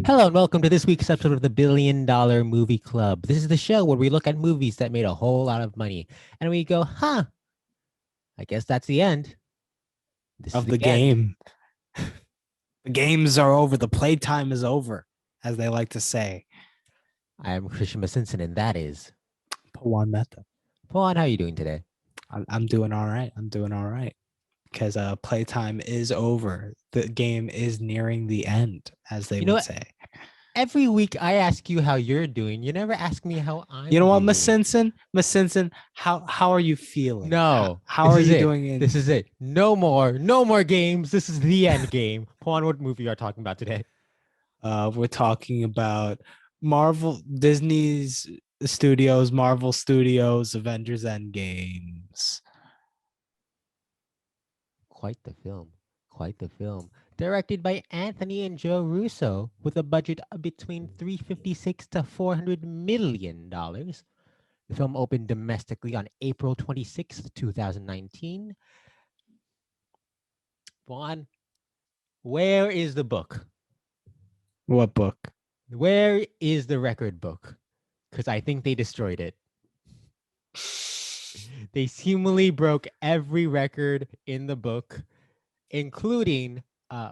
Hello and welcome to this week's episode of the Billion Dollar Movie Club. This is the show where we look at movies that made a whole lot of money and we go, I guess that's the end. This is Of the the end. game. The games are over. The playtime is over, as they like to say. I am Christian Simpson and that is Pawan Meta. Pawan. How are you doing today? I'm doing all right. I'm doing all right because playtime is over. The game is nearing the end, as they You know would what? say. Every week I ask you how you're doing. You never ask me how You I'm know what, Miss doing. Simpson? Miss Simpson, how are you feeling? No, How this are is you it. doing in? This is it. No more games. This is the end game. Pawan, what movie are you talking about today? We're talking about Marvel, Disney's Studios, Marvel Studios, Avengers Endgames. Quite the film. Quite the film. Directed by Anthony and Joe Russo with a budget of between 356 to $400 million. The film opened domestically on April 26th, 2019. Juan, where is the book? What book? Where is the record book? Because I think they destroyed it. They seemingly broke every record in the book, including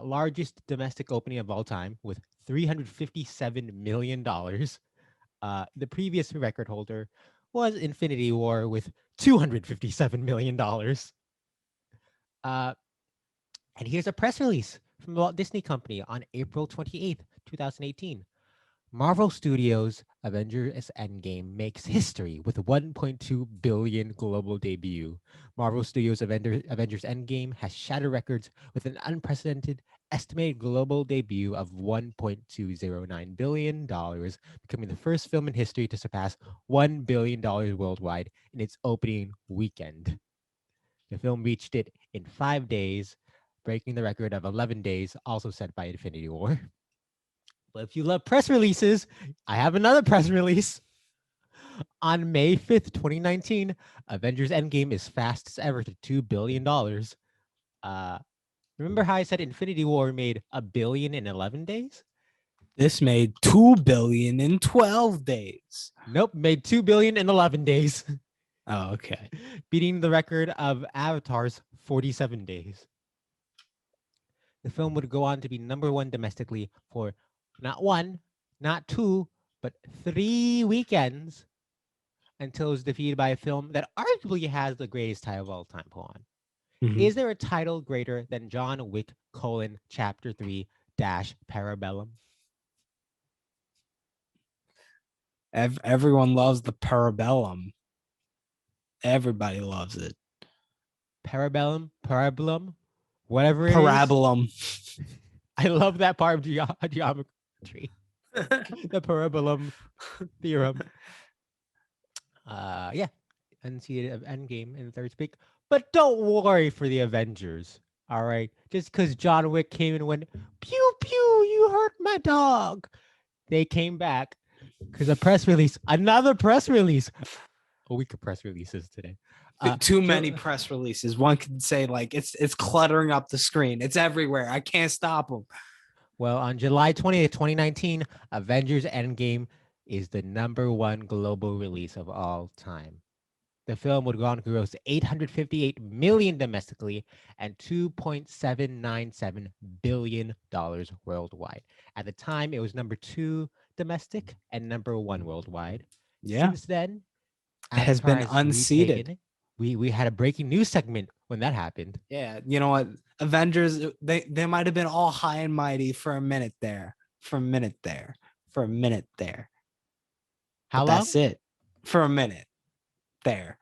largest domestic opening of all time with $357 million. The previous record holder was Infinity War with $257 million. Uh, and here's a press release from the Walt Disney Company on April 28th, 2018. Marvel Studios' Avengers Endgame makes history with 1.2 billion global debut. Marvel Studios' Avengers Endgame has shattered records with an unprecedented estimated global debut of $1.209 billion, becoming the first film in history to surpass $1 billion worldwide in its opening weekend. The film reached it in 5 days, breaking the record of 11 days, also set by Infinity War. But if you love press releases, I have another press release. On May 5th, 2019, Avengers Endgame is fast as ever to $2 billion. Uh, remember how I said Infinity War made a billion in 11 days? This made 2 billion in 12 days. Nope, made 2 billion in 11 days, Oh, okay. beating the record of Avatar's 47 days. The film would go on to be number one domestically for not one, not two, but 3 weekends until it was defeated by a film that arguably has the greatest title of all time, Pawan. Mhm. Is there a title greater than John Wick: Chapter 3 dash Parabellum? Everyone loves the Parabellum. Everybody loves it. Parabellum, whatever it is. Parabolum. I love that part of geometry. The Parabellum theorem. Yeah, unseated of Endgame in the third speak. But don't worry for the Avengers. All right, just because John Wick came and went pew pew, you hurt my dog. They came back because another press release, a week of press releases today. Too many press releases. One could say like it's cluttering up the screen. It's everywhere. I can't stop them. Well, on July 20th, 2019, Avengers Endgame is the number one global release of all time. The film would go on to gross 858 million domestically and $2.797 billion worldwide. At the time, it was number two domestic and number one worldwide. Yeah. Since then, It has Avatar been has unseated. retaken it. We had a breaking news segment when that happened. Yeah, you know what? Avengers, they might have been all high and mighty for a minute there, for a minute there, for a minute there. How But long? that's it. For a minute there.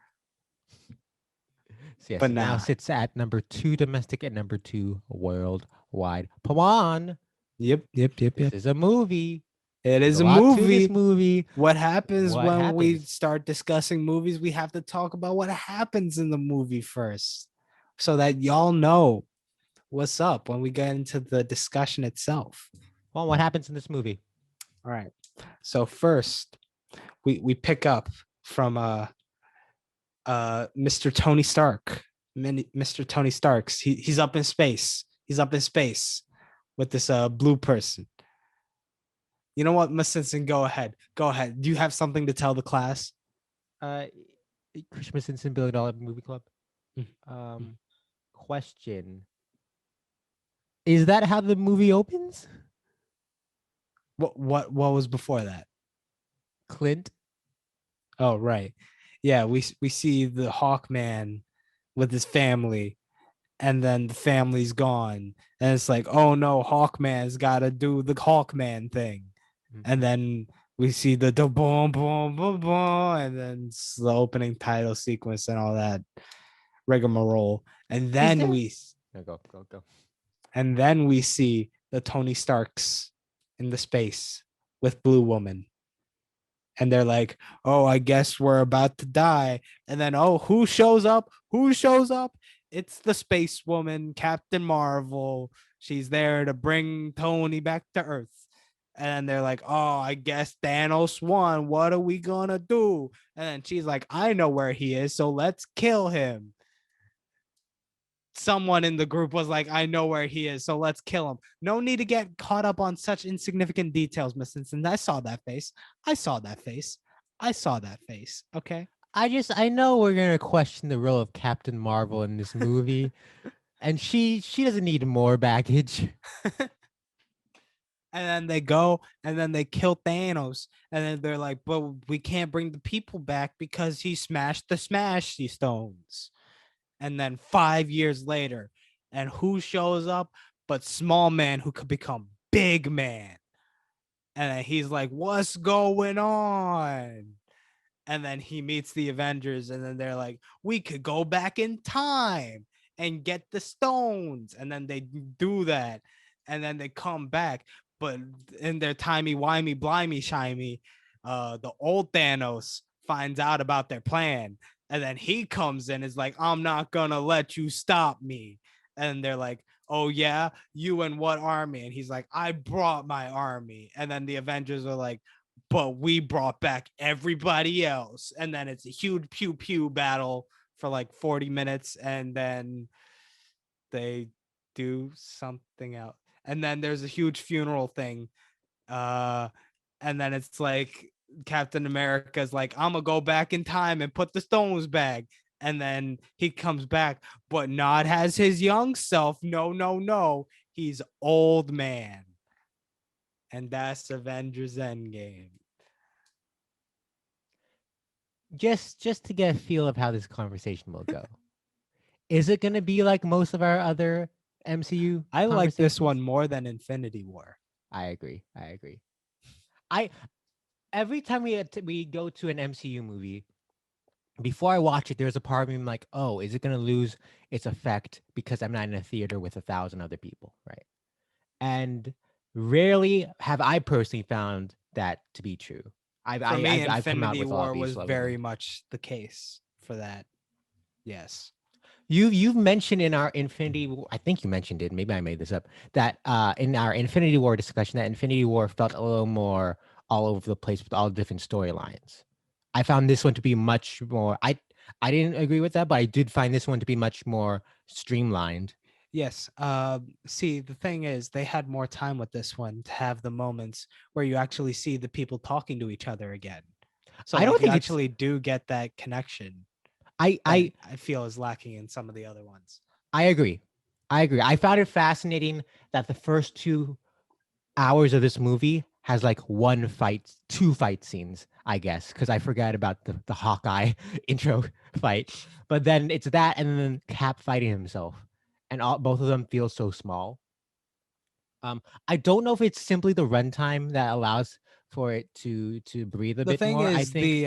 So yes, But it now nah. sits at number two domestic and number two worldwide. Pawan, Yep. this is a movie. It There's is a a lot to this movie. movie. What happens What when we happens? start discussing movies? We have to talk about what happens in the movie first so that y'all know what's up when we get into the discussion itself. Well, what happens in this movie? All right. So first, we pick up from Mr. Tony Stark. Mr. Tony Starks. He's up in space. He's up in space with this blue person. You know what, Miss Simpson, go ahead. Go ahead. Do you have something to tell the class? Uh, Christmas Instant $1 billion Movie Club. Mm, mm. Um, question: Is that how the movie opens? What was before that? Clint. Oh, right. Yeah, we see the Hawkman with his family, and then the family's gone. And it's like, oh no, Hawkman's gotta do the Hawkman thing. And Mhm. then we see the boom, boom, boom, boom, and then it's the opening title sequence and all that rigmarole. And Is then there? we No, go. and then we see the Tony Starks in the space with Blue Woman. And they're like, "Oh, I guess we're about to die." And then, oh, who shows up? Who shows up? It's the space woman, Captain Marvel. She's there to bring Tony back to Earth. And they're like, "Oh, I guess Thanos won. What are we gonna do?" And then she's like, "I know where he is, so let's kill him." Someone in the group was like, "I know where he is, so let's kill him." No need to get caught up on such insignificant details, Miss Simpson. I saw that face. I saw that face. I saw that face. Okay. I know we're gonna question the role of Captain Marvel in this movie, and she doesn't need more baggage. And then they go and then they kill Thanos. And then they're like, "But we can't bring the people back because he smashed the Smashy Stones." And then 5 years later, and who shows up but small man who could become big man? And then he's like, "What's going on?" And then he meets the Avengers, and then they're like, "We could go back in time and get the stones." And then they do that, and then they come back, but in their timey wimey blimey shimey, the old Thanos finds out about their plan, and then he comes in, is like, "I'm not gonna let you stop me." And they're like, "Oh yeah, you and what army?" And he's like, "I brought my army." And then the Avengers are like, "But we brought back everybody else." And then it's a huge pew pew battle for like 40 minutes, and then they do something else. And then there's a huge funeral thing. Uh and then it's like Captain America's like, "I'm gonna go back in time and put the stones back." And then he comes back, but not as his young self. No, no, no. He's old man. And that's Avengers Endgame. Just to get a feel of how this conversation will go. Is it gonna be like most of our other MCU I like this conversations? one more than Infinity War. I agree. I agree. I Every time we go to an MCU movie, before I watch it, there's a part of me I'm like, oh, is it gonna lose its effect because I'm not in a theater with 1,000 other people, right? And rarely have I personally found that to be true. For me, I've come out Infinity with War obvious was love of very them. much the case for that. Yes. You've mentioned in our I think you mentioned it, maybe I made this up, that in our Infinity War discussion, that Infinity War felt a little more all over the place with all the different storylines. I found this one to be much more I didn't agree with that, but I did find this one to be much more streamlined. Yes. See, the thing is, they had more time with this one to have the moments where you actually see the people talking to each other again. So, I like, don't you think it's actually do get that connection I that I I feel is lacking in some of the other ones. I agree. I agree. I found it fascinating that the first 2 hours of this movie has like two fight scenes, I guess, because I forgot about the Hawkeye intro fight. But then it's that and then Cap fighting himself. And both of them feel so small. I don't know if it's simply the runtime that allows for it to breathe a The bit thing more. I is, think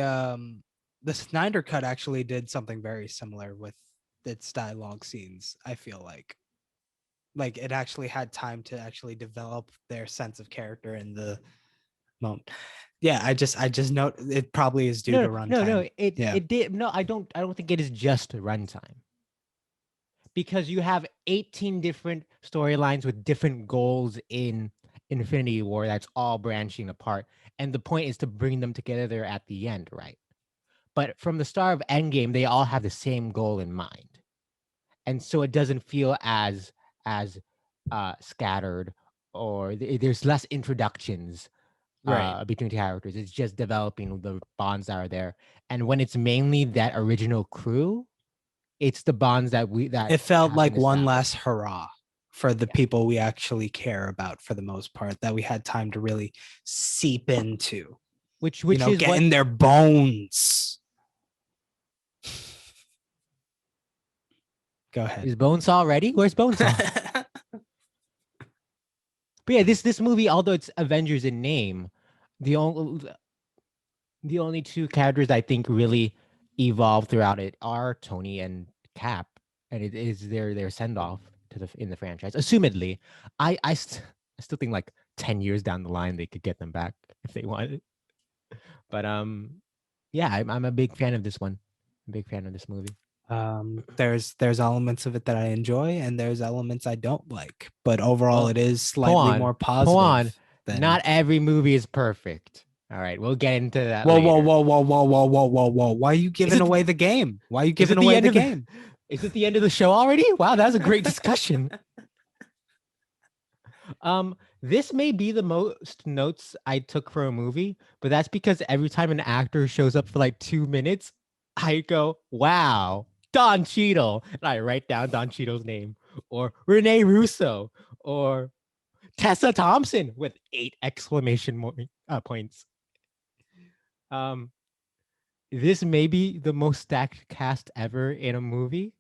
the Snyder cut actually did something very similar with its dialogue scenes. I feel like it actually had time to actually develop their sense of character in the moment. Yeah, I just note it probably is due to no. runtime. It Yeah. it did no. I don't think it is just runtime because you have 18 different storylines with different goals in Infinity War that's all branching apart. And the point is to bring them together at the end, right? But from the start of Endgame, they all have the same goal in mind. And so it doesn't feel as scattered or there's less introductions Right. between characters. It's just developing the bonds that are there. And when it's mainly that original crew, it's the bonds that It felt have been like one established. last hurrah for the Yeah. people we actually care about for the most part that we had time to really seep into, Which is get what in their bones. Go ahead. is Bonesaw ready? Where's Bonesaw? But yeah, this movie, although it's Avengers in name, the only the only two characters I think really evolve throughout it are Tony and Cap, and it is their send off to the in the franchise. Assumedly, I still think like 10 years down the line they could get them back if they wanted. But yeah, I'm a big fan of this one. I'm a big fan of this movie. There's elements of it that I enjoy, and there's elements I don't like. But overall, Well, it is slightly Pawan, more positive Pawan, than. not every movie is perfect. All right, we'll get into that Whoa, whoa, later. whoa, whoa, whoa, whoa, whoa, whoa, whoa! Why are you Is giving it away the game? Why are you is giving it the away end the of the game? is it the end of the show already? Wow, that was a great discussion. This may be the most notes I took for a movie, but that's because every time an actor shows up for like 2 minutes, I go, wow, Don Cheadle. And I write down Don Cheadle's name, or Renee Russo, or Tessa Thompson with 8 exclamation points. Um, this may be the most stacked cast ever in a movie.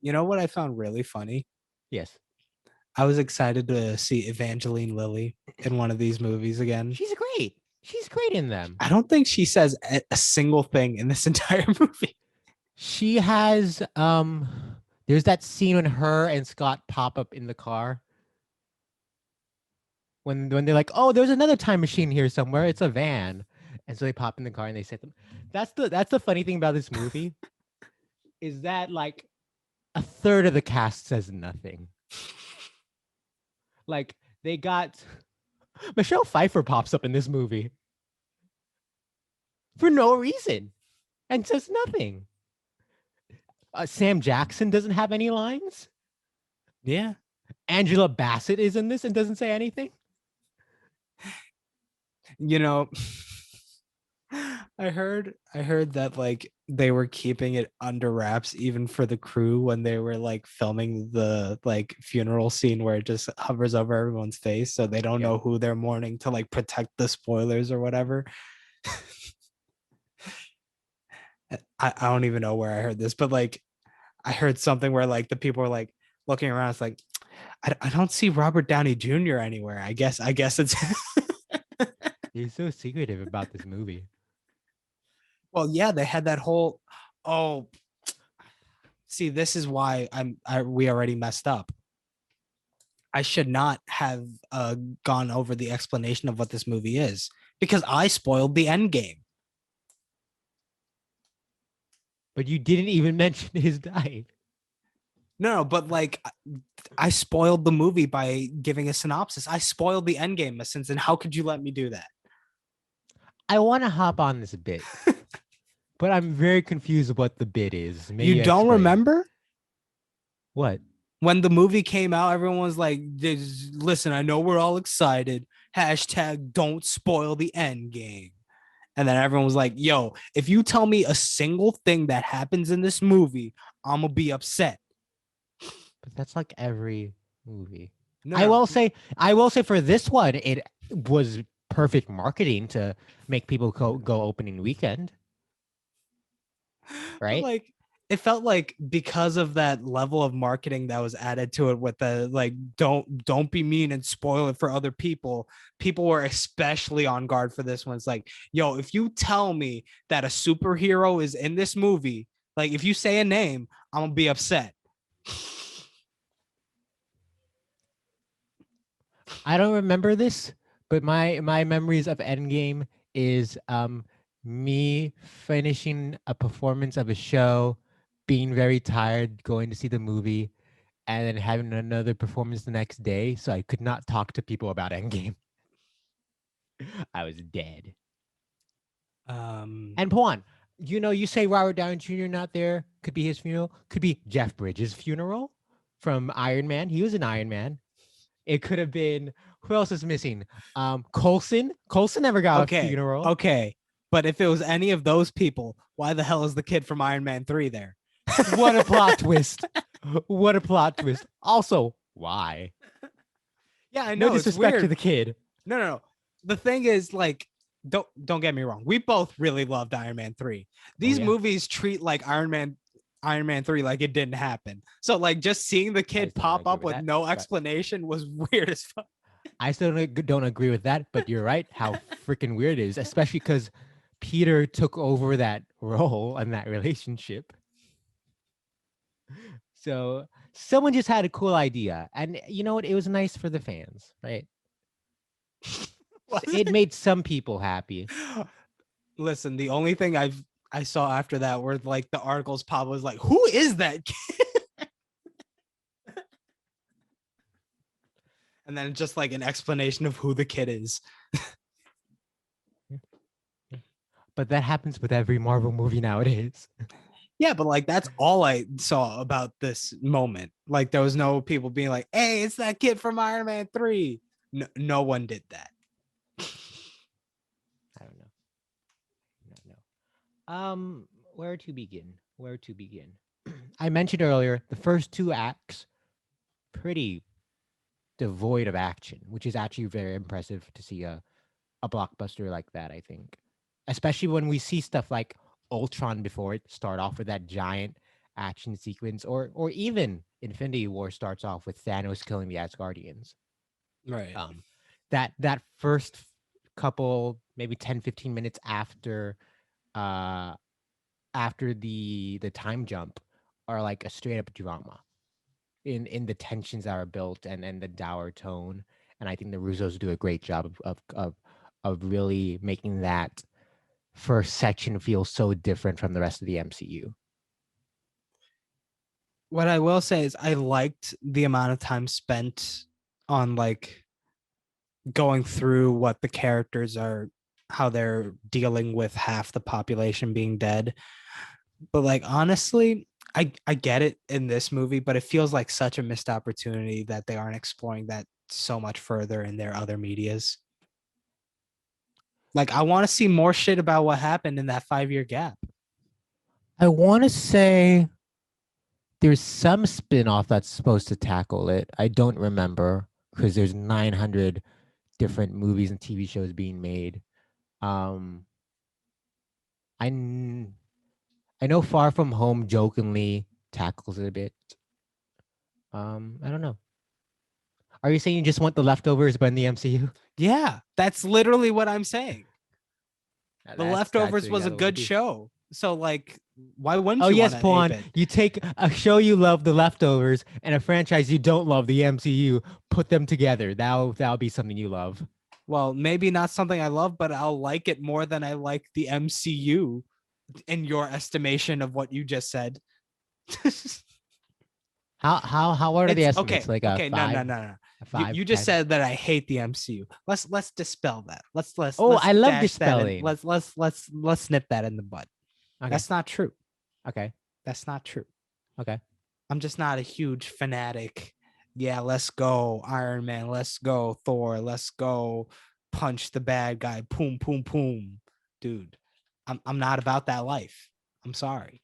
You know what I found really funny? Yes. I was excited to see Evangeline Lilly in one of these movies again. She's great. She's great in them. I don't think she says a single thing in this entire movie. She has there's that scene when her and Scott pop up in the car. When they're like, "Oh, there's another time machine here somewhere. It's a van." And so they pop in the car and they set them. That's the funny thing about this movie is that like a third of the cast says nothing. Like they got Michelle Pfeiffer pops up in this movie for no reason and says nothing. Sam Jackson doesn't have any lines. Yeah. Angela Bassett is in this and doesn't say anything. You know, I heard that like they were keeping it under wraps even for the crew when they were like filming the like funeral scene where it just hovers over everyone's face so they don't Yeah. know who they're mourning to like protect the spoilers or whatever. I don't even know where I heard this, but like I heard something where like the people were like looking around. It's like I don't see Robert Downey Jr. anywhere. I guess it's He's so secretive about this movie. well, yeah, they had that whole oh see, this is why we already messed up. I should not have gone over the explanation of what this movie is because I spoiled the end game. But you didn't even mention his diet. No, but like I spoiled the movie by giving a synopsis. I spoiled the end game, since and how could you let me do that? I want to hop on this bit, but I'm very confused what the bit is. May You don't explain. remember? What? When the movie came out, everyone was like, listen, I know we're all excited. Hashtag don't spoil the end game. And then everyone was like, yo, if you tell me a single thing that happens in this movie, I'm going to be upset. But that's like every movie. No, I no. will say for this one, it was perfect marketing to make people go opening weekend. But Right? like, it felt like because of that level of marketing that was added to it with the like don't be mean and spoil it for other people, people were especially on guard for this one. It's like, yo, if you tell me that a superhero is in this movie, like if you say a name, I'm gonna be upset. I don't remember this, but my memories of Endgame is me finishing a performance of a show, being very tired, going to see the movie, and then having another performance the next day, so I could not talk to people about Endgame. I was dead. Um, And Pawan, you say Robert Downey Jr. not there, could be his funeral, could be Jeff Bridges' funeral from Iron Man. He was an Iron Man. It could have been, who else is missing? Coulson. Coulson never got a Okay, funeral. okay. But if it was any of those people, why the hell is the kid from Iron Man 3 there? What a plot twist. What a plot twist. Also, why? Yeah, I No know it's disrespect to weird. the kid. No. The thing is, like, don't get me wrong. We both really loved Iron Man 3. Oh These yeah. movies treat like Iron Man 3 like it didn't happen. So like just seeing the I kid still don't pop agree up with with that. no But explanation was weird as fuck. I still don't agree with that. But you're right. How freaking weird it is, especially because Peter took over that role and that relationship. So someone just had a cool idea, and you know what? It was nice for the fans, right? Was It it? made some people happy. Listen, the only thing I saw after that were like the articles pop was like, who is that kid? And then just like an explanation of who the kid is. But that happens with every Marvel movie nowadays. Yeah, but like that's all I saw about this moment. Like there was no people being like, "Hey, it's that kid from Iron Man 3." No one did that. I don't know. I don't know. Where to begin? Where to begin? I mentioned earlier the first two acts pretty devoid of action, which is actually very impressive to see a blockbuster like that, I think. Especially when we see stuff like Ultron before it start off with that giant action sequence, or even Infinity War starts off with Thanos killing the Asgardians. Right. Um that first couple, maybe 10-15 minutes uh after the time jump are like a straight up drama in the tensions that are built and the dour tone. And I think the Russos do a great job of really making that first section feel so different from the rest of the MCU. What I will say is I liked the amount of time spent on like going through what the characters are, how they're dealing with half the population being dead. But like honestly, I get it in this movie, but it feels like such a missed opportunity that they aren't exploring that so much further in their other medias. Like I want to see more shit about what happened in that 5 year gap. I want to say there's some spin-off that's supposed to tackle it. I don't remember because there's 900 different movies and TV shows being made. Um, I I know Far From Home jokingly tackles it a bit. I don't know. Are you saying you just want the leftovers but in the MCU? Yeah, that's literally what I'm saying. The That's Leftovers actually was a hella good OP. show. So like why wouldn't Oh you want yes, to ape Pawan, it? you take a show you love, The Leftovers, and a franchise you don't love, the MCU, put them together. That'll be something you love. Well, maybe not something I love, but I'll like it more than I like the MCU in your estimation of what you just said. How what are the It's estimates? okay. Like Okay, no. a You, five, you just 10? said that I hate the MCU. Let's dispel that. Oh, Let's I love dash that in. dispelling. Let's snip that in the bud. Okay, That's not true. okay, That's not true. okay. I'm just not a huge fanatic. Yeah, let's go Iron Man. Let's go Thor. Let's go punch the bad guy. Boom, boom, boom, dude. I'm not about that life. I'm sorry.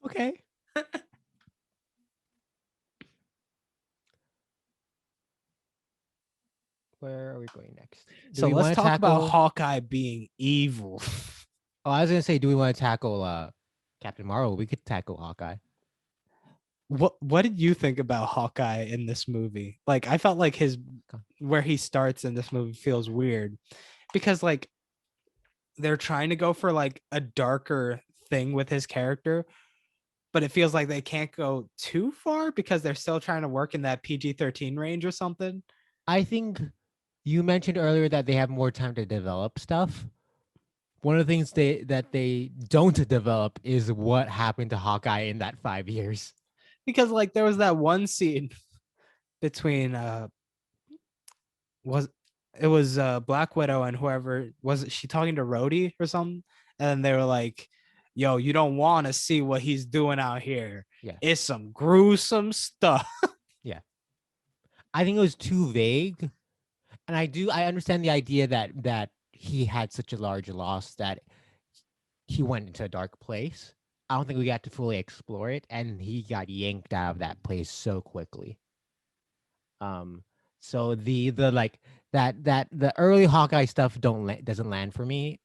Okay. Where are we going next? Do So we let's want to talk about tackle? Hawkeye being evil. Oh, I was gonna say, do we want to tackle Captain Marvel? We could tackle Hawkeye. What did you think about Hawkeye in this movie? Like I felt like his where he starts in this movie feels weird because like they're trying to go for like a darker thing with his character, but it feels like they can't go too far because they're still trying to work in that PG-13 range or something. I think you mentioned earlier that they have more time to develop stuff. One of the things they don't develop is what happened to Hawkeye in that 5 years. Because like there was that one scene between was it was Black Widow and whoever was it, she talking to Rhodey or something, and they were like yo, you don't want to see what he's doing out here. Yeah. It's some gruesome stuff. Yeah. I think it was too vague. And I understand the idea that he had such a large loss that he went into a dark place. I don't think we got to fully explore it, and he got yanked out of that place so quickly. Um, so the like that the early Hawkeye stuff doesn't land for me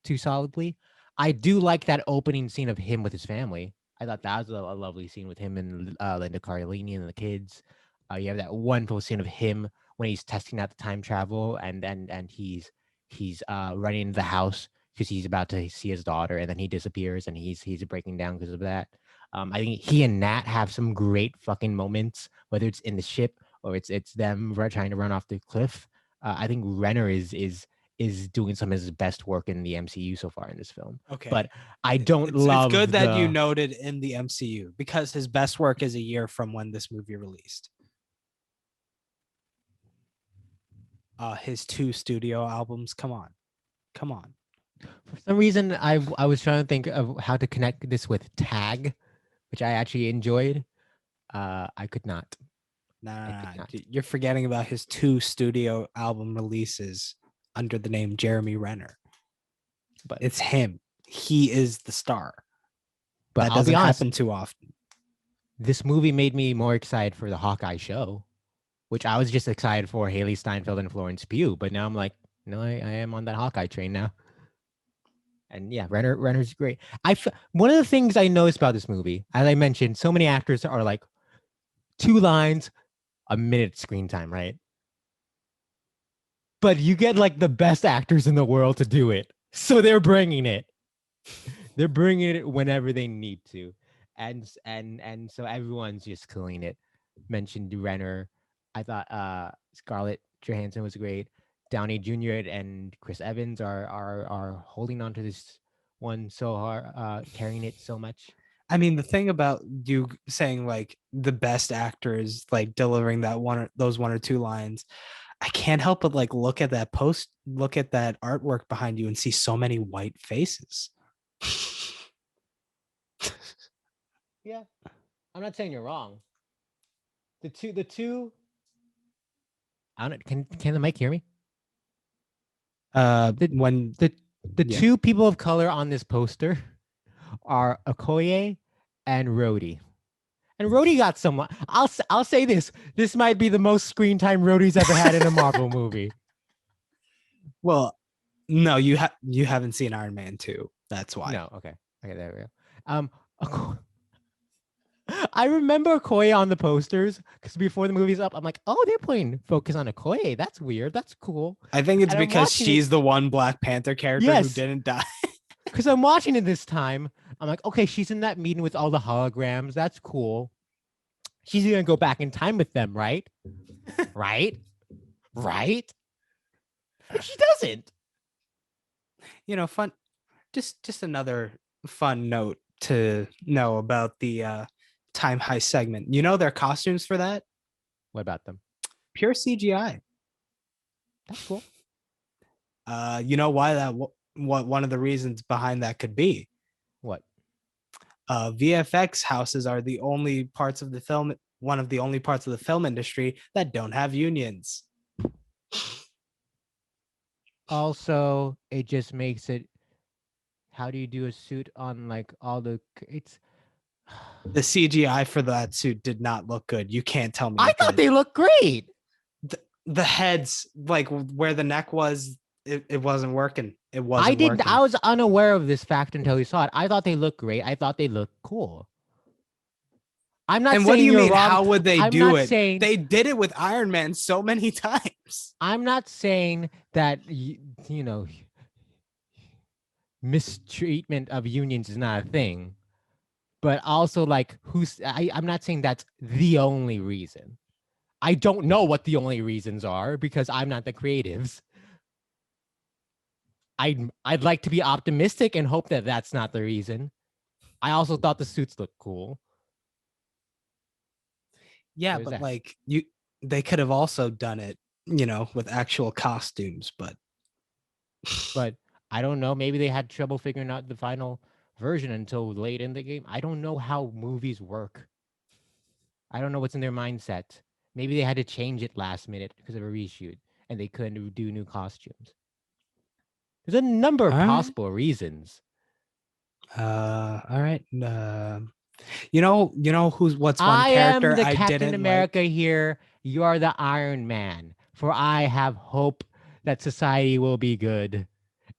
too solidly. I do like that opening scene of him with his family. I thought that was a lovely scene with him and Linda Cardellini and the kids. You have that wonderful scene of him when he's testing out the time travel and he's running into the house because he's about to see his daughter, and then he disappears and he's breaking down because of that. I think he and Nat have some great fucking moments, whether it's in the ship or it's them trying to run off the cliff. I think Renner is doing some of his best work in the MCU so far in this film. Okay. But I don't it's love good that you noted in the MCU, because his best work is a year from when this movie released. His 2 studio albums. Come on. For some reason, I was trying to think of how to connect this with Tag, which I actually enjoyed. I could not. Nah, you're forgetting about his 2 studio album releases under the name Jeremy Renner. But it's him. He is the star. But that doesn't happen too often. This movie made me more excited for the Hawkeye show, which I was just excited for Haley Steinfeld and Florence Pugh. But now I'm like, no, I am on that Hawkeye train now. And yeah, Renner's great. One of the things I noticed about this movie, as I mentioned, so many actors are like 2 lines, a minute screen time, right? But you get like the best actors in the world to do it. So they're bringing it. They're bringing it whenever they need to. And so everyone's just killing it. Mentioned Renner. I thought Scarlett Johansson was great. Downey Jr. and Chris Evans are holding on to this one so hard, carrying it so much. I mean, the thing about you saying like the best actors like delivering those 1 or 2 lines, I can't help but like look at that artwork behind you and see so many white faces. Yeah, I'm not saying you're wrong. The two. I don't know. Can the mic hear me? The 2 people of color on this poster are Okoye and Rhodey. And Rhodey got someone. I'll say this. This might be the most screen time Rhodey's ever had in a Marvel movie. Well, no, you haven't seen Iron Man 2. That's why. No, okay, there we go. I remember Okoye on the posters because before the movie's up, I'm like, oh, they're putting focus on Okoye. That's weird. That's cool. I think it's because she's the one Black Panther character who didn't die. Because I'm watching it this time. I'm like, okay, she's in that meeting with all the holograms. That's cool. She's gonna go back in time with them, right? Right? But she doesn't. You know, fun. Just another fun note to know about the Time Heist segment. You know their costumes for that? What about them? Pure CGI. That's cool. You know why that? What one of the reasons behind that could be? What? VFX houses are the only parts of the film. One of the only parts of the film industry that don't have unions. Also, it just makes it. How do you do a suit on like all the? It's the CGI for that suit did not look good. You can't tell me. I thought they looked great. The heads, like where the neck was, it wasn't working. It wasn't. I didn't. Working. I was unaware of this fact until we saw it. I thought they looked great. I thought they looked cool. I'm not. And saying what do you you're mean? Wrong. How would they do it? Saying, they did it with Iron Man so many times. I'm not saying that you know mistreatment of unions is not a thing, but also like I'm not saying that's the only reason. I don't know what the only reasons are because I'm not the creatives. I'd like to be optimistic and hope that that's not the reason. I also thought the suits looked cool. Yeah, but like they could have also done it, you know, with actual costumes, but I don't know. Maybe they had trouble figuring out the final version until late in the game. I don't know how movies work. I don't know what's in their mindset. Maybe they had to change it last minute because of a reshoot and they couldn't do new costumes. There's a number of All right. possible reasons. All right. What's one I am character the I Captain didn't America like? here. You are the Iron Man. For I have hope that society will be good.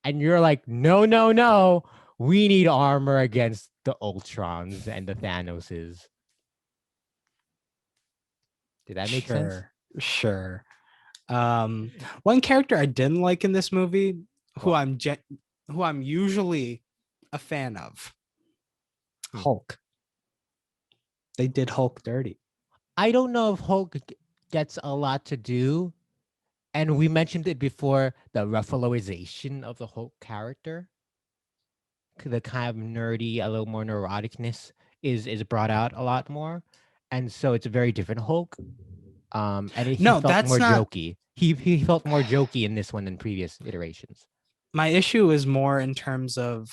And you're like, no, no, no. We need armor against the Ultrons and the Thanoses. Did that make sense? Sure. One character I didn't like in this movie, who What? who I'm usually a fan of, Hmm. Hulk. They did Hulk dirty. I don't know if Hulk gets a lot to do. And we mentioned it before, the Ruffaloization of the Hulk character. The kind of nerdy, a little more neuroticness is brought out a lot more. And so it's a very different Hulk. He No, felt that's more not jokey. He felt more jokey in this one than previous iterations. my issue. Is more in terms of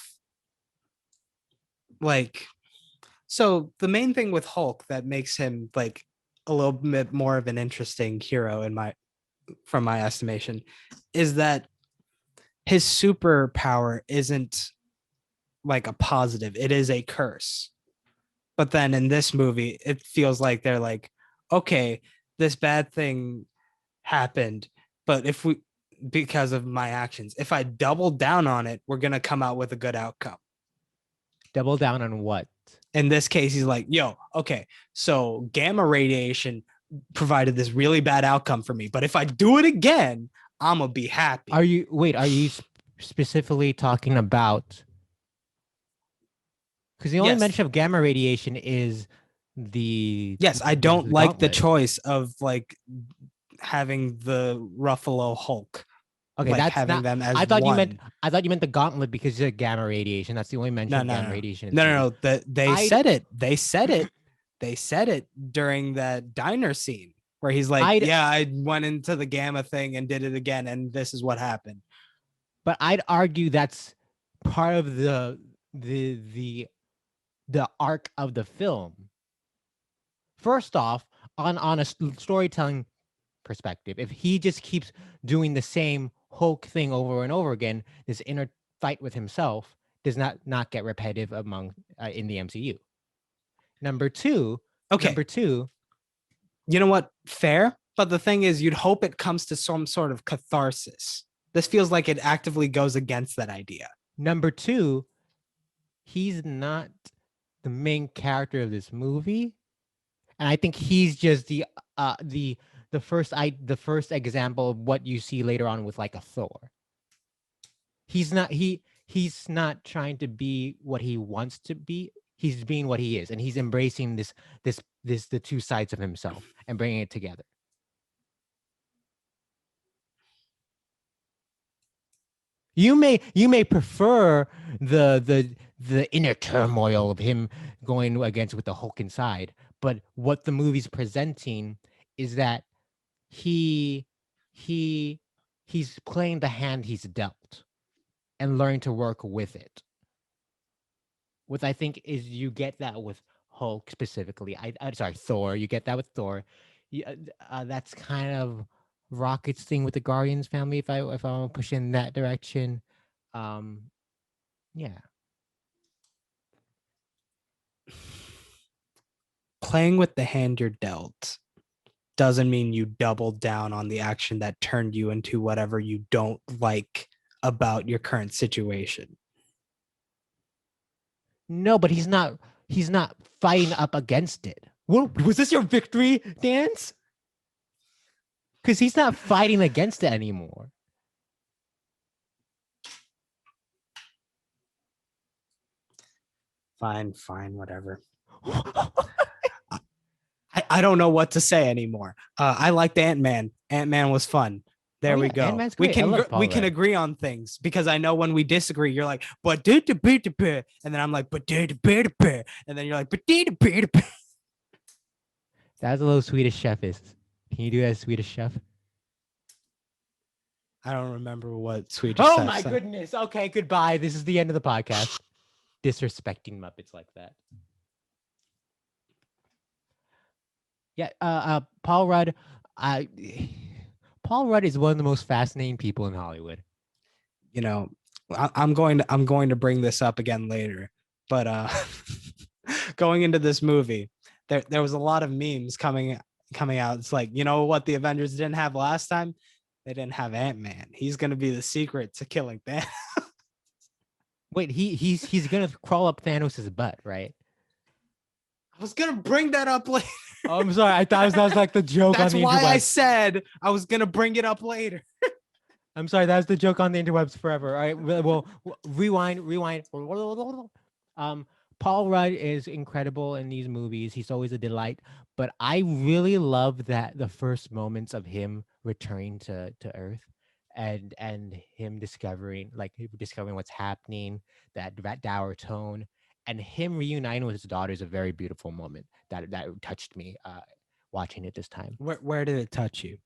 like, so the main thing with Hulk that makes him like a little bit more of an interesting hero in my from my estimation is that his superpower isn't like a positive, it is a curse. But then in this movie, it feels like they're like, okay, this bad thing happened, but if we, because of my actions, if I double down on it, we're going to come out with a good outcome. Double down on what? In this case, he's like, yo, okay, so gamma radiation provided this really bad outcome for me, but if I do it again, I'm going to be happy. Are you specifically talking about, because the only Yes. mention of gamma radiation is the Yes, I don't the like the gauntlet. choice of like having the Ruffalo Hulk, Okay, like that's having not. them as one. I thought you meant the gauntlet because of gamma radiation. That's the only mention No, of no, gamma no, radiation in no, this no, movie. no. They I'd said it. They said it. They said it during that diner scene where he's like, I'd "Yeah, I went into the gamma thing and did it again, and this is what happened." but I'd argue that's part of the the the arc of the film. First off, on a storytelling perspective, if he just keeps doing the same Hulk thing over and over again, this inner fight with himself does not get repetitive among in the MCU. Number two, Okay, number two, you know what? Fair, but the thing is, you'd hope it comes to some sort of catharsis. This feels like it actively goes against that idea. number two, he's not the main character of this movie, and I think he's just uh the the first example of what you see later on with like a Thor. He's not trying to be what he wants to be. He's being what he is, and he's embracing this the two sides of himself and bringing it together. You may prefer the inner turmoil of him going against with the Hulk inside, but what the movie's presenting is that he he he's playing the hand he's dealt and learning to work with it. What I think is you get that with Hulk specifically. I'm sorry, Thor. You get that with Thor. That's kind of Rocket's thing with the Guardians family. If I want to push in that direction, um, yeah. Playing with the hand you're dealt doesn't mean you double down on the action that turned you into whatever you don't like about your current situation. No, but he's not fighting up against it. What was this your victory dance? Because he's not fighting against it anymore. Fine, whatever. I don't know what to say anymore. I liked Ant-Man. Ant-Man was fun. Oh There we yeah, Ant go. Man's great. I love We Paul can Rudd. agree on things because I know when we disagree, you're like, but and then I'm like, but and then you're like, but That's a little Swedish chef is. Can you do that Swedish chef? I don't remember what Swedish Oh Chef my said. goodness. Okay, goodbye. This is the end of the podcast. Disrespecting Muppets like that. Yeah, Paul Rudd. I Paul Rudd is one of the most fascinating people in Hollywood. You know, I'm going to bring this up again later, but going into this movie, there was a lot of memes coming out. It's like, you know what the Avengers didn't have last time? They didn't have Ant-Man. He's gonna be the secret to killing Thanos. Wait, he's gonna crawl up Thanos' butt, right? I was gonna bring that up later. Oh, I'm sorry. I thought that was like the joke on That's the why I interwebs. said I was gonna bring it up later. I'm sorry. That was the joke on the interwebs forever. All right. Well, rewind. Um, Paul Rudd is incredible in these movies. He's always a delight. But I really love that the first moments of him returning to Earth, and him discovering what's happening, that dour tone, and him reuniting with his daughter is a very beautiful moment that touched me watching it this time Where did it touch you?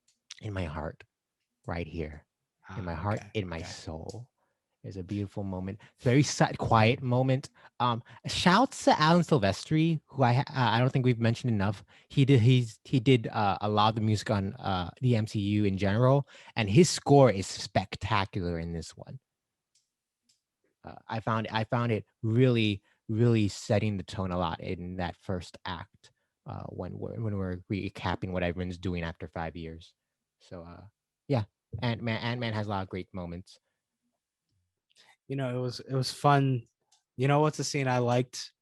in my heart, right here, in my heart, Okay. in my Okay. soul. It's a beautiful moment, very quiet moment. Shouts to Alan Silvestri, who I don't think we've mentioned enough. He did a lot of the music on the MCU in general, and his score is spectacular in this one. I found it really really setting the tone a lot in that first act when we're recapping what everyone's doing after 5 years. So yeah, Ant-Man has a lot of great moments. You know, it was fun. You know what's the scene I liked?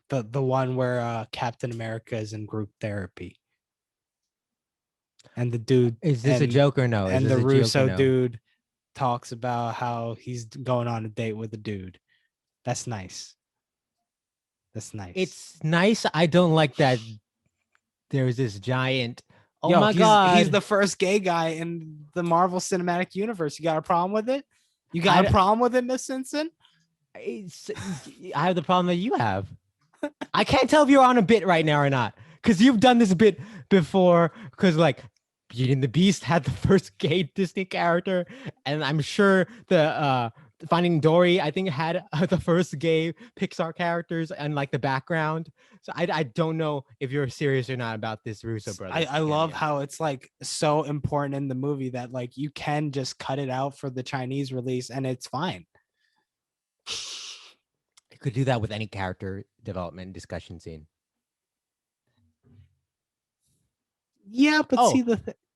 The one where Captain America is in group therapy and the dude Is this a joke or no? Is and this the a joke or Russo no? dude talks about how he's going on a date with a dude. That's nice. That's nice. It's nice. I don't like that there's this giant. Oh Yo, my he's god. the first gay guy in the Marvel Cinematic Universe. You got a problem with it? You got a I problem with it, Miss Simpson? it's, I have the problem that you have. I can't tell if you're on a bit right now or not, because you've done this bit before. Because like Beauty and the Beast had the first gay Disney character, and I'm sure the Finding Dory, I think, had the first gay Pixar characters and like the background. So I don't know if you're serious or not about this Russo brothers I love cameo. how it's like so important in the movie that like you can just cut it out for the Chinese release and it's fine. You could do that with any character development discussion scene. Yeah, but Oh, see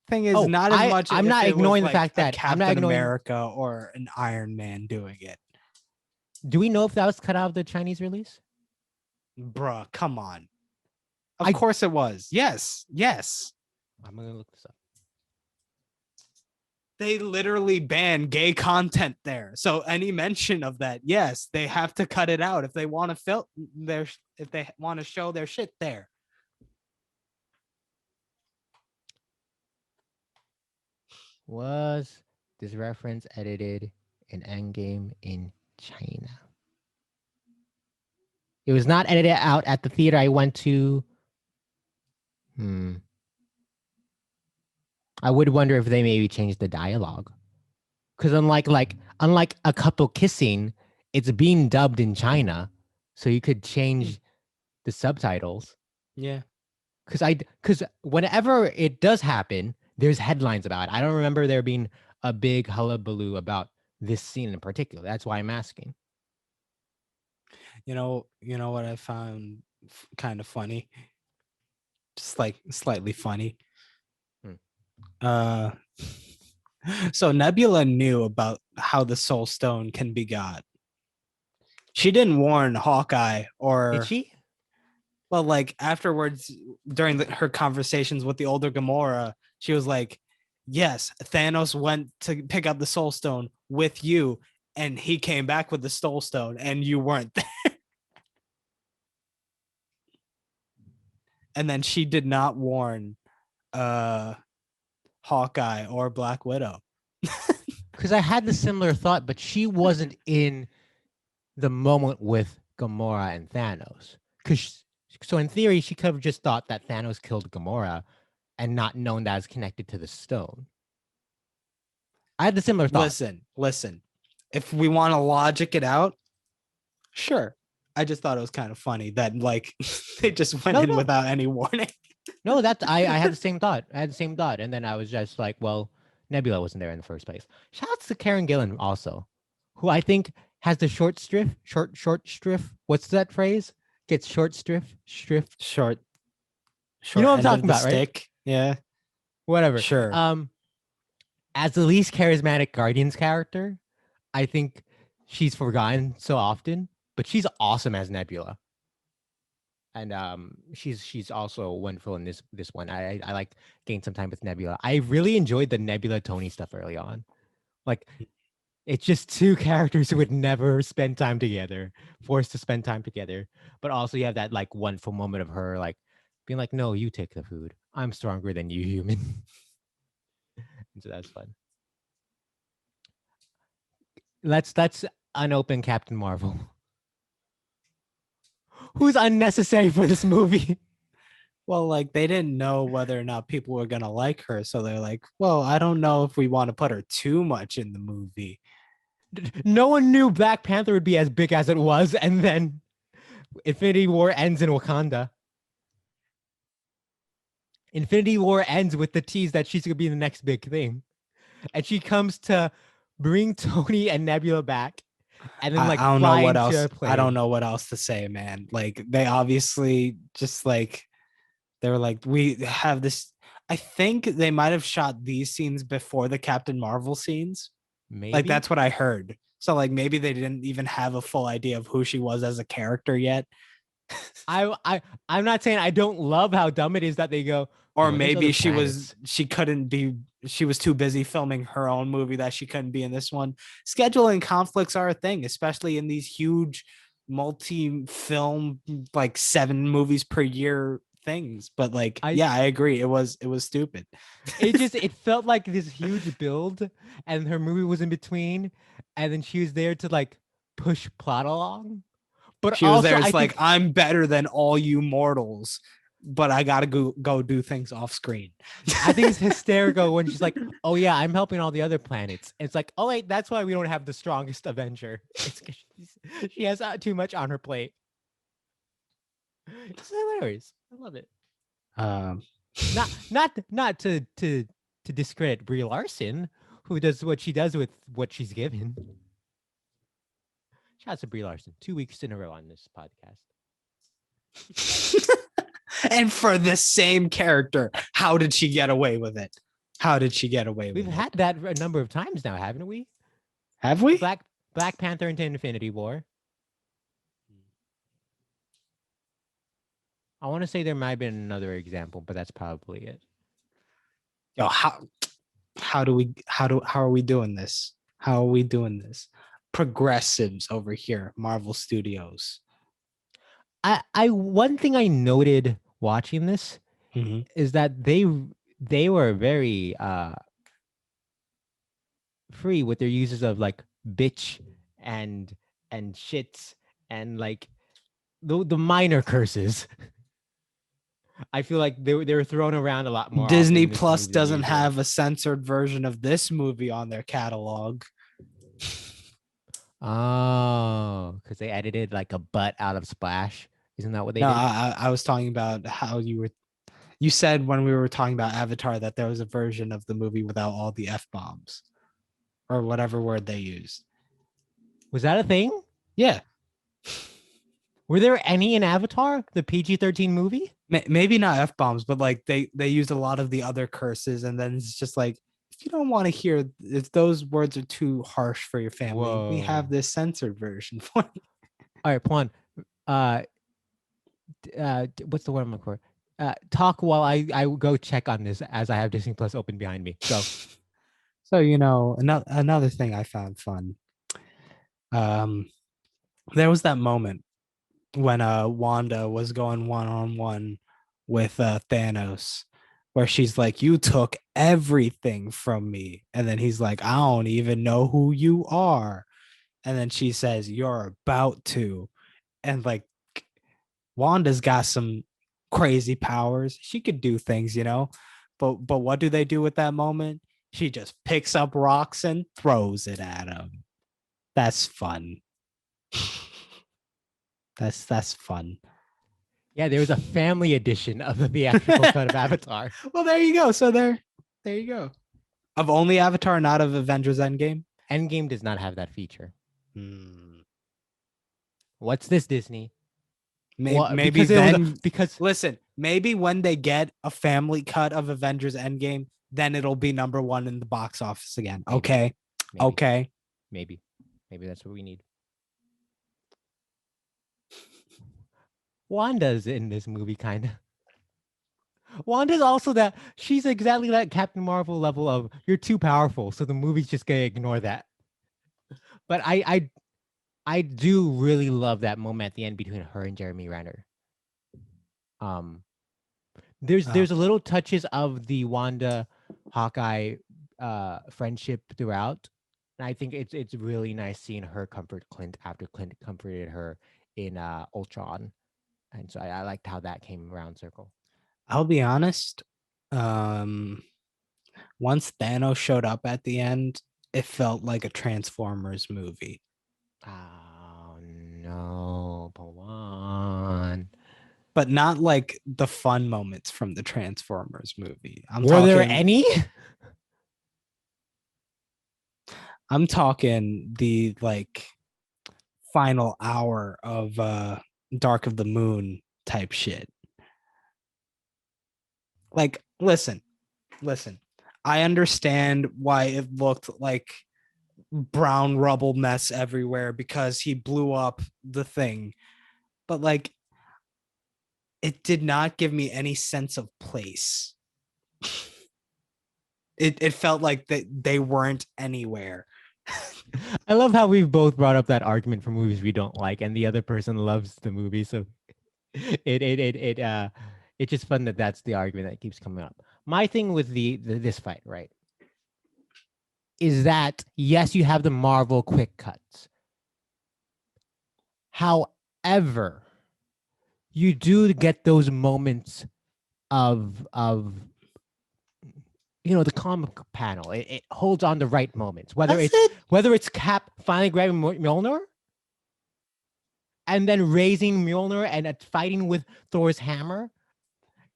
thing is not as much I'm if not it was ignoring the like fact a that I'm not Captain ignoring. America or an Iron Man doing it. Do we know if that was cut out of the Chinese release? Bruh, come on. Of I- course it was. Yes. Yes. I'm gonna look this up. They literally ban gay content there. So any mention of that, yes, they have to cut it out if they want to if they want to show their shit there. Was this reference edited in Endgame in China? It was not edited out at the theater I went to. I would wonder if they maybe changed the dialogue. Because unlike a couple kissing, it's being dubbed in China, so you could change the subtitles. Yeah. Because whenever it does happen, there's headlines about it. I don't remember there being a big hullabaloo about this scene in particular. That's why I'm asking. You know what I found kind of funny? Just like slightly funny. Hmm. So Nebula knew about how the Soul Stone can be got. She didn't warn Hawkeye Did or she? well, like afterwards during her conversations with the older Gamora, she was like, "Yes, Thanos went to pick up the Soul Stone with you, and he came back with the Soul Stone, and you weren't there." And then she did not warn Hawkeye or Black Widow. Because I had the similar thought, but she wasn't in the moment with Gamora and Thanos. So in theory, she could have just thought that Thanos killed Gamora and not known that it's connected to the stone. I had the similar thought. Listen. If we want to logic it out, sure. I just thought it was kind of funny that like they just went No, in no, without any warning. no. That's I had the same thought. I had the same thought, and then I was just like, well, Nebula wasn't there in the first place. Shout out to Karen Gillan also, who I think has the short striff. What's that phrase? Gets short striff. Short You know what I'm end talking of the about, right? stick. Yeah, Whatever. sure. As the least charismatic Guardians character, I think she's forgotten so often, but she's awesome as Nebula. And she's also wonderful in this one. I like getting some time with Nebula. I really enjoyed the Nebula Tony stuff early on. Like it's just two characters who would never spend time together, forced to spend time together. But also you have that like wonderful moment of her like being like, "No, you take the food. I'm stronger than you, human." And so that's fun. Let's unopen Captain Marvel, who's unnecessary for this movie. Well, like they didn't know whether or not people were gonna like her, so they're like, "Well, I don't know if we want to put her too much in the movie." No one knew Black Panther would be as big as it was, and then Infinity War ends in Wakanda. Infinity War ends with the tease that she's gonna be the next big thing, and she comes to bring Tony and Nebula back, and then like I don't know fly what into else. a I don't plane. know what else to say, man. Like they obviously just like they were like, we have this. I think they might have shot these scenes before the Captain Marvel scenes. Like Maybe that's what I heard. So like maybe they didn't even have a full idea of who she was as a character yet. I'm not saying I don't love how dumb it is that they go, Or oh, there's other maybe planets. she couldn't be she was too busy filming her own movie that she couldn't be in this one. Scheduling conflicts are a thing, especially in these huge multi-film like 7 movies per year things. But like, I yeah, I agree. It was stupid. it felt like this huge build, and her movie was in between, and then she was there to like push plot along. But She was also, there. I It's like think I'm better than all you mortals, but I gotta go do things off screen. it's hysterical when she's like, "Oh yeah, I'm helping all the other planets." It's like, "Oh wait, that's why we don't have the strongest Avenger. It's because she has too much on her plate." It's hilarious. I love it. um, Not to discredit Brie Larson, who does what she does with what she's given. Shout out to Brie Larson. 2 weeks in a row on this podcast. and for the same character, how did she get away with it? How did she get away We've with had it? that a number of times now, haven't we? Have we? Black Panther into Infinity War. I want to say there might have been another example, but that's probably it. Yo, how are we doing this? How are we doing this? Progressives over here, Marvel Studios. I one thing I noted watching this Mm-hmm. is that they were very free with their uses of like bitch and shits and like the minor curses. I feel like they were thrown around a lot more often Disney in this Plus movie than doesn't usual. have a censored version of this movie on their catalog. Oh, because they edited like a butt out of Splash. Isn't that what they No, did? I was talking about how you said when we were talking about Avatar that there was a version of the movie without all the F bombs or whatever word they used. Was that a thing? Yeah, Were there any in Avatar, the PG-13 movie? maybe not F bombs, but like they used a lot of the other curses, and then it's just like if you don't want to hear if those words are too harsh for your family, we have Whoa. this censored version for you. All right, Pwan. Uh, what's the word I'm looking for? Talk while I go check on this as I have Disney Plus open behind me. Go. So another thing I found fun. Um, there was that moment when Wanda was going one on one with Thanos, where she's like, "You took everything from me," and then he's like, "I don't even know who you are," and then she says, "You're about to," and like Wanda's got some crazy powers. She could do things, but what do they do with that moment? She just picks up rocks and throws it at him. That's fun. That's fun. Yeah, there was a family edition of the theatrical cut of Avatar. Well, there you go. So there you go. Of only Avatar, not of Avengers Endgame. Endgame does not have that feature. Hmm. What's this, Disney? Maybe because then because listen, maybe when they get a family cut of Avengers Endgame, then it'll be number one in the box office again. Maybe. Okay. Maybe. Okay. Maybe that's what we need. Wanda's in this movie, kind of. Wanda's also that she's exactly that Captain Marvel level of you're too powerful, so the movie's just gonna ignore that. But I do really love that moment at the end between her and Jeremy Renner. There's a little touches of the Wanda Hawkeye friendship throughout. And I think it's really nice seeing her comfort Clint after Clint comforted her in Ultron. And so I liked how that came around circle. I'll be honest. Once Thanos showed up at the end, it felt like a Transformers movie. Oh no, Pawan. But not like the fun moments from the Transformers movie. Were there any? I'm talking the like final hour of Dark of the Moon type shit. Like, listen. I understand why it looked like brown rubble mess everywhere because he blew up the thing. But like, it did not give me any sense of place. It felt like they weren't anywhere. I love how we've both brought up that argument for movies we don't like, and the other person loves the movie. So it's just fun that that's the argument that keeps coming up. My thing with this fight, right, is that yes, you have the Marvel quick cuts. However, you do get those moments of the comic panel. It holds on the right moments. Whether it's Cap finally grabbing Mjolnir and then raising Mjolnir and fighting with Thor's hammer,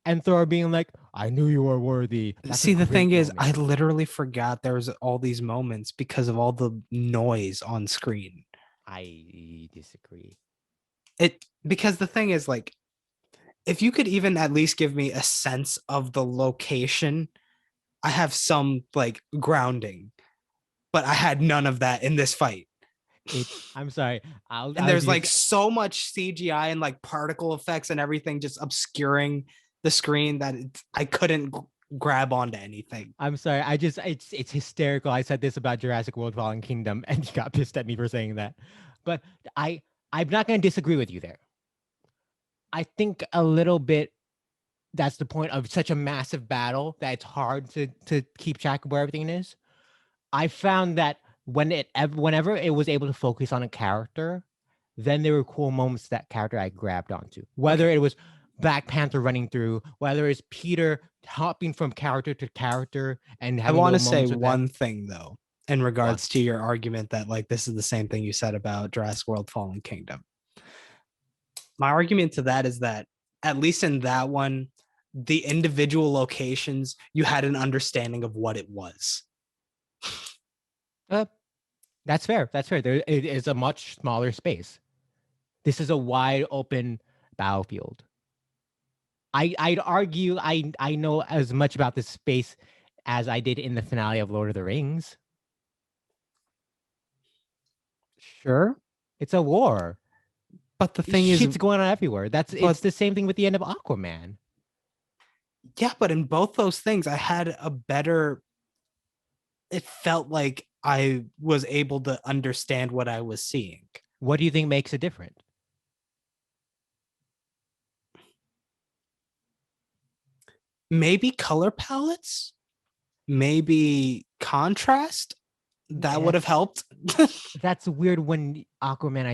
and Thor being like, "I knew you were worthy." See, the thing is, I literally forgot there was all these moments because of all the noise on screen. I disagree. Because the thing is, like, if you could even at least give me a sense of the location, I have some like grounding, but I had none of that in this fight. I'm sorry. There's like so much CGI and like particle effects and everything just obscuring the screen that I couldn't grab onto anything. I'm sorry. It's hysterical. I said this about Jurassic World: Fallen Kingdom, and you got pissed at me for saying that. But I'm not going to disagree with you there. I think a little bit that's the point of such a massive battle that it's hard to keep track of where everything is. I found that whenever it was able to focus on a character, then there were cool moments that character I grabbed onto. Whether it was Black Panther running through, whether it's Peter hopping from character to character and having I want to say one thing though, in regards to your argument that like this is the same thing you said about Jurassic World Fallen Kingdom. My argument to that is that at least in that one, the individual locations, you had an understanding of what it was. That's fair. There it is a much smaller space. This is a wide open battlefield. I'd argue I know as much about this space as I did in the finale of Lord of the Rings. Sure, it's a war, but the thing is, shit's going on everywhere. It's the same thing with the end of Aquaman. Yeah, but in both those things, I had a better. It felt like I was able to understand what I was seeing. What do you think makes it different? Maybe color palettes, maybe contrast. That would have helped. That's weird when Aquaman,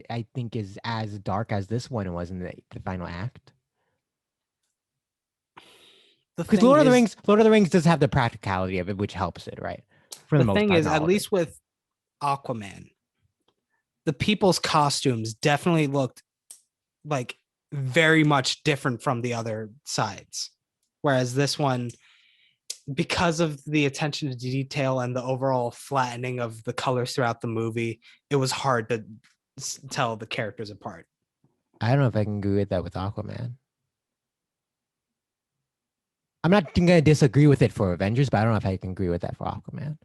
I think is as dark as this one was in the final act. the Because thing is, Lord of the Rings does have the practicality of it, which helps it, right? For the most part, not at all of it. least with Aquaman, the people's costumes definitely looked like very much different from the other sides. Whereas this one, because of the attention to detail and the overall flattening of the colors throughout the movie, it was hard to tell the characters apart. I don't know if I can agree with that with Aquaman. I'm not gonna disagree with it for Avengers, but I don't know if I can agree with that for Aquaman.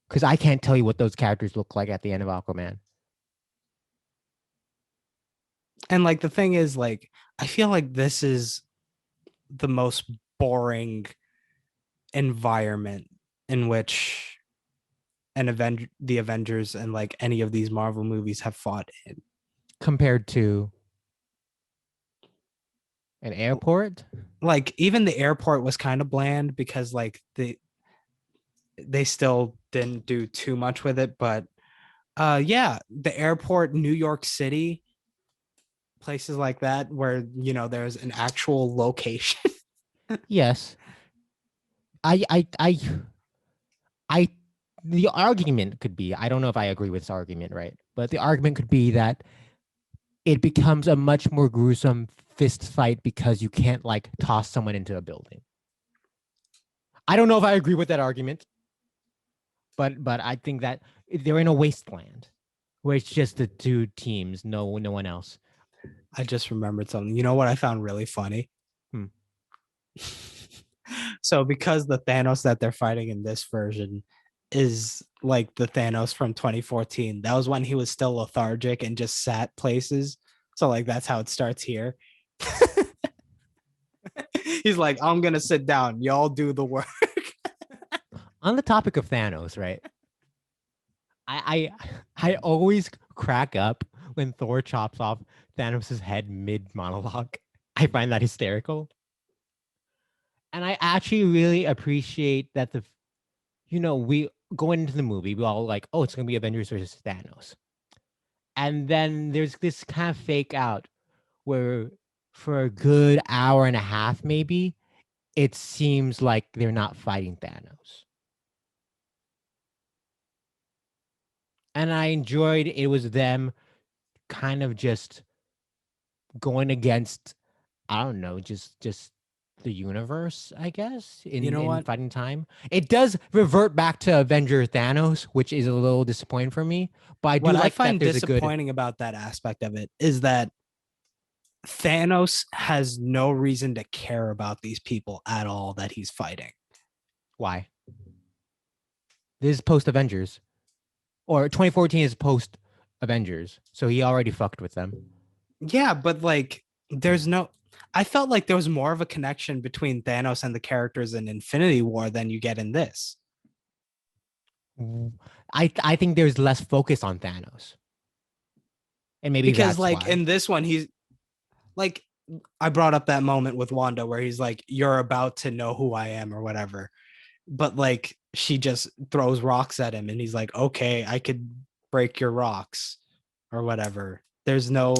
Because I can't tell you what those characters look like at the end of Aquaman. And like the thing is, like, I feel like this is the most boring environment in which the Avengers and like any of these Marvel movies have fought in. Compared to an airport. Like even the airport was kind of bland because like they still didn't do too much with it, but yeah, the airport, New York City, places like that where there's an actual location. Yes. I I I I the argument could be, I don't know if I agree with this argument, right? But the argument could be that it becomes a much more gruesome fist fight because you can't like toss someone into a building. I don't know if I agree with that argument, but I think that they're in a wasteland where it's just the two teams, no one else. I just remembered something. You know what I found really funny? Hmm. So because the Thanos that they're fighting in this version is like the Thanos from 2014, that was when he was still lethargic and just sat places. So like that's how it starts here. He's like, I'm gonna sit down. Y'all do the work. On the topic of Thanos, right? I always crack up when Thor chops off Thanos' head mid monologue. I find that hysterical. And I actually really appreciate that we going into the movie, we all like, oh, it's gonna be Avengers versus Thanos. And then there's this kind of fake out where for a good hour and a half, maybe, it seems like they're not fighting Thanos. And I enjoyed it was them kind of just going against, I don't know, just the universe, I guess, You know in what? fighting time. It does revert back to Avenger Thanos, which is a little disappointing for me. But I do What I like that find there's a good disappointing about that aspect of it is that Thanos has no reason to care about these people at all that he's fighting. why. This is post Avengers. Or 2014 is post Avengers. So he already fucked with them. Yeah, but like there's no I felt like there was more of a connection between Thanos and the characters in Infinity War than you get in this. I think there's less focus on Thanos. And maybe Because that's like why. in this one he's like I brought up that moment with Wanda where he's like you're about to know who I am or whatever. But like she just throws rocks at him and he's like, "Okay, I could break your rocks." Or whatever. There's no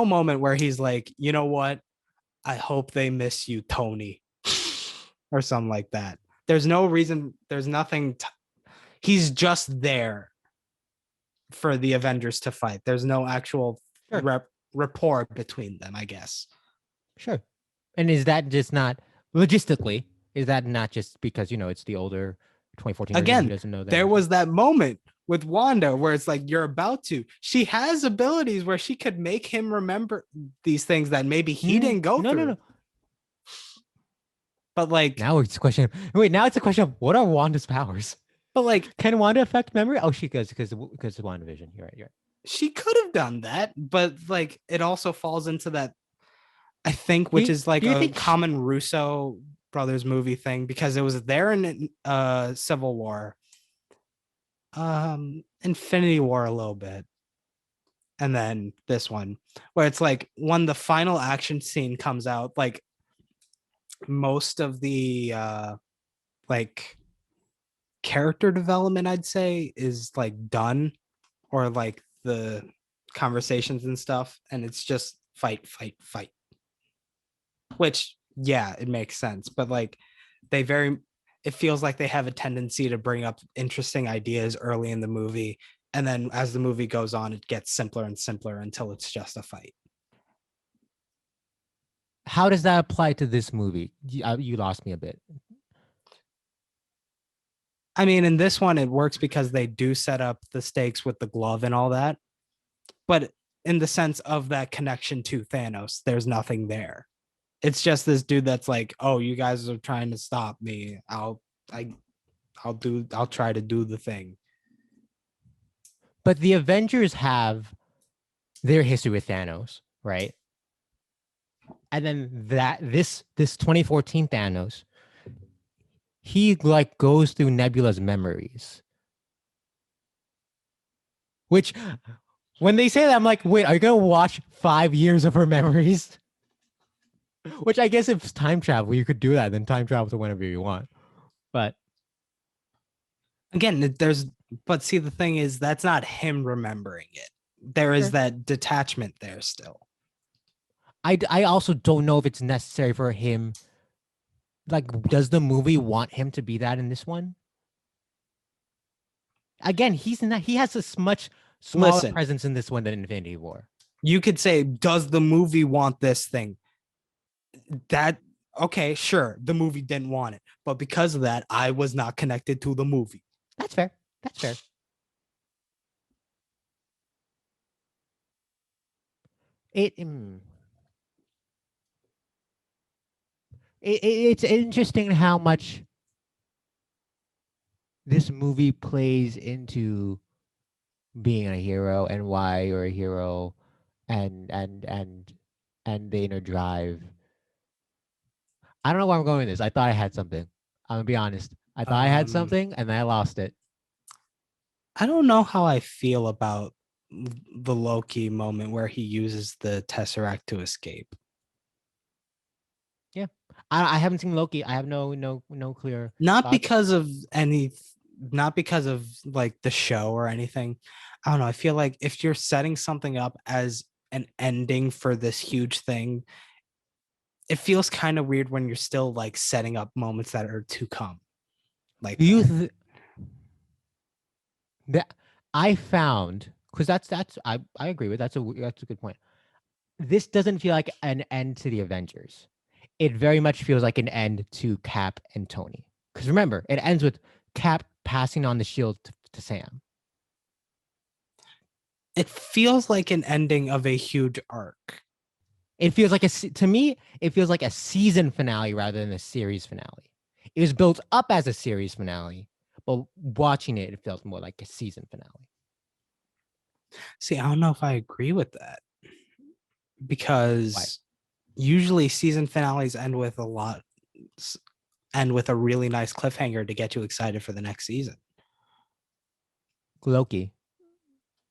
moment where he's like, "You know what? I hope they miss you, Tony." Or something like that. There's no reason, there's nothing he's just there for the Avengers to fight. There's no actual Sure. rapport between them, I guess. Sure. And is that just not logistically? Is that not just because it's the older 2014 version? He Again, doesn't know that there version. was that moment with Wanda where it's like you're about to. She has abilities where she could make him remember these things that maybe he didn't go No, no, through. no. But like, Now it's a question. Wait, now it's a question of what are Wanda's powers? but like, Can Wanda affect memory? Oh, she does because of WandaVision. You're right. You're right. she could have done that, but like, it also falls into that. I think, Do which you, is like do you a think? common Russo Brothers movie thing because it was there in Civil War, Infinity War a little bit, and then this one where it's like when the final action scene comes out, like most of the like character development I'd say is like done, or like the conversations and stuff, and it's just fight, fight, fight, which yeah, it makes sense. But like they very it feels like they have a tendency to bring up interesting ideas early in the movie, and then as the movie goes on, it gets simpler and simpler until it's just a fight. How does that apply to this movie? You lost me a bit. I mean, in this one, it works because they do set up the stakes with the glove and all that. But in the sense of that connection to Thanos, there's nothing there. It's just this dude that's like, "Oh, you guys are trying to stop me. I, I'll try to do the thing." But the Avengers have their history with Thanos, right? And then this 2014 Thanos, he like goes through Nebula's memories. Which when they say that, I'm like, wait, are you gonna watch 5 years of her memories? Which I guess if it's time travel, you could do that, then time travel to whenever you want. But Again, there's but see the thing is that's not him remembering it. There is sure. that detachment there still. I also don't know if it's necessary for him. Like, does the movie want him to be that in this one? Again, he's not. He has a much smaller Listen, presence in this one than Infinity War. you could say, does the movie want this thing? That okay, sure, the movie didn't want it, but because of that, I was not connected to the movie. That's fair. That's fair. It, mm, it's interesting how much this movie plays into being a hero and why you're a hero and the inner drive. I don't know where I'm going with this. I thought I had something. I'm gonna be honest. I thought I had Um, something and then I lost it. I don't know how I feel about the Loki moment where he uses the Tesseract to escape. Yeah. I haven't seen Loki. I have no clear Not thoughts. because of any not because of like the show or anything. I don't know. I feel like if you're setting something up as an ending for this huge thing, it feels kind of weird when you're still like setting up moments that are to come like Do you that. that I found because I agree with that's a good point. This doesn't feel like an end to the Avengers. It very much feels like an end to Cap and Tony. Because remember, it ends with Cap passing on the shield to Sam. It feels like an ending of a huge arc. It feels like to me, it feels like a season finale rather than a series finale. It was built up as a series finale, but watching it, it feels more like a season finale. See, I don't know if I agree with that Why? because usually season finales end with a really nice cliffhanger to get you excited for the next season. Loki,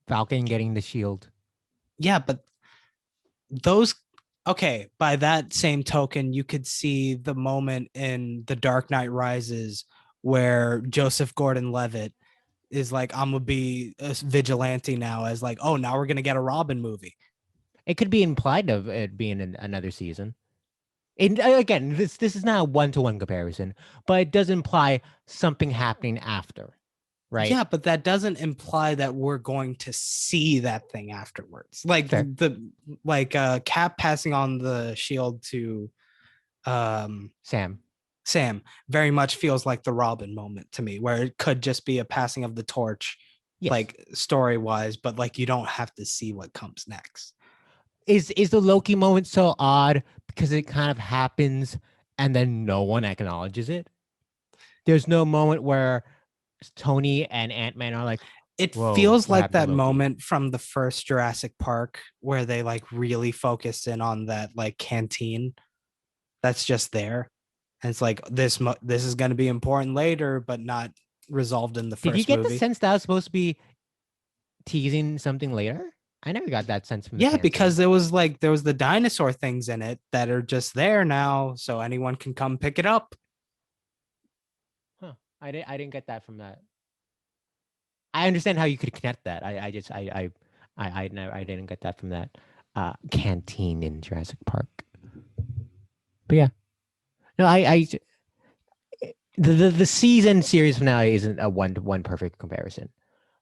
Falcon getting the shield. Yeah, but those okay, by that same token, you could see the moment in The Dark Knight Rises where Joseph Gordon-Levitt is like, I'm gonna be a vigilante now, as like, oh, now we're gonna get a Robin movie. It could be implied of it being another season. Again, this is not a one-to-one comparison, but it does imply something happening after, right? Yeah, but that doesn't imply that we're going to see that thing afterwards. Like Fair. Cap passing on the shield to um Sam. Sam very much feels like the Robin moment to me, where it could just be a passing of the torch, Yes. like story wise, but like you don't have to see what comes next. Is the Loki moment so odd because it kind of happens and then no one acknowledges it? There's no moment where Tony and Ant-Man are like, It "Whoa, feels what like happened to that Loki?" moment from the first Jurassic Park where they like really focus in on that like canteen that's just there. And it's like this is going to be important later, but not resolved in the Did you first get the movie. sense that was supposed to be teasing something later? I never got that sense from the Yeah, canteen. because there was the dinosaur things in it that are just there now, so anyone can come pick it up. Huh. I didn't get that from that. I understand how you could connect that. I just I never I didn't get that from that canteen in Jurassic Park. But yeah. No, the season series finale isn't a one perfect comparison,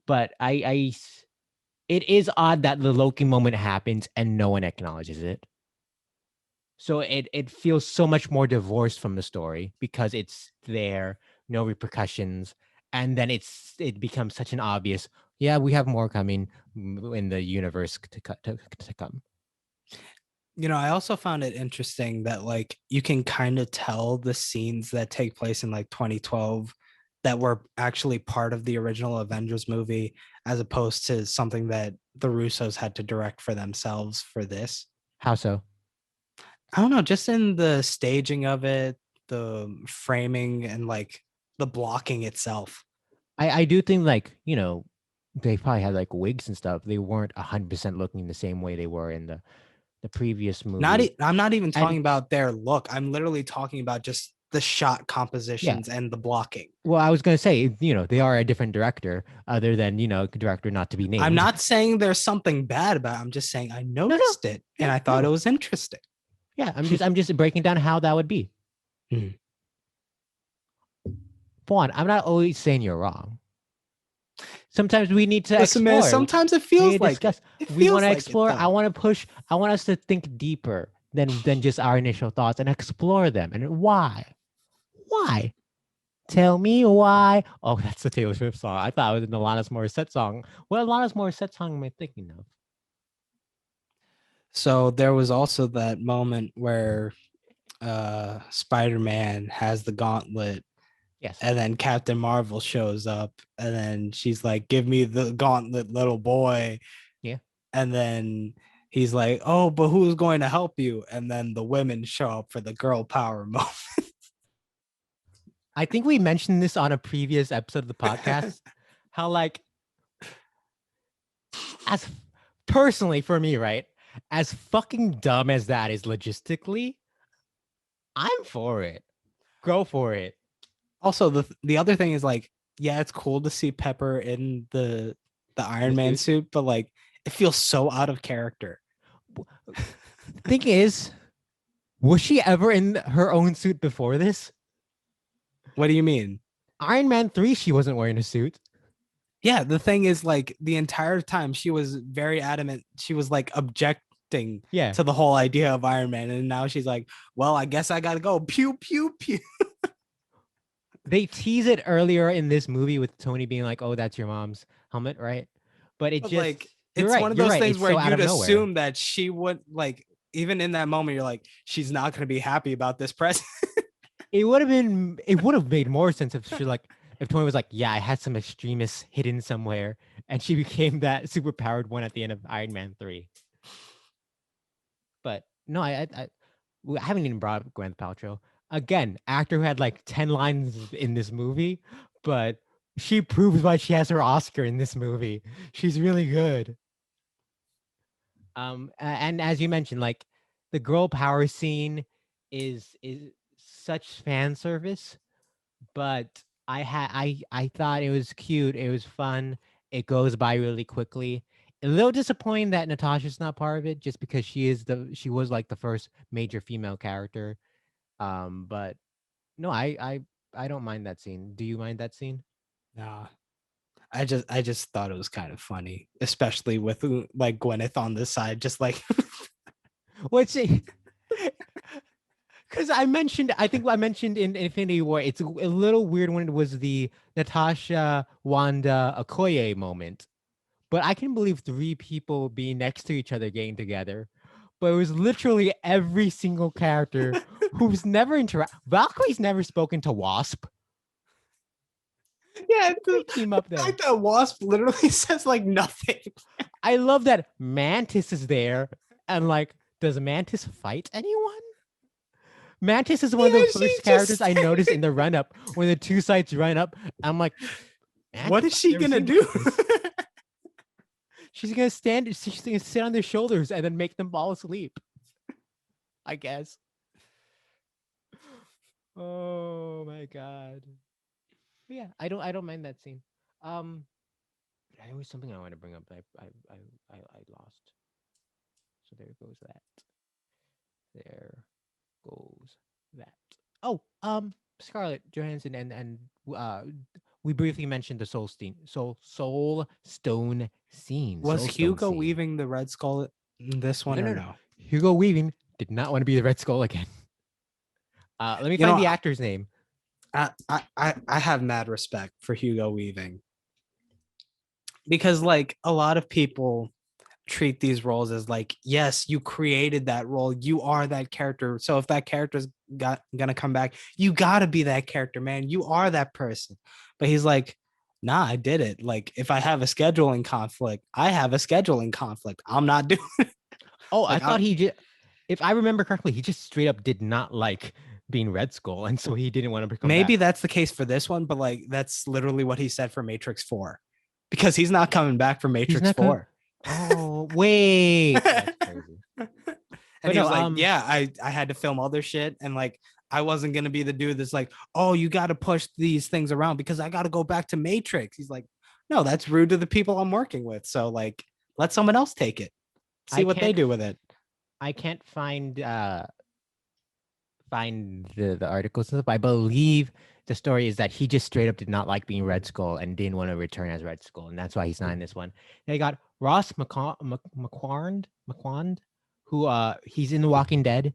but it is odd that the Loki moment happens and no one acknowledges it. So it feels so much more divorced from the story because it's there, no repercussions, and then it becomes such an obvious. Yeah, we have more coming in the universe to come. I also found it interesting that like you can kind of tell the scenes that take place in like 2012 that were actually part of the original Avengers movie as opposed to something that the Russos had to direct for themselves for this. How so? I don't know, just in the staging of it, the framing and like the blocking itself. I do think like they probably had like wigs and stuff. They weren't 100% looking the same way they were in the previous movie. I'm not even And talking about their look. I'm literally talking about just the shot yeah, compositions and the blocking. well, I was gonna say they are a different director, other than director not to be I'm named. not saying there's something bad about it. I'm just saying I No, no, noticed it and yeah, I thought it no, was interesting. yeah. I'm just breaking down how that would be. Mhm. Juan, I'm not always saying you're wrong. Sometimes we need to Listen, man, explore. sometimes it We need feels to like it. discuss. It We want feels to like it explore. I though. want to push. I want us to think deeper than just our initial thoughts and explore them. And why? Why? Tell me why. Oh, that's the Taylor Swift song. I thought it was an Alanis Morissette song. What Alanis Morissette song am I thinking of? So there was also that moment where Spider-Man has the gauntlet Yes. and then Captain Marvel shows up and then she's like, "Give me the gauntlet, little boy." Yeah. And then he's like, "Oh, but who's going to help you?" And then the women show up for the girl power moment. I think we mentioned this on a previous episode of the podcast. How like as personally for me, right? As fucking dumb as that is logistically, I'm for it. Go for it. Also, the other thing is like, yeah, it's cool to see Pepper in the The Iron Man suit. suit, but like it feels so out of character. Thing is, was she ever in her own suit before this? What do you mean? Iron Man 3, she wasn't wearing a suit. Yeah, the thing is like the entire time she was very adamant. She was like objecting Yeah. to the whole idea of Iron Man, and now she's like, "Well, I guess I gotta go." Pew pew pew. They tease it earlier in this movie with Tony being like, "Oh, that's your mom's helmet, right?" But it But just like, you're it's right. one of You're those right. things It's where so out you'd of nowhere. assume that she would like, even in that moment, you're like, she's not gonna be happy about this present. It would have made more sense if Tony was like, "Yeah, I had some extremists hidden somewhere," and she became that super powered one at the end of Iron Man 3. But no, I haven't even brought up Gwyneth Paltrow. Again, actor who had like 10 lines in this movie, but she proves why she has her Oscar in this movie. She's really good. And as you mentioned, like the girl power scene is such fan service, but I thought it was cute. It was fun. It goes by really quickly. A little disappointing that Natasha's not part of it, just because she was like the first major female character. But no, I don't mind that scene. Do you mind that scene? Nah, I just thought it was kind of funny, especially with like Gwyneth on this side, just like What's it? Because I think I mentioned in Infinity War, it's a little weird when it was the Natasha, Wanda, Okoye moment. But I can believe three people being next to each other getting together. But it was literally every single character who's never interact. Valkyrie's never spoken to Wasp. yeah, They the team up there. fact that Wasp literally says like nothing. I love that Mantis is there, and like, does Mantis fight anyone? Mantis is one of the Yeah, first she's characters just I noticed in standing. the run up when the two sides run up. I'm like, What Mantis? is I've she never gonna seen do? Mantis. She's gonna stand. She's gonna sit on their shoulders and then make them fall asleep. I guess. Oh my god. But yeah, I don't mind that scene. Um, there was something I wanted to bring up that I lost. So there goes that. There goes that. Oh, Scarlett Johansson and uh, we briefly mentioned the Soul Stone scene. Was Soul Stone Hugo scene. Weaving the Red Skull in this one No, or no, no. no? Hugo Weaving did not want to be the Red Skull again. Let me You find know, the actor's name. I have mad respect for Hugo Weaving because like a lot of people treat these roles as like, yes, you created that role, you are that character. So if that character's gonna come back, you gotta be that character, man. You are that person. But he's like, nah, I did it. Like if I have a scheduling conflict, I have a scheduling conflict. I'm not doing it. Oh, I Like thought I'm he just, if I remember correctly, he just straight up did not like being Red Skull, and so he didn't want to come maybe back. that's the case for this one, but like that's literally what he said for Matrix 4. Because he's not coming back for He's Matrix not coming. 4. Oh wait, that's crazy. And But he no, was like, yeah, I had to film other shit, and like I wasn't gonna be the dude that's like, oh, you got to push these things around because I got to go back to Matrix. He's like, no, that's rude to the people I'm working with. So like, let someone else take it, see I what they can't, do with it. I can't find the articles and stuff. I believe the story is that he just straight up did not like being Red Skull and didn't want to return as Red Skull, and that's why he's not in this one. They got Ross McQuand, who he's in The Walking Dead,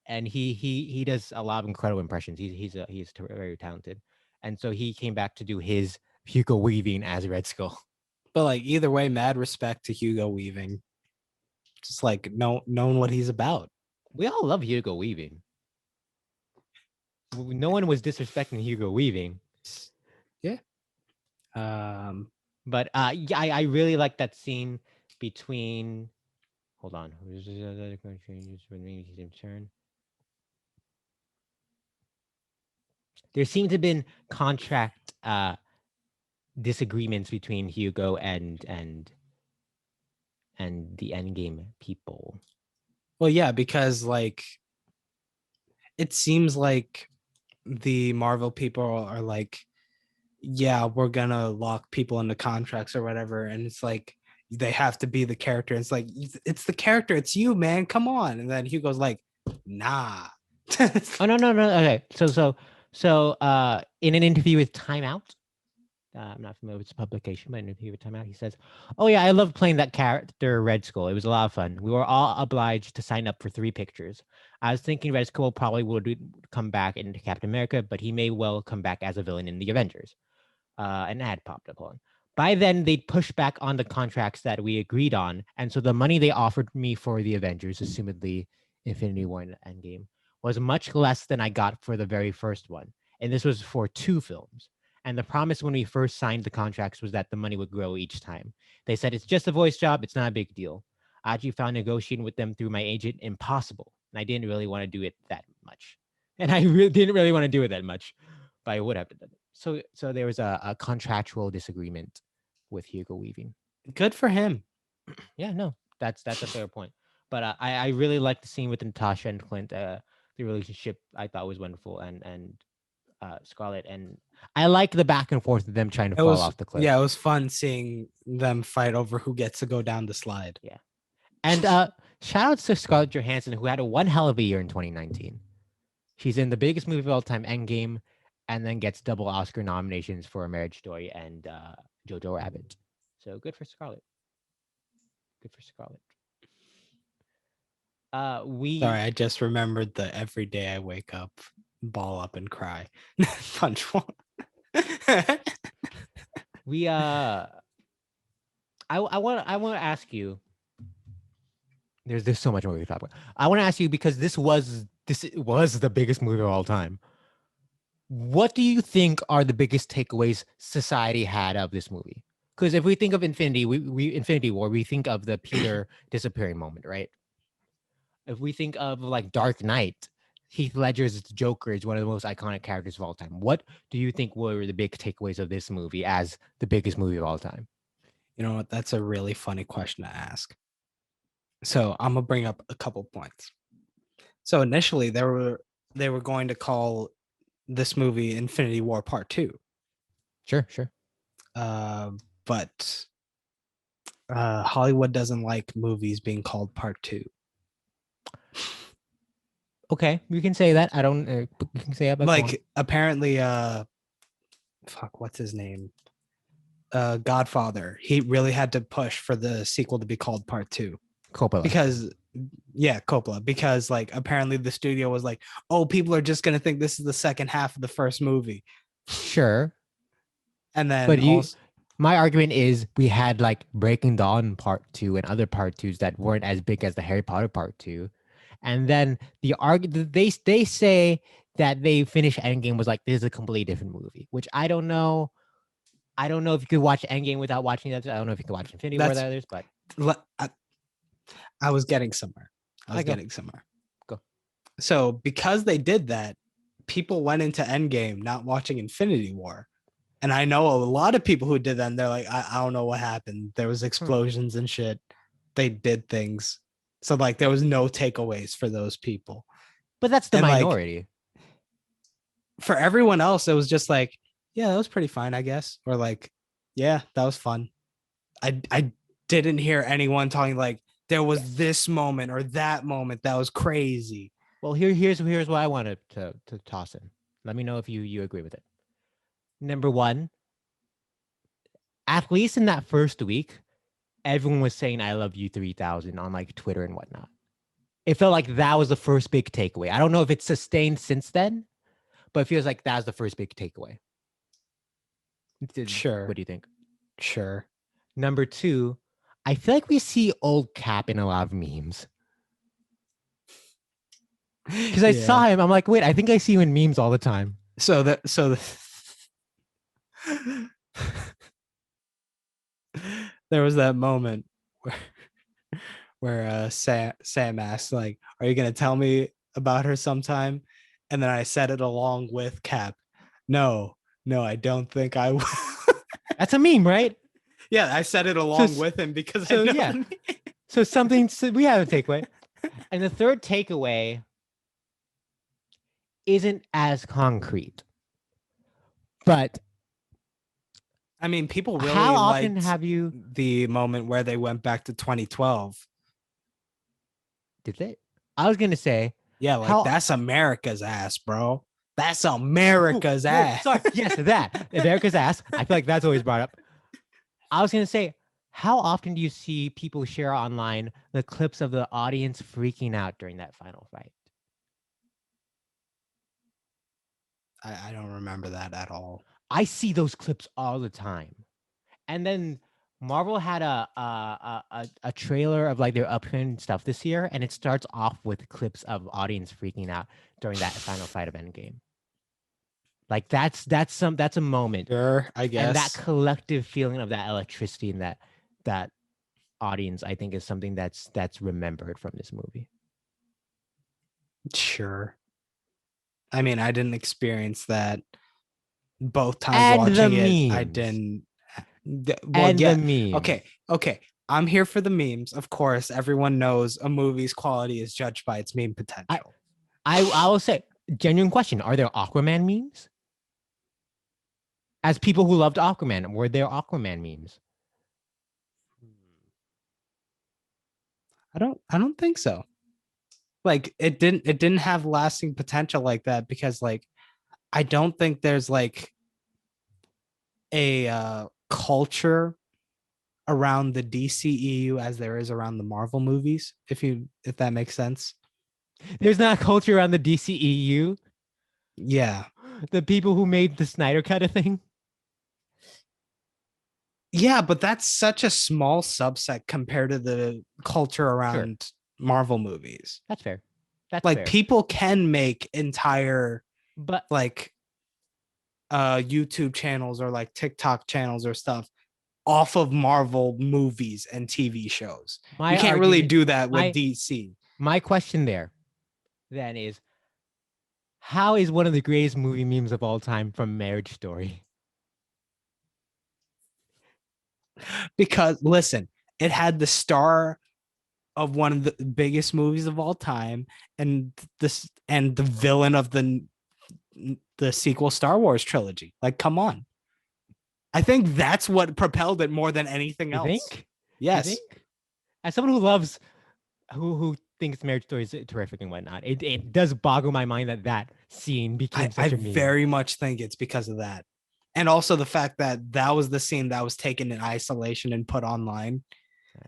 and he does a lot of incredible impressions. Very talented, and so he came back to do his Hugo Weaving as Red Skull. But like either way, mad respect to Hugo Weaving. Just like knowing what he's about. We all love Hugo Weaving. No one was disrespecting Hugo Weaving. Yeah. Um. But yeah, I really like that scene between. Hold on. There seems to have been contract disagreements between Hugo and the Endgame people. Well, yeah, because like it seems like the Marvel people are like, yeah, we're gonna lock people into contracts or whatever, and it's like they have to be the character. It's like it's the character, it's you, man. Come on. And then Hugo's like, nah. Oh no. Okay, so in an interview with Time Out, I'm not familiar with his publication, but in an interview with Time Out, he says, "Oh yeah, I love playing that character Red Skull. It was a lot of fun. We were all obliged to sign up for 3 pictures. I was thinking Red Skull probably would come back into Captain America, but he may well come back as a villain in the Avengers." An ad popped up on. By then, they'd pushed back on the contracts that we agreed on, and so the money they offered me for the Avengers, assumedly Infinity War and Endgame, was much less than I got for the very first one. And this was for 2 films. And the promise when we first signed the contracts was that the money would grow each time. They said it's just a voice job, it's not a big deal. I actually found negotiating with them through my agent impossible, and I didn't really want to do it that much. And I didn't really want to do it that much, but I would have done it. So there was a contractual disagreement with Hugo Weaving. Good for him. Yeah, no, that's a fair point. But I really liked the scene with Natasha and Clint. The relationship I thought was wonderful, and Scarlett, and I like the back and forth of them trying to It fall was off the cliff. yeah, it was fun seeing them fight over who gets to go down the slide. Yeah, and shout outs to Scarlett Johansson, who had a one hell of a year in 2019. She's in the biggest movie of all time, Endgame, and then gets double Oscar nominations for A Marriage Story and Jojo Rabbit. So good for Scarlett. Good for Scarlett. Sorry, I just remembered the every day I wake up, ball up and cry. Punch one. we I want to ask you. There's so much more we can talk about. I want to ask you because this was the biggest movie of all time. What do you think are the biggest takeaways society had of this movie? Because if we think of we Infinity War, we think of the Peter disappearing moment, right? If we think of like Dark Knight, Heath Ledger's Joker is one of the most iconic characters of all time. What do you think were the big takeaways of this movie as the biggest movie of all time? You know what? That's a really funny question to ask. So I'm gonna bring up a couple points. So initially, they were going to call this movie Infinity War Part 2. Sure. But Hollywood doesn't like movies being called Part 2. Okay, you can say that. I don't. You can say that, but go on. Like apparently, fuck, what's his name? Godfather. He really had to push for the sequel to be called Part Two Coppola. because, yeah, Coppola. Because like apparently the studio was like, oh, people are just gonna think this is the second half of the first movie, Sure, and then but you. also My argument is we had like Breaking Dawn Part Two and other Part Twos that weren't as big as the Harry Potter Part Two, and then they say that they finished Endgame was like this is a completely different movie, which I don't know. I don't know if you could watch Endgame without watching that. I don't know if you could watch Infinity War that's without others, but I, I was getting somewhere. I I was go getting somewhere. go. So because they did that, people went into Endgame not watching Infinity War. And I know a lot of people who did that, and they're like, I don't know what happened. There was Hmm. explosions and shit. They did things. So like there was no takeaways for those people. But that's the And like minority. for everyone else, it was just like, yeah, that was pretty fine, I guess. Or like, yeah, that was fun. I didn't hear anyone talking like there was Yes. this moment or that moment that was crazy. Well, here's what I wanted to toss in. Let me know if you agree with it. Number one, at least in that first week, everyone was saying "I love you" 3,000 on like Twitter and whatnot. It felt like that was the first big takeaway. I don't know if it's sustained since then, but it feels like that was the first big takeaway. Sure, What do you think? sure. Number two, I feel like we see old Cap in a lot of memes. Because I Yeah. saw him, I'm like, wait, I think I see him in memes all the time. So there was that moment where Sam asked like, "Are you gonna tell me about her sometime?" And then I said it along with Cap. No, no, I don't think I will. That's a meme, right? Yeah, I said it So, along with him because I so know yeah. the So something, so we have a takeaway. And the third takeaway isn't as concrete, but I mean, people how really often liked have you, the moment where they went back to 2012. did they? I was going to say, Yeah, like how, that's America's ass, bro. That's oh, America's whoa, ass. sorry, yes, that, America's ass. I feel like that's always brought up. I was going to say, how often do you see people share online the clips of the audience freaking out during that final fight? I don't remember that at all. I see those clips all the time. And then Marvel had a trailer of like their upcoming stuff this year, and it starts off with clips of audience freaking out during that final fight of Endgame. Like that's a moment, Sure, I and that guess. collective feeling of that electricity and that audience, I think, is something that's remembered from this movie. Sure. I mean, I didn't experience that both times And the watching it. I memes, didn't. Well, and the yeah. memes. Okay. Okay. I'm here for the memes. Of course, everyone knows a movie's quality is judged by its meme I potential. I will say, genuine question: are there Aquaman memes? As people who loved Aquaman, were there Aquaman memes? I don't think so. Like it didn't have lasting potential like that because like I don't think there's like a culture around the DCEU as there is around the Marvel movies, if that makes sense. There's not a culture around the DCEU. Yeah. The people who made the Snyder Cut a thing. Yeah, but that's such a small subset compared to the culture Sure, around Marvel movies. that's fair. That's Like fair. people can make entire But like YouTube channels or like TikTok channels or stuff off of Marvel movies and TV shows. You my can't really argument, do that with my DC my question there then is, how is one of the greatest movie memes of all time from Marriage Story? because listen, it had the star of one of the biggest movies of all time and the villain of the sequel Star Wars trilogy. Like come on. I think that's what propelled it more than anything You else. think? You Yes. think? As someone who loves who thinks Marriage Story is terrific and whatnot. It does boggle my mind that scene became I such a meme. very much think it's because of that. And also the fact that that was the scene that was taken in isolation and put online.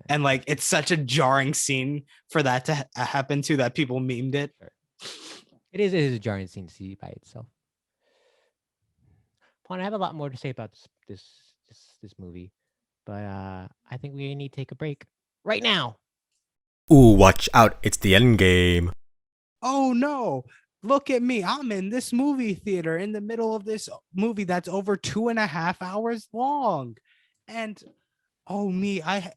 And like, it's such a jarring scene for that to happen to that people memed it. Sure. It is a jarring scene to see by itself. Pawn, I have a lot more to say about this movie, but I think we need to take a break right now. Ooh, watch out, it's the Endgame. Oh no, look at me. I'm in this movie theater in the middle of this movie that's over 2.5 hours long. And oh me, I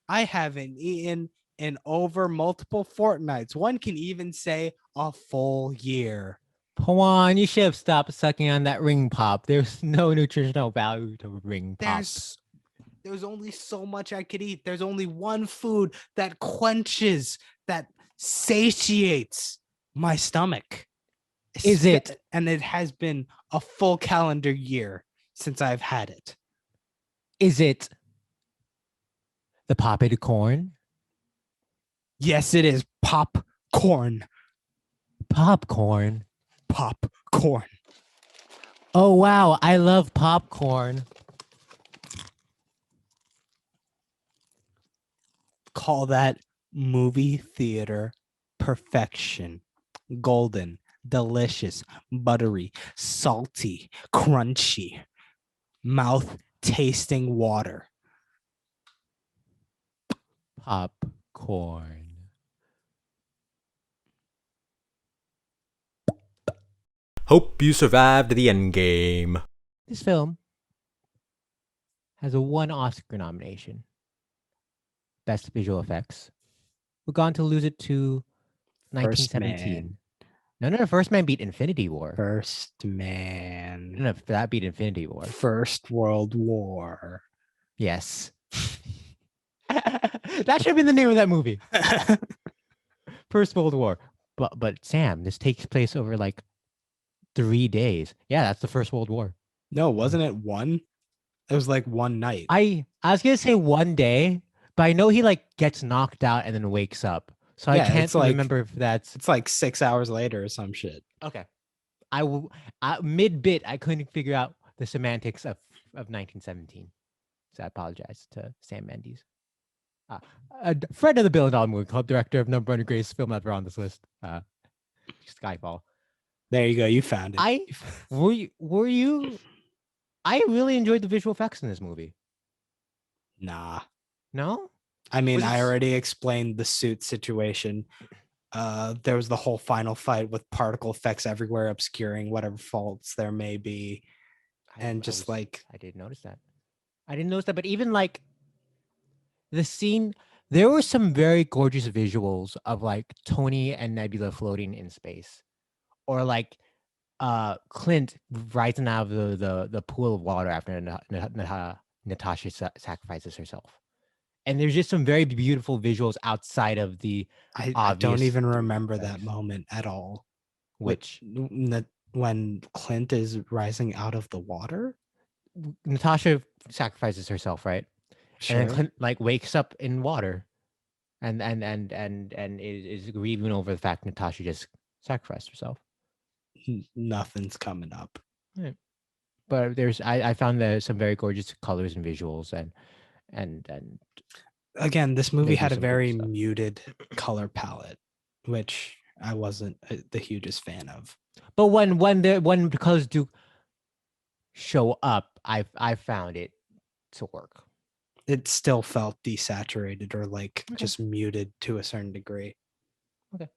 haven't eaten in over multiple fortnights. One can even say a full year. Pawan, you should have stopped sucking on that ring pop. There's no nutritional value to ring pop. There's only so much I could eat. There's only one food that quenches, that satiates my stomach. Is it? And it has been a full calendar year since I've had it. Is it the popped corn? Yes, it is popcorn. Popcorn. Popcorn. Oh wow, I love popcorn. Call that movie theater perfection. Golden, delicious, buttery, salty, crunchy, mouth tasting water. Popcorn. Hope you survived the Endgame. This film has a one Oscar nomination. Best visual effects. We're going to lose it to First 1917. No, First Man beat Infinity War. First Man. No, that beat Infinity War. First World War. Yes. That should have been the name of that movie. First World War. But Sam, this takes place over like 3 days. Yeah, that's the First World War. No, wasn't it one? It was like one night. I was gonna say one day, but I know he like gets knocked out and then wakes up. So Yeah, I can't it's like- remember if that's It's like 6 hours later or some shit. okay. Mid bit I couldn't figure out the semantics of 1917. So I apologize to Sam Mendes. Friend of the Bill and Dollar Movie Club, director of number one greatest film ever on this list. Skyfall. There you go. You found it. Were you? I really enjoyed the visual effects in this movie. Nah. No? I mean, Was I it- already explained the suit situation. There was the whole final fight with particle effects everywhere, obscuring whatever faults there may be. And just like, I didn't notice that. But even like the scene, there were some very gorgeous visuals of like Tony and Nebula floating in space, or like Clint rising out of the pool of water after Natasha sacrifices herself. And there's just some very beautiful visuals outside of the I obvious don't even remember that effects. moment at all. Which When Clint is rising out of the water? Natasha sacrifices herself, right? Sure. And then Clint like wakes up in water, and is grieving over the fact Natasha just sacrificed herself. Nothing's coming up. But I found some very gorgeous colors and visuals, and Again, this movie They do had a some good very stuff. muted color palette, which I wasn't the hugest fan of. but when the colors do show up, I found it to work. It still felt desaturated or like Okay. just muted to a certain degree. Okay.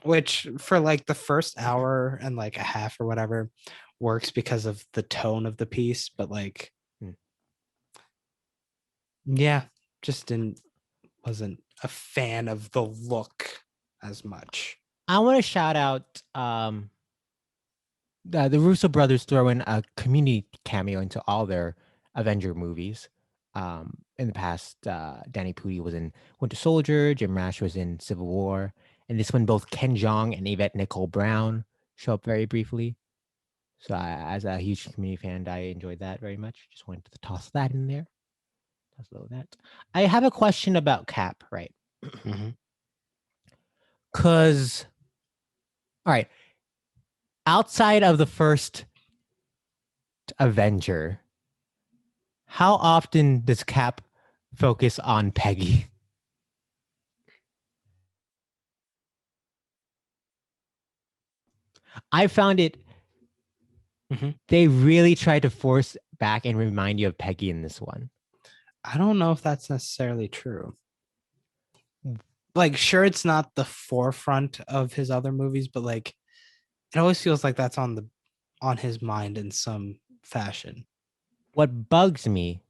Which for like the first hour and like a half or whatever works because of the tone of the piece, but like yeah, just wasn't a fan of the look as much. I want to shout out the Russo brothers throw in a community cameo into all their Avenger movies. In the past, Danny Pudi was in Winter Soldier, Jim Rash was in Civil War, and this one both Ken Jeong and Yvette Nicole Brown show up very briefly. So as a huge community fan, I enjoyed that very much. Just wanted to toss that in there. Toss a little of that. I have a question about Cap, right? Mhm. Cause all right, outside of the first Avenger, how often does Cap focus on Peggy? I found it. Mhm. They really tried to force back and remind you of Peggy in this one. I don't know if that's necessarily true. Like, sure, it's not the forefront of his other movies, but like, it always feels like that's on his mind in some fashion. What bugs me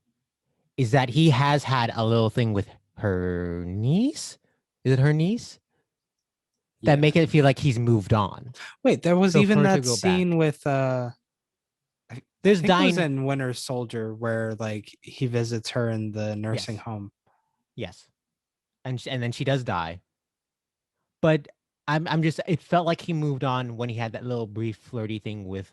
is that he has had a little thing with her niece. Is it her niece? That Yeah. make it feel like he's moved on. Wait, there was So even for her to that go scene back. with I There's think it was dying. in Winter Soldier where like he visits her in the nursing Yes. home. Yes. And then she does die. But I'm just it felt like he moved on when he had that little brief flirty thing with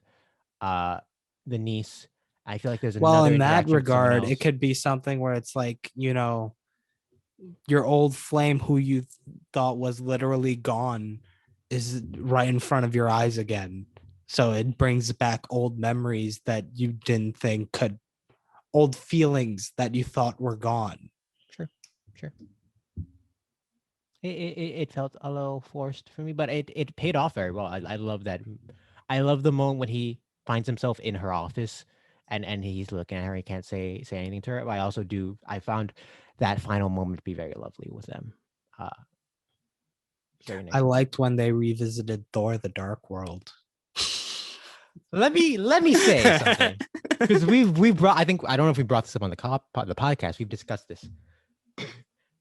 uh the niece. I feel like there's Well, another in that interaction with someone regard, it else. could be something where it's like, your old flame who you thought was literally gone is right in front of your eyes again. So it brings back old memories that you didn't think could, old feelings that you thought were gone. Sure. It felt a little forced for me, but it paid off very well. I love that. I love the moment when he finds himself in her office and he's looking at her. He can't say anything to her. But I also do. I found that final moment to be very lovely with them. Uh, very nice. I liked when they revisited Thor: The Dark World. Let me say something because we brought. I think I don't know if we brought this up on the podcast. We've discussed this.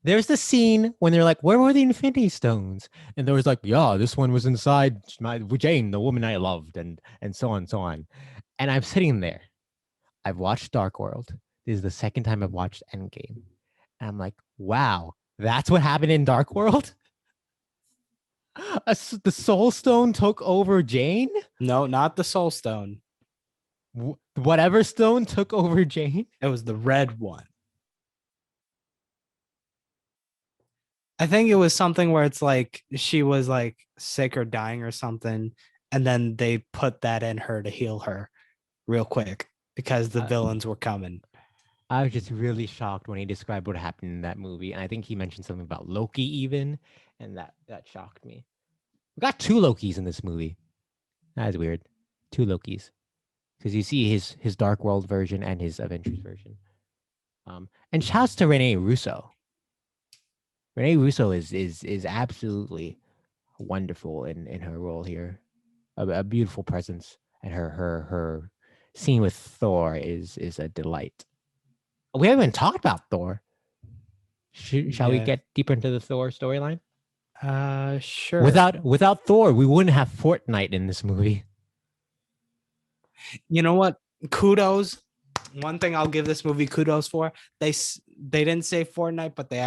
There's the scene when they're like, "Where were the Infinity Stones?" And there was like, "Yeah, this one was inside Jane, the woman I loved," and so on, so on. And I'm sitting there. I've watched Dark World. This is the second time I've watched Endgame, and I'm like, "Wow, that's what happened in Dark World." The Soul Stone took over Jane. No, not the Soul Stone. Whatever stone took over Jane. It was the red one. I think it was something where it's like she was like sick or dying or something, and then they put that in her to heal her real quick because the villains were coming. I was just really shocked when he described what happened in that movie, and I think he mentioned something about Loki even, and that shocked me. We got two Lokis in this movie. That is weird. Two Lokis, because you see his Dark World version and his Avengers version. And shouts to Renee Russo. Renee Russo is absolutely wonderful in her role here. A beautiful presence, and her scene with Thor is a delight. We haven't even talked about Thor. Shall we Yeah. get deeper into the Thor storyline? Sure. Without Thor, we wouldn't have Fortnite in this movie. You know what? Kudos. One thing I'll give this movie kudos for, they didn't say Fortnite, but they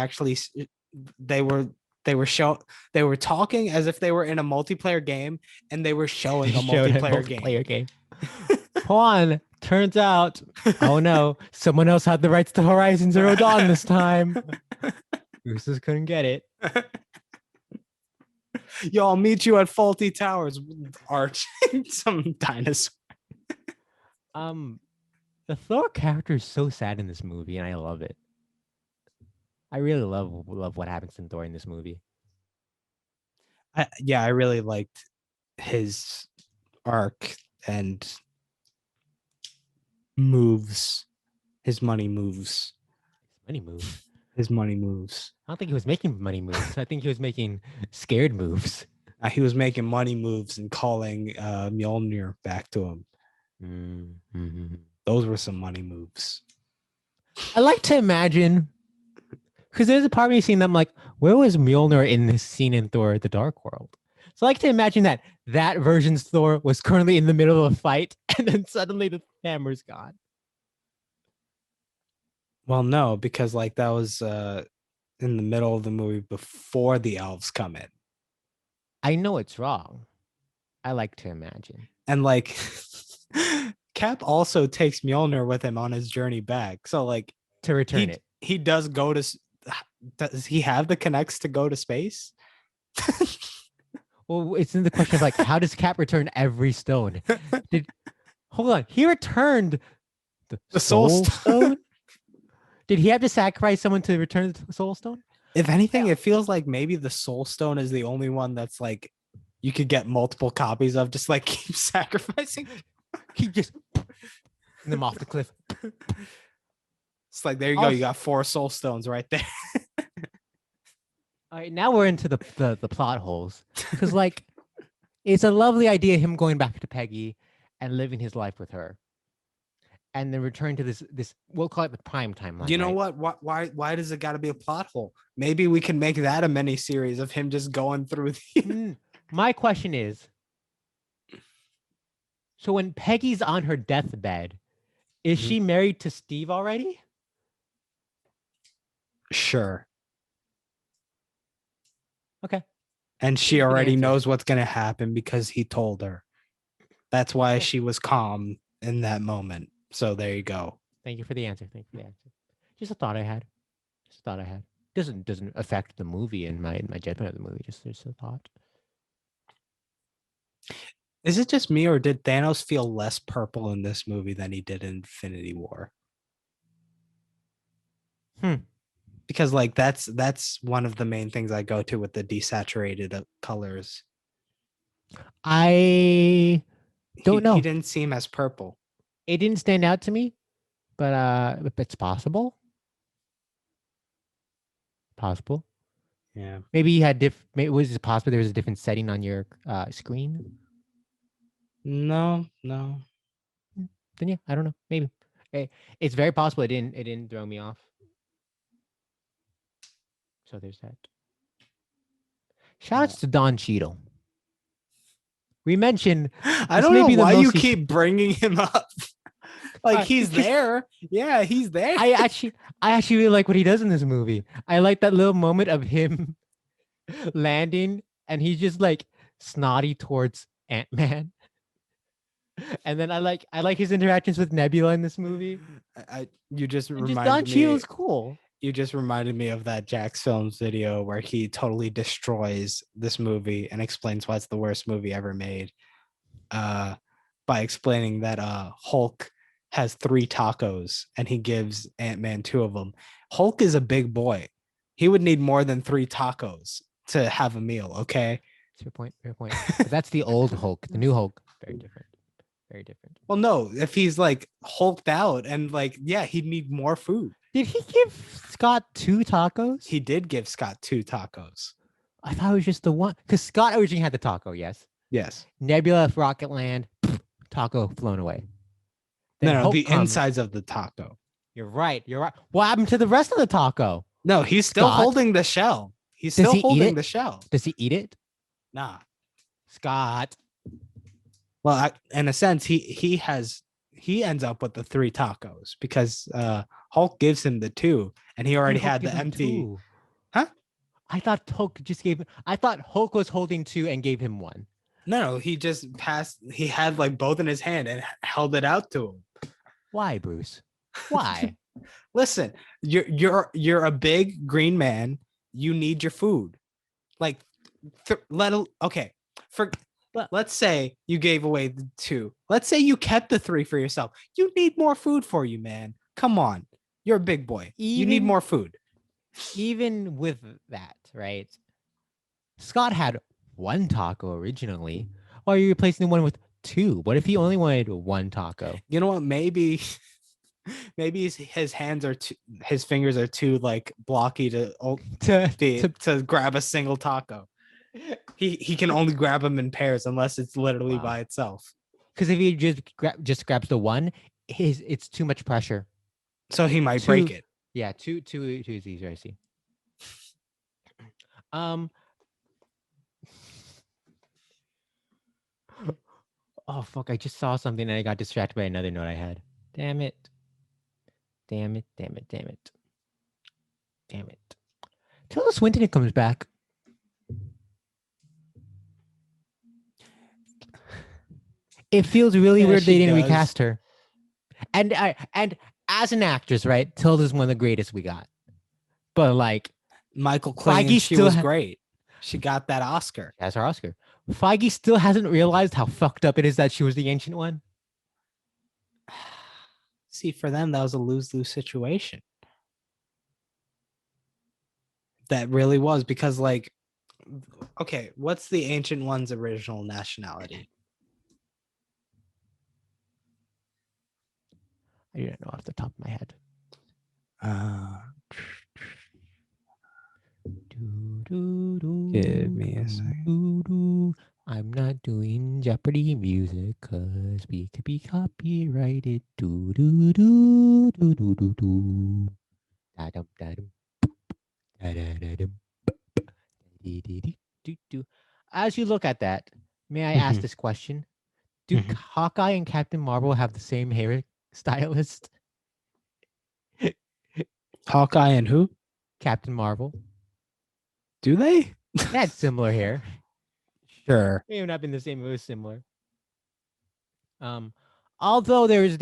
were talking as if they were in a multiplayer game, and they were showing a multiplayer game. Pawan, turns out, oh no, someone else had the rights to Horizon Zero Dawn this time. Roosters couldn't get it. Yo, I'll meet you at Faulty Towers, Arch. Some dinosaur. The Thor character is so sad in this movie, and I love it. I really love what happens in Thor in this movie. I really liked his arc and moves, his money moves. Money moves. His money moves. I don't think he was making money moves. I think he was making scared moves. He was making money moves and calling Mjolnir back to him. Mm-hmm. Those were some money moves. I like to imagine, because there's a part of me seeing them like, where was Mjolnir in this scene in Thor: The Dark World? So I like to imagine that version's Thor was currently in the middle of a fight, and then suddenly the hammer's gone. Well, no, because like that was in the middle of the movie before the elves come in. I know it's wrong. I like to imagine. And like Cap also takes Mjolnir with him on his journey back. So like To return it. He does go to, does he have the connects to go to space? Well, it's in the question of like, how does Cap return every stone? Hold on, he returned the Soul Soul Stone. Stone. Did he have to sacrifice someone to return the Soul Stone? If anything, it feels like maybe the Soul Stone is the only one that's like you could get multiple copies of. Just like keep sacrificing. He just them off the cliff. It's like there you go. You got 4 Soul Stones right there. All right, now we're into the plot holes because like it's a lovely idea him going back to Peggy and living his life with her, and then return to this we'll call it the prime timeline. You know right? what? Why does it got to be a plot hole? Maybe we can make that a mini series of him just going through. My question is, so when Peggy's on her deathbed, is she married to Steve already? Sure. Okay. And she already knows what's going to happen because he told her. That's why she was calm in that moment. So there you go. Thank you for the answer. Just a thought I had. Doesn't affect the movie and my judgment of the movie. Just a thought. Is it just me or did Thanos feel less purple in this movie than he did in Infinity War? Because like that's one of the main things I go to with the desaturated colors. I don't know. He didn't seem as purple. It didn't stand out to me, but it's possible. Possible. Yeah. Maybe you had maybe was it possible there was a different setting on your screen? No. Then yeah, I don't know. Maybe. It's very possible it didn't throw me off. So there's that. Shout outs to Don Cheadle. We mentioned I don't know why you keep bringing him up. Like he's there. Yeah, he's there. I actually really like what he does in this movie. I like that little moment of him landing and he's just like snotty towards Ant-Man. And then I like his interactions with Nebula in this movie. Don Cheadle's cool. You just reminded me of that Jax Films video where he totally destroys this movie and explains why it's the worst movie ever made. By explaining that Hulk has 3 tacos and he gives Ant-Man 2 of them. Hulk is a big boy. He would need more than 3 tacos to have a meal, okay? Fair point. But that's the old Hulk. The new Hulk, very different. Well, no, if he's like hulked out and like, yeah, he'd need more food. Did he give Scott 2 tacos? He did give Scott 2 tacos. I thought it was just the one. Because Scott originally had the taco, yes? Yes. Nebula, Rocket Land, taco flown away. Then no, the insides of the taco. You're right. What happened to the rest of the taco? No, he's still holding the shell. He's still holding the shell. Does he eat it? Nah. Scott. Well, in a sense, he ends up with the 3 tacos because Hulk gives him the 2, and he already had the empty. 2. Huh? I thought Hulk was holding 2 and gave him 1. No, he just passed. He had like both in his hand and held it out to him. Why, Bruce? Why? Listen, you're a big green man. You need your food. Like, let's say you gave away the 2. Let's say you kept the 3 for yourself. You need more food for you, man. Come on. You're a big boy. You need more food. Even with that, right? Scott had 1 taco originally. Why are you replacing the one with 2? What if he only wanted 1 taco? You know what? Maybe his hands are his fingers are too like blocky to grab a single taco. He can only grab them in pairs unless it's literally by itself. Because if he just grabs the 1, it's too much pressure. So he might break it. Yeah, two is easier. I see. Oh fuck! I just saw something and I got distracted by another note I had. Damn it! Tilda Swinton comes back. It feels really weird they didn't recast her. And as an actress, right? Tilda's one of the greatest we got. But like Michael claims she was great. She got that Oscar. That's her Oscar. Feige still hasn't realized how fucked up it is that she was the Ancient One. See, for them, that was a lose-lose situation. That really was, because like, okay, what's the Ancient One's original nationality? I don't know off the top of my head. Give me a second. I'm not doing Jeopardy music because we could be copyrighted. Do do do do do do do. Da dum da dum. Da da da dum. Dee dee dee doo doo. As you look at that, may I ask Mhm. this question? Do Mhm. Hawkeye and Captain Marvel have the same hair stylist? Hawkeye and who? Captain Marvel. Do they? They had similar hair. Sure. May have not been the same, it was similar. Although there's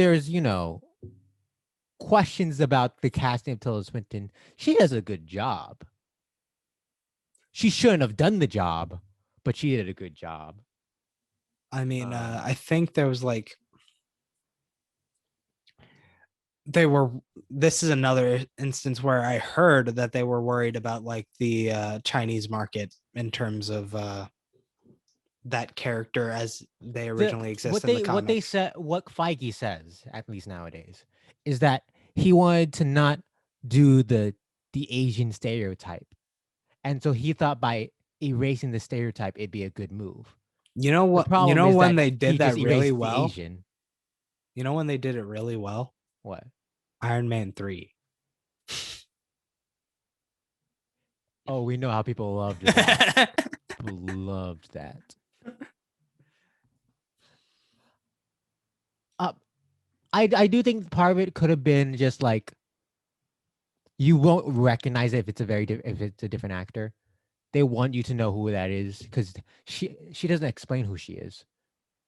questions about the casting of Tilda Swinton, she does a good job. She shouldn't have done the job, but she did a good job. I mean, I think there was like, this is another instance where I heard that they were worried about like the Chinese market in terms of that character as they originally exist in the What they comics. said, what Feige says, at least nowadays, is that he wanted to not do the Asian stereotype, and so he thought by erasing the stereotype, it'd be a good move. You know The what? You problem know is when that they he did just that really erased the well? Asian. You know when they did it really well? What? Iron Man 3. Oh, we know how people loved that. People loved that. I do think part of it could have been just like you won't recognize it if it's if it's a different actor. They want you to know who that is because she doesn't explain who she is,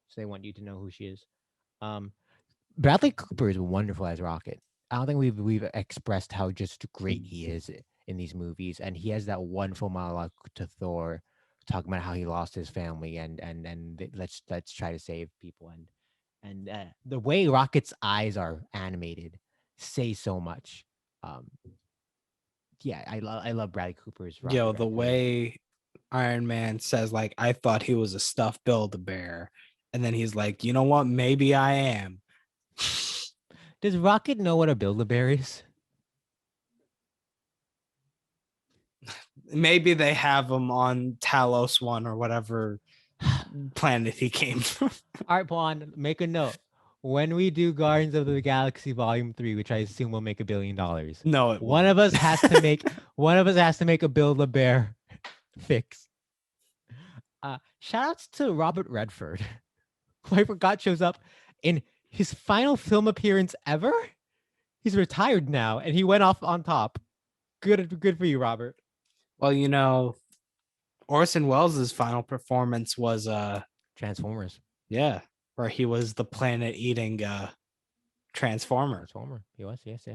so they want you to know who she is. Um, Bradley Cooper is wonderful as Rocket. I don't think we've expressed how just great he is in these movies, and he has that wonderful monologue to Thor, talking about how he lost his family and let's try to save people and the way Rocket's eyes are animated say so much. Um, yeah, I love Bradley Cooper's Rocket. Yo, the Raccoon. way Iron Man says, like, I thought he was a stuffed Build-A-Bear. And then he's like, you know what? Maybe I am. Does Rocket know what a Build-A-Bear is? Maybe they have him on Talos 1 or whatever planet he came from. All right, Pawan, make a note. When we do Guardians of the Galaxy Volume 3, which I assume will make $1 billion, No, it one of us has to make a Build-A-Bear fix. Shout outs to Robert Redford, who I forgot shows up in his final film appearance ever. He's retired now, and he went off on top. Good for you, Robert. Well, you know, Orson Welles' final performance was Transformers. yeah, where he was the planet eating Transformer. He was, yes.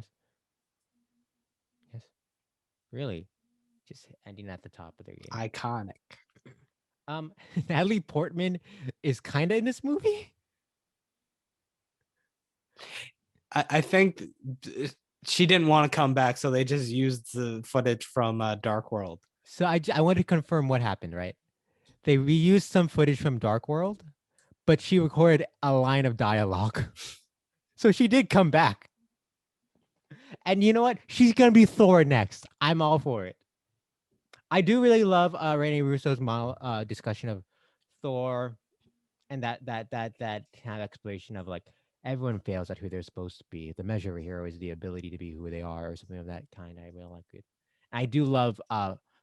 Really, just ending at the top of their game. Iconic. Natalie Portman is kind of in this movie. I think she didn't want to come back, so they just used the footage from Dark World. So I want to confirm what happened, right? They reused some footage from Dark World, but she recorded a line of dialogue. So she did come back. And you know what? She's going to be Thor next. I'm all for it. I do really love Rene Russo's discussion of Thor and that kind of exploration of like everyone fails at who they're supposed to be. The measure of a hero is the ability to be who they are or something of that kind. I really like it. I do love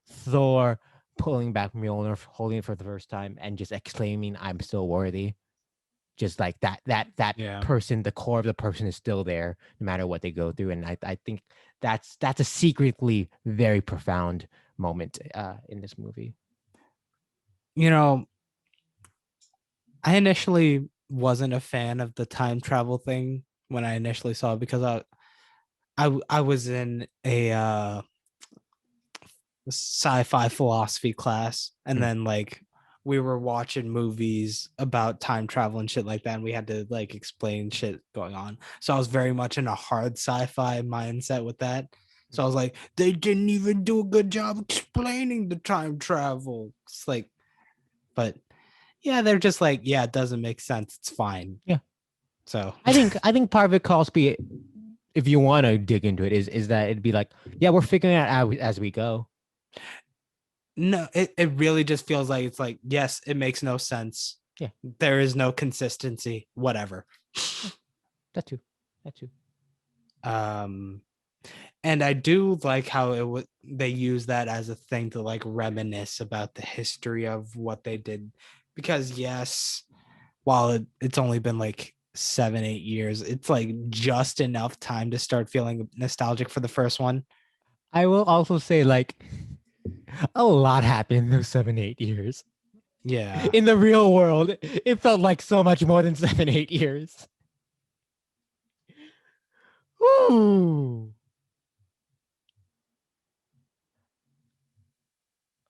Thor pulling back Mjolnir, holding it for the first time, and just exclaiming, "I'm still worthy." Just like that Yeah. person, the core of the person is still there, no matter what they go through. And I think that's a secretly very profound moment in this movie. You know, I initially wasn't a fan of the time travel thing when I initially saw it because I was in a sci-fi philosophy class, and then like we were watching movies about time travel and shit like that, and we had to like explain shit going on. So I was very much in a hard sci-fi mindset with that. So I was like, they didn't even do a good job explaining the time travel. It's like, but yeah, they're just like, yeah, it doesn't make sense. It's fine. Yeah. So I think part of it, Cosby, if you want to dig into it, is that it'd be like, yeah, we're figuring it out as we go. no, it really just feels like it's like, yes, it makes no sense. Yeah. There is no consistency, whatever. That too. That too. And I do like how they use that as a thing to like reminisce about the history of what they did, because yes, while it's only been like 7-8 years, it's like just enough time to start feeling nostalgic for the first one. I will also say, like, a lot happened in those 7-8 years. Yeah. In the real world, it felt like so much more than 7-8 years. Ooh.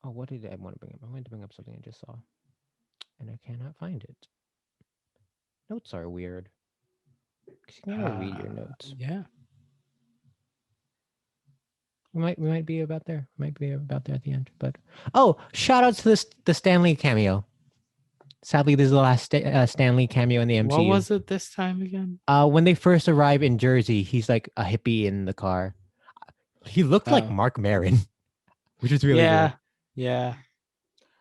Oh, what did I want to bring up? I wanted to bring up something I just saw, and I cannot find it. Notes are weird. Because you can never read your notes. Yeah. We might be about there. We might be about there at the end. But shout out to the Stanley cameo. Sadly, this is the last Stanley cameo in the MCU. What was it this time again? When they first arrive in Jersey, he's like a hippie in the car. He looked like Mark Maron, which is really weird. Yeah.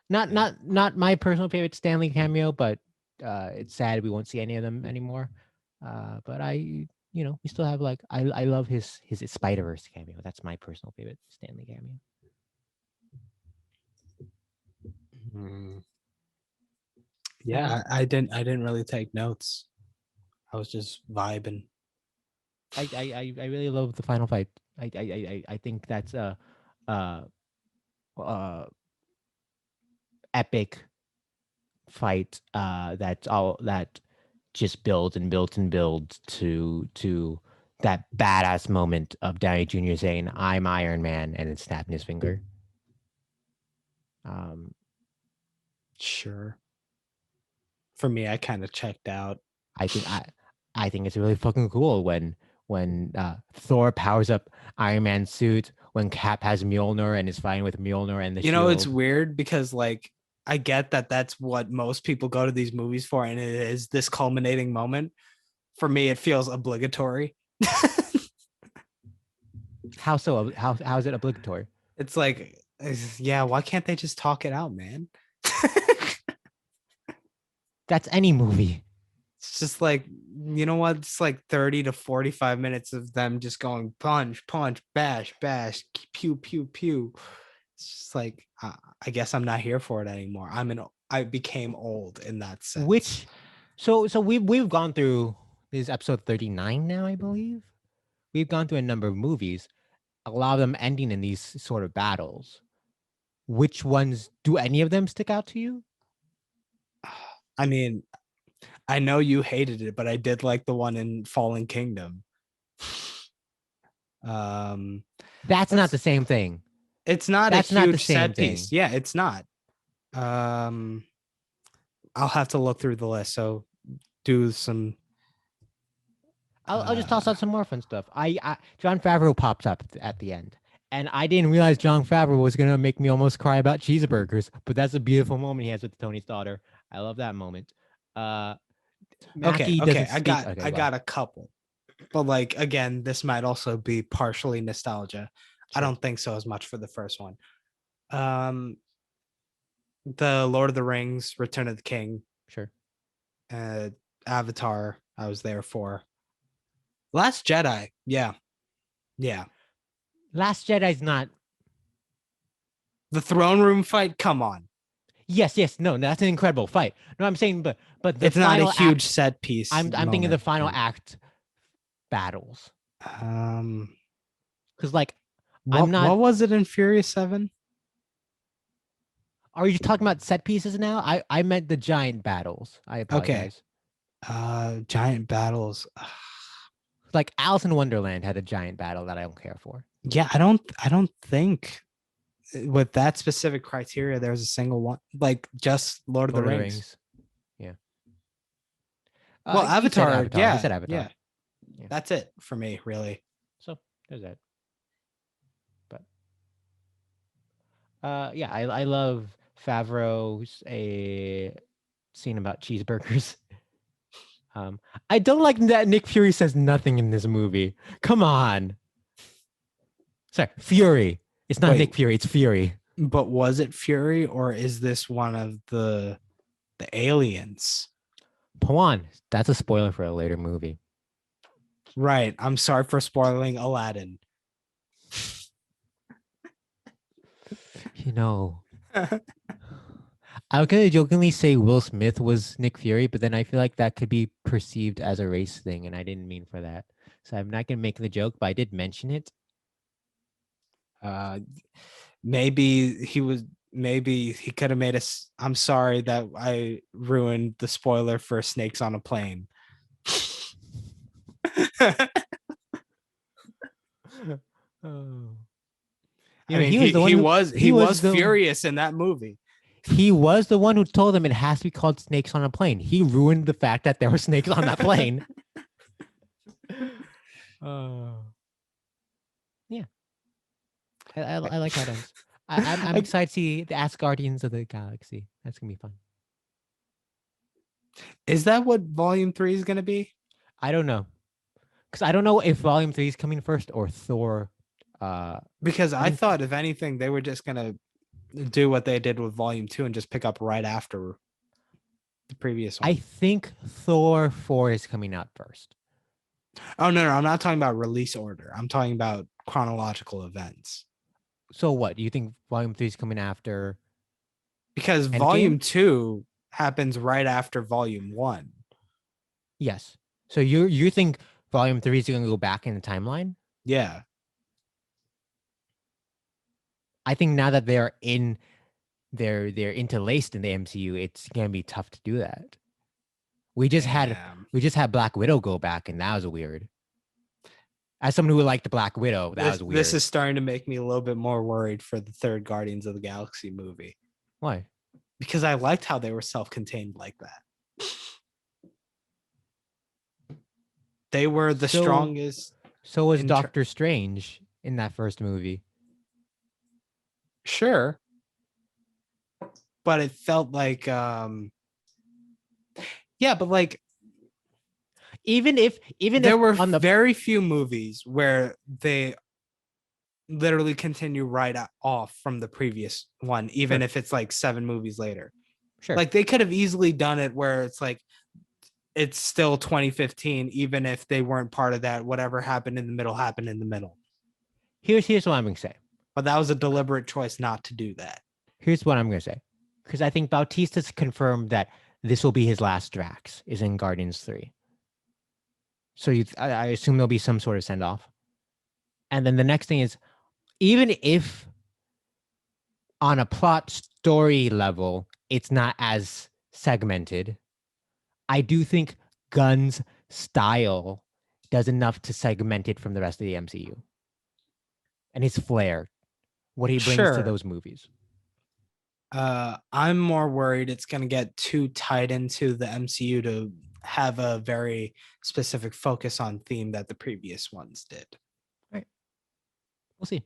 Not my personal favorite Stanley cameo, but it's sad we won't see any of them anymore. But we still have like I love his Spider-Verse cameo. That's my personal favorite Stanley cameo. Yeah, I didn't really take notes. I was just vibing. I really love the final fight. I think that's a epic fight that just builds and builds and builds to that badass moment of Downey Jr. saying, "I'm Iron Man," and then snapping his finger. Sure. For me, I kind of checked out. I think it's really fucking cool when Thor powers up Iron Man's suit, when Cap has Mjolnir and is fighting with Mjolnir and the shield. It's weird because like I get that that's what most people go to these movies for, and it is this culminating moment. For me, it feels obligatory. How so? How is it obligatory? It's like, yeah, why can't they just talk it out, man? That's any movie. It's just like, you know what? It's like 30 to 45 minutes of them just going punch, punch, bash, bash, pew, pew, pew. It's just like, I guess I'm not here for it anymore. I became old in that sense. So we've gone through this episode 39 now, I believe. We've gone through a number of movies, a lot of them ending in these sort of battles. Which ones, do any of them stick out to you? I mean, I know you hated it, but I did like the one in Fallen Kingdom. That's not the same thing. It's not a huge set piece. Yeah, it's not. I'll have to look through the list. So do some. I'll just toss out some more fun stuff. Jon Favreau pops up at the end, and I didn't realize Jon Favreau was gonna make me almost cry about cheeseburgers. But that's a beautiful moment he has with Tony's daughter. I love that moment. Okay. I got a couple, but like again, this might also be partially nostalgia. Sure. I don't think so as much for the first one. The Lord of the Rings, Return of the King. Sure. Avatar, I was there for. Last Jedi, yeah. Last Jedi's not. The throne room fight, come on. Yes, no, that's an incredible fight. No, I'm saying, but it's not a huge set piece. I'm thinking the final act battles. Because like, I'm not. What was it in Furious 7? Are you talking about set pieces now? I meant the giant battles. I apologize. Okay. Giant battles. Like Alice in Wonderland had a giant battle that I don't care for. Yeah, I don't think with that specific criteria, there's a single one, like just Lord of the Rings. Yeah. Well, You said Avatar, Avatar. yeah, You said Avatar. yeah. Yeah. That's it for me, really. So there's that. But yeah, I love Favreau's a scene about cheeseburgers. I don't like that Nick Fury says nothing in this movie. Come on. Sorry, Fury. It's not Wait. Nick Fury, it's Fury. But was it Fury, or is this one of the aliens? Pawan, that's a spoiler for a later movie. Right. I'm sorry for spoiling Aladdin. You know, I was gonna jokingly say Will Smith was Nick Fury, but then I feel like that could be perceived as a race thing, and I didn't mean for that. So I'm not gonna make the joke, but I did mention it. Maybe he could have made us. I'm sorry that I ruined the spoiler for Snakes on a Plane. Oh. I mean, he was furious in that movie. He was the one who told them it has to be called Snakes on a Plane. He ruined the fact that there were snakes on that plane. Yeah. I like how it ends. I'm excited to see the Asgardians of the Galaxy. That's going to be fun. Is that what Volume 3 is going to be? I don't know. Because I don't know if Volume 3 is coming first or Thor. Because I thought, if anything, they were just going to do what they did with Volume 2 and just pick up right after the previous one. I think Thor 4 is coming out first. Oh, no, I'm not talking about release order. I'm talking about chronological events. So what? Do you think Volume 3 is coming after? Because Endgame? Volume 2 happens right after Volume 1. Yes. So you think Volume 3 is going to go back in the timeline? Yeah. I think now that they're interlaced in the MCU, it's gonna be tough to do that. We just had Black Widow go back, and that was weird. As someone who liked the Black Widow, that was weird. This is starting to make me a little bit more worried for the third Guardians of the Galaxy movie. Why? Because I liked how they were self-contained like that. They were the strongest. So was Doctor Strange in that first movie. Sure. But it felt like but like even if there were very few movies where they literally continue right off from the previous one, even if it's like 7 movies later. Sure. Like they could have easily done it where it's like it's still 2015, even if they weren't part of that. Whatever happened in the middle happened in the middle. Here's what I'm gonna say. But that was a deliberate choice not to do that. Here's what I'm going to say. Because I think Bautista's confirmed that this will be his last Drax, is in Guardians 3. So I assume there'll be some sort of send-off. And then the next thing is, even if on a plot story level, it's not as segmented, I do think Gunn's style does enough to segment it from the rest of the MCU. And his flair. What he brings to those movies. I'm more worried it's going to get too tied into the MCU to have a very specific focus on theme that the previous ones did. Right. We'll see.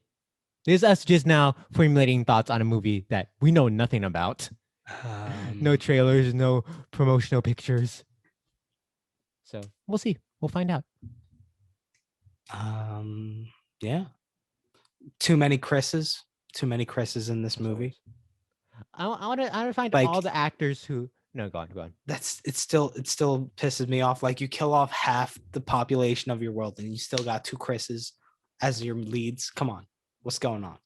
This is us just now formulating thoughts on a movie that we know nothing about. No trailers, no promotional pictures. So we'll see. We'll find out. Yeah. Too many Chris's in this movie. I want to find all the actors who. No, go on. It still pisses me off. Like you kill off half the population of your world, and you still got 2 Chris's as your leads. Come on, what's going on?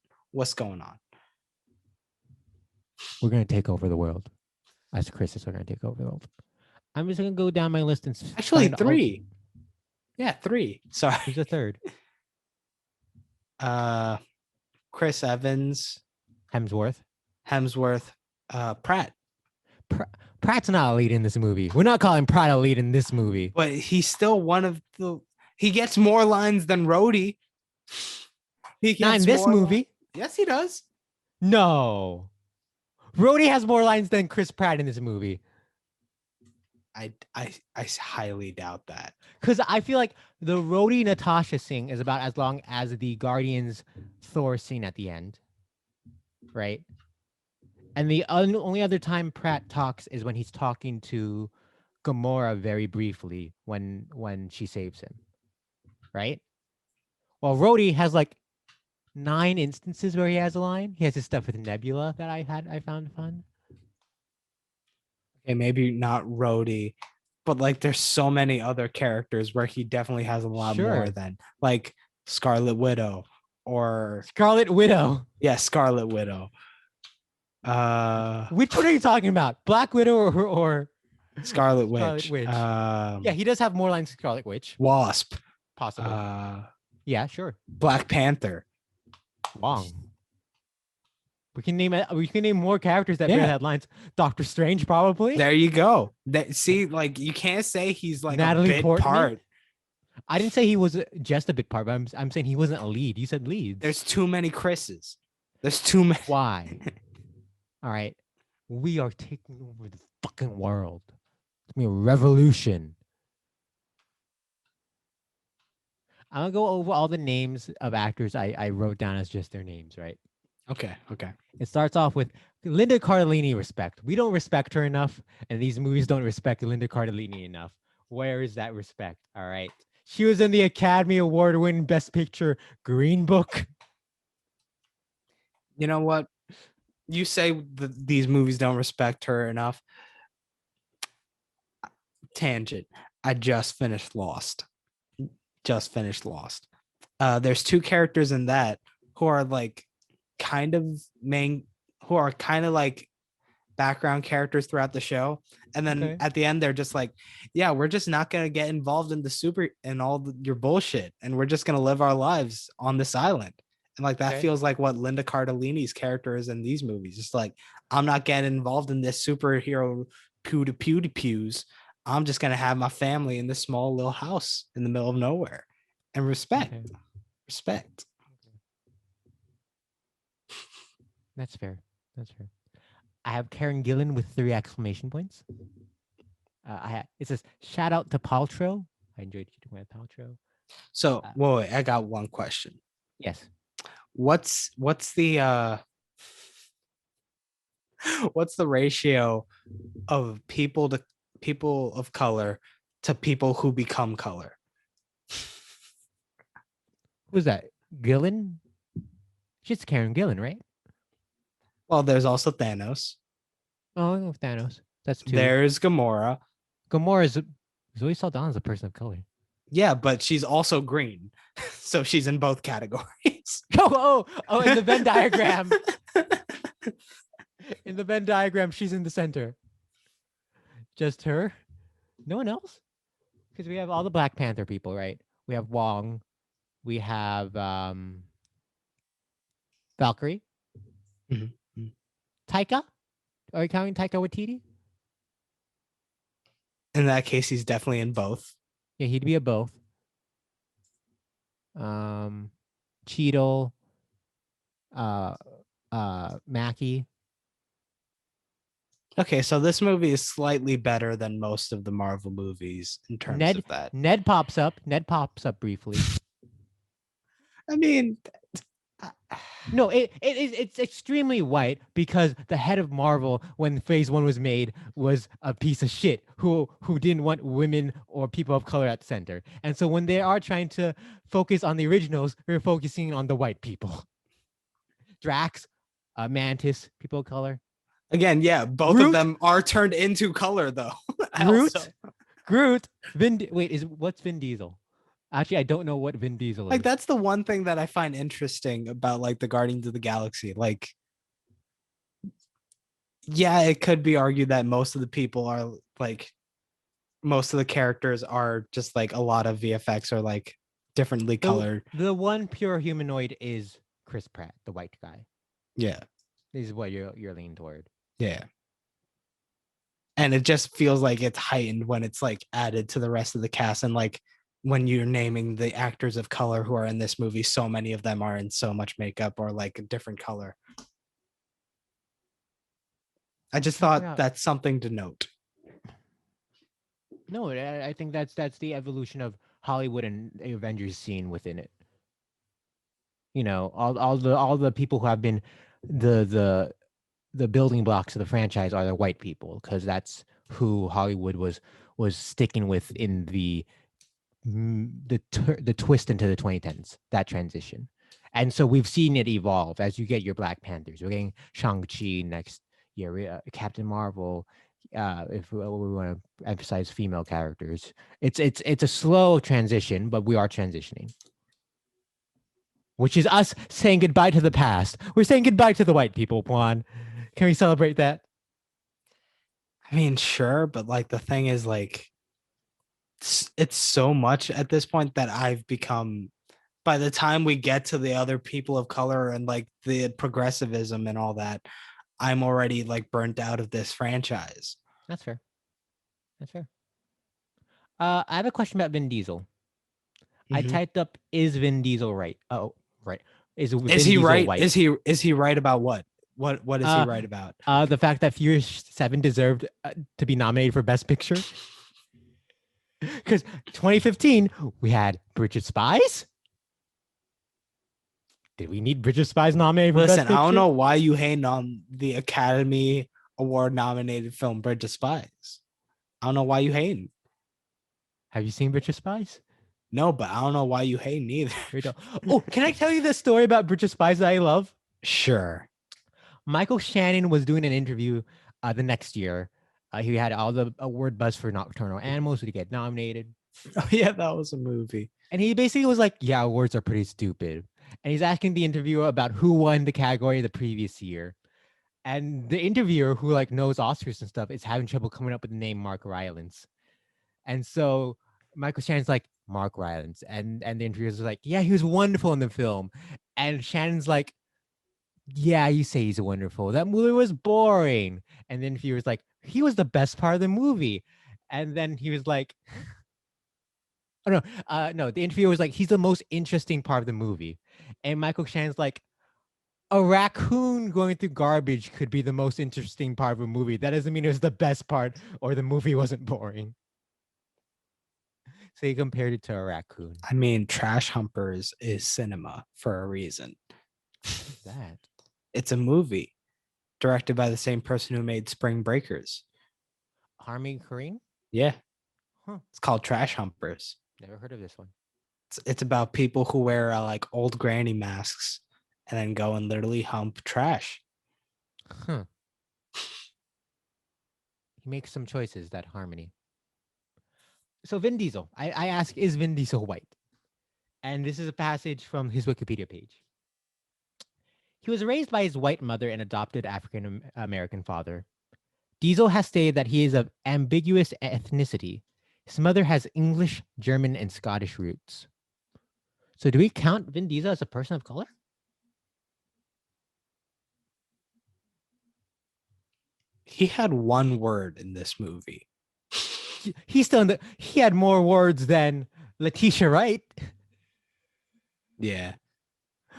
We're gonna take over the world. As Chris's are gonna take over the world. I'm just gonna go down my list and actually 3. Yeah, 3. Sorry, who's the third? Chris Evans, Hemsworth, Pratt. Pratt's not a lead in this movie. We're not calling Pratt a lead in this movie. But he's still one of the. He gets more lines than Rhodey. Not in this movie. Yes, he does. No. Rhodey has more lines than Chris Pratt in this movie. I highly doubt that. Because I feel like the Rhodey Natasha scene is about as long as the Guardians Thor scene at the end. Right? And the only other time Pratt talks is when he's talking to Gamora very briefly when she saves him. Right? Well, Rhodey has like 9 instances where he has a line. He has his stuff with Nebula that I found fun. Okay, maybe not Rhodey, but like there's so many other characters where he definitely has a lot more Sure. than like Scarlet Widow or Scarlet Widow. yeah, Scarlet Widow. Which one are you talking about? Black Widow or Scarlet Witch. Scarlet Witch. Yeah, he does have more lines than Scarlet Witch. Wasp. Possibly. Yeah, sure. Black Panther. Wong. We can name more characters that barely had lines. Doctor Strange, probably. There you go. See, like you can't say he's like Natalie a bit Portman? part. I didn't say he was just a bit part, but I'm saying he wasn't a lead. You said leads. There's too many Chris's. There's too many. Why? All right. We are taking over the fucking world. It's gonna be a revolution. I'm gonna go over all the names of actors I wrote down as just their names, right? Okay. It starts off with Linda Cardellini respect. We don't respect her enough, and these movies don't respect Linda Cardellini enough. Where is that respect? All right. She was in the Academy Award winning Best Picture Green Book. You know what? You say these movies don't respect her enough. Tangent. I just finished Lost. There's 2 characters in that who are like kind of like background characters throughout the show, and then at the end they're just like, yeah, we're just not gonna get involved in your bullshit, and we're just gonna live our lives on this island. And like that feels like what Linda Cardellini's character is in these movies. It's like, I'm not getting involved in this superhero pews. I'm just gonna have my family in this small little house in the middle of nowhere. And respect. That's fair. I have Karen Gillan with 3 exclamation points. It says shout out to Paltrow. I enjoyed you doing Paltrow. So wait, I got one question. Yes. What's the what's the ratio of people of color to people who become color? Who's that? Gillan? She's Karen Gillan, right? Well, there's also Thanos. Oh, Thanos. That's 2. There's Gamora. Zoe Saldana's a person of color. Yeah, but she's also green. So she's in both categories. Oh, in the Venn diagram. In the Venn diagram, she's in the center. Just her? No one else? Because we have all the Black Panther people, right? We have Wong. We have Valkyrie. Mm-hmm. Taika? Are you counting Taika Waititi? In that case, he's definitely in both. Yeah, he'd be a both. Cheadle. Mackie. Okay, so this movie is slightly better than most of the Marvel movies in terms of that. Ned pops up briefly. I mean, no, it's extremely white because the head of Marvel when Phase 1 was made was a piece of shit who didn't want women or people of color at the center. And so when they are trying to focus on the originals, they're focusing on the white people. Drax, Mantis, people of color. Again, yeah, both Groot? of them are turned into color though. Groot, what's Vin Diesel? Actually, I don't know what Vin Diesel is. Like that's the one thing that I find interesting about like the Guardians of the Galaxy. Like, yeah, it could be argued that most of the people are like, most of the characters are just like a lot of VFX or like differently colored. The one pure humanoid is Chris Pratt, the white guy. Yeah, this is what you're leaning toward. Yeah. And it just feels like it's heightened when it's like added to the rest of the cast. And like when you're naming the actors of color who are in this movie, so many of them are in so much makeup or like a different color. I just Check it thought out. that's something to note. No, I think that's the evolution of Hollywood and the Avengers scene within it. You know, all the people who have been the the building blocks of the franchise are the white people, because that's who Hollywood was sticking with in the twist into the 2010s, that transition. And so we've seen it evolve as you get your Black Panthers. We're getting Shang-Chi next year, Captain Marvel. If we want to emphasize female characters, it's a slow transition, but we are transitioning. Which is us saying goodbye to the past. We're saying goodbye to the white people, Juan. Can we celebrate that? I mean, sure, but like the thing is, like, it's so much at this point that I've become. By the time we get to the other people of color and like the progressivism and all that, I'm already like burnt out of this franchise. That's fair. That's fair. I have a question about Vin Diesel. I Mhm. typed up, is Vin Diesel right? Oh, right. Is Vin Is he Diesel right? white? Is he right about what? What is he right about? The fact that Furious 7 deserved to be nominated for Best Picture. Because 2015, we had Bridge of Spies. Did we need Bridge of Spies nominated for Best Listen, Picture? I don't know why you hating on the Academy Award nominated film Bridge of Spies. I don't know why you hating. Have you seen Bridge of Spies? No, but I don't know why you hating either. Oh, can I tell you the story about Bridge of Spies that I love? Sure. Michael Shannon was doing an interview the next year. He had all the award buzz for Nocturnal Animals to get nominated. Oh yeah, that was a movie. And he basically was like, yeah, awards are pretty stupid. And he's asking the interviewer about who won the category the previous year. And the interviewer, who like knows Oscars and stuff, is having trouble coming up with the name Mark Rylance. And so Michael Shannon's like, Mark Rylance. And the interviewer's like, yeah, he was wonderful in the film. And Shannon's like, yeah, you say he's wonderful. That movie was boring. And then he was like, he was the best part of the movie. And then he was like, oh no, the interviewer was like, he's the most interesting part of the movie. And Michael Shannon's like, a raccoon going through garbage could be the most interesting part of a movie. That doesn't mean it was the best part or the movie wasn't boring. So he compared it to a raccoon. I mean, Trash Humpers is cinema for a reason. What's that? It's a movie directed by the same person who made Spring Breakers. Harmony Korine? Yeah. Huh. It's called Trash Humpers. Never heard of this one. It's about people who wear like old granny masks and then go and literally hump trash. Huh. He makes some choices, that Harmony. So Vin Diesel, I ask, is Vin Diesel white? And this is a passage from his Wikipedia page. He was raised by his white mother and adopted African American father. Diesel has stated that he is of ambiguous ethnicity. His mother has English, German, and Scottish roots. So do we count Vin Diesel as a person of color? He had one word in this movie. He's still in the. He had more words than Letitia Wright. Yeah.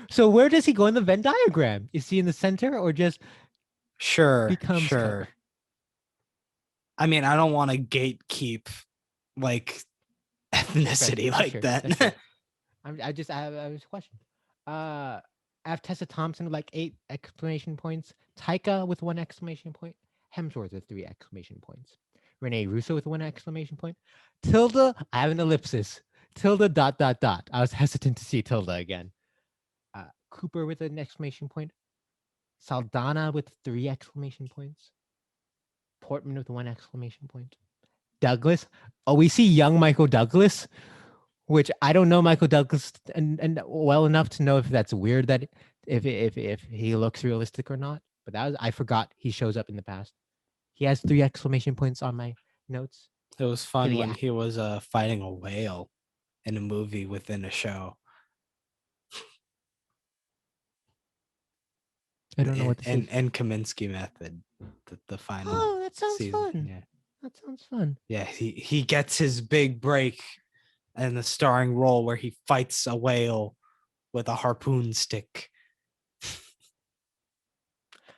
So where does he go in the Venn diagram? Is he in the center or just becomes Sure. color? I mean, I don't want to gatekeep like ethnicity That's like fair, that. that's fair. I have a question. I have Tessa Thompson with like 8 exclamation points. Taika with 1 exclamation point. Hemsworth with 3 exclamation points. Renee Russo with 1 exclamation point. Tilda, I have an ellipsis. Tilda ... I was hesitant to see Tilda again. Cooper with an exclamation point. Saldana with 3 exclamation points. Portman with 1 exclamation point. Douglas. Oh, we see young Michael Douglas, which I don't know Michael Douglas and well enough to know if that's weird, that if he looks realistic or not. But I forgot he shows up in the past. He has 3 exclamation points on my notes. It was fun Did he when act? he was fighting a whale in a movie within a show. I don't know what this is. And Kaminsky Method, the final. Oh, that sounds season. fun. Yeah. That sounds fun. Yeah, he gets his big break in the starring role where he fights a whale with a harpoon stick.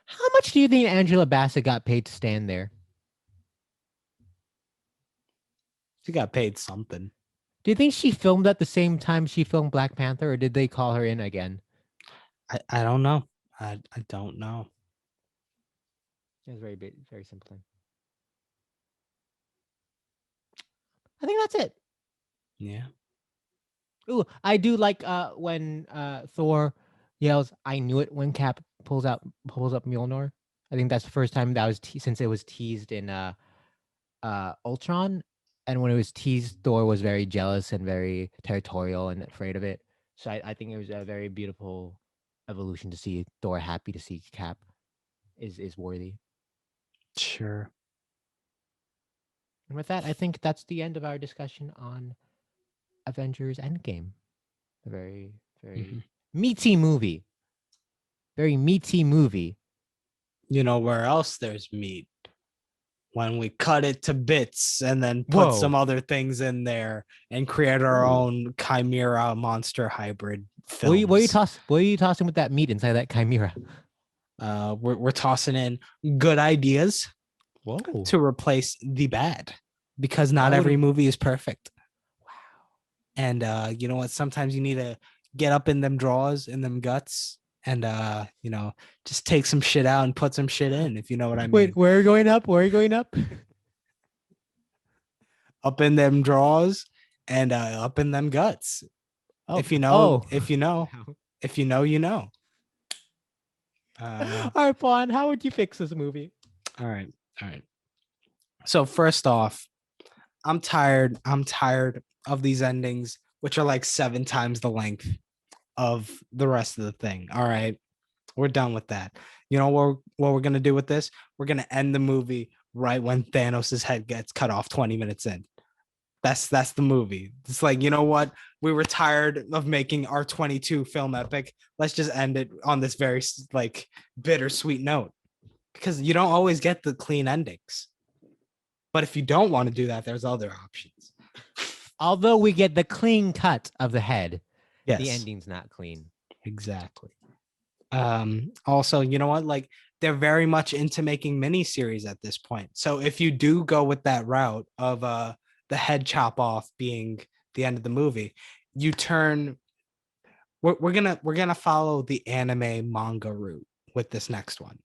How much do you think Angela Bassett got paid to stand there? She got paid something. Do you think she filmed at the same time she filmed Black Panther, or did they call her in again? I don't know. I don't know. It's very simple. I think that's it. Yeah. Ooh, I do like when Thor yells, "I knew it!" when Cap pulls up Mjolnir. I think that's the first time that was since it was teased in Ultron, and when it was teased, Thor was very jealous and very territorial and afraid of it. So I think it was a very beautiful evolution to see Thor happy to see Cap is worthy. Sure. And with that, I think that's the end of our discussion on Avengers Endgame. A very meaty movie. Very meaty movie. You know where else there's meat? When we cut it to bits and then put some other things in there and create our own chimera monster hybrid films. What are you tossing with that meat inside that chimera? We're tossing in good ideas Whoa. to replace the bad, because not every movie is perfect. Wow. And you know what? Sometimes you need to get up in them drawers, in them guts, and you know, just take some shit out and put some shit in, if you know what I mean. Wait, where are you going up? Where are you going up? Up in them drawers and up in them guts. Oh, If you know, if you know, if you know, you know. All right, Pawan, how would you fix this movie? All right. So first off, I'm tired of these endings, which are like 7 times the length of the rest of the thing. All right. We're done with that. You know what we're gonna do with this? We're gonna end the movie right when Thanos' head gets cut off 20 minutes in. That's the movie. It's like, you know what? We were tired of making our 22 film epic. Let's just end it on this very like bittersweet note, because you don't always get the clean endings. But if you don't want to do that, there's other options. Although we get the clean cut of the head, Yes, the ending's not clean. Exactly. Also, you know what? Like, they're very much into making miniseries at this point. So if you do go with that route of the head chop off being the end of the movie, you turn. We're gonna follow the anime manga route with this next one.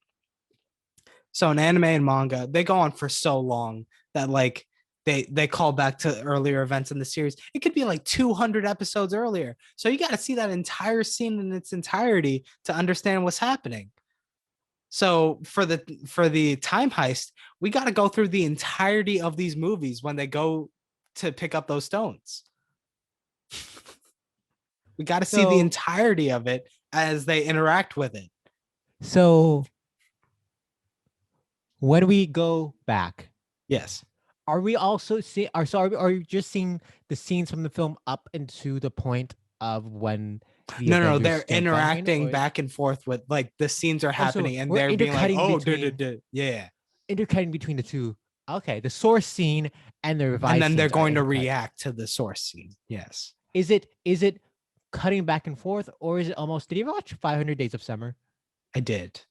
So in anime and manga, they go on for so long that like they call back to earlier events in the series. It could be like 200 episodes earlier. So you got to see that entire scene in its entirety to understand what's happening. So for the time heist, we got to go through the entirety of these movies when they go to pick up those stones. We got to see the entirety of it as they interact with it. So when we go back, yes, are we also are you just seeing the scenes from the film up into the point of when no, they're interacting back and forth with, like, the scenes are happening and they're being like, oh, yeah, intercutting between the two. Okay, the source scene and the revised, and then they're going to react to the source scene. Yes. Is it cutting back and forth, or is it almost? Did you ever watch 500 Days of Summer? I did.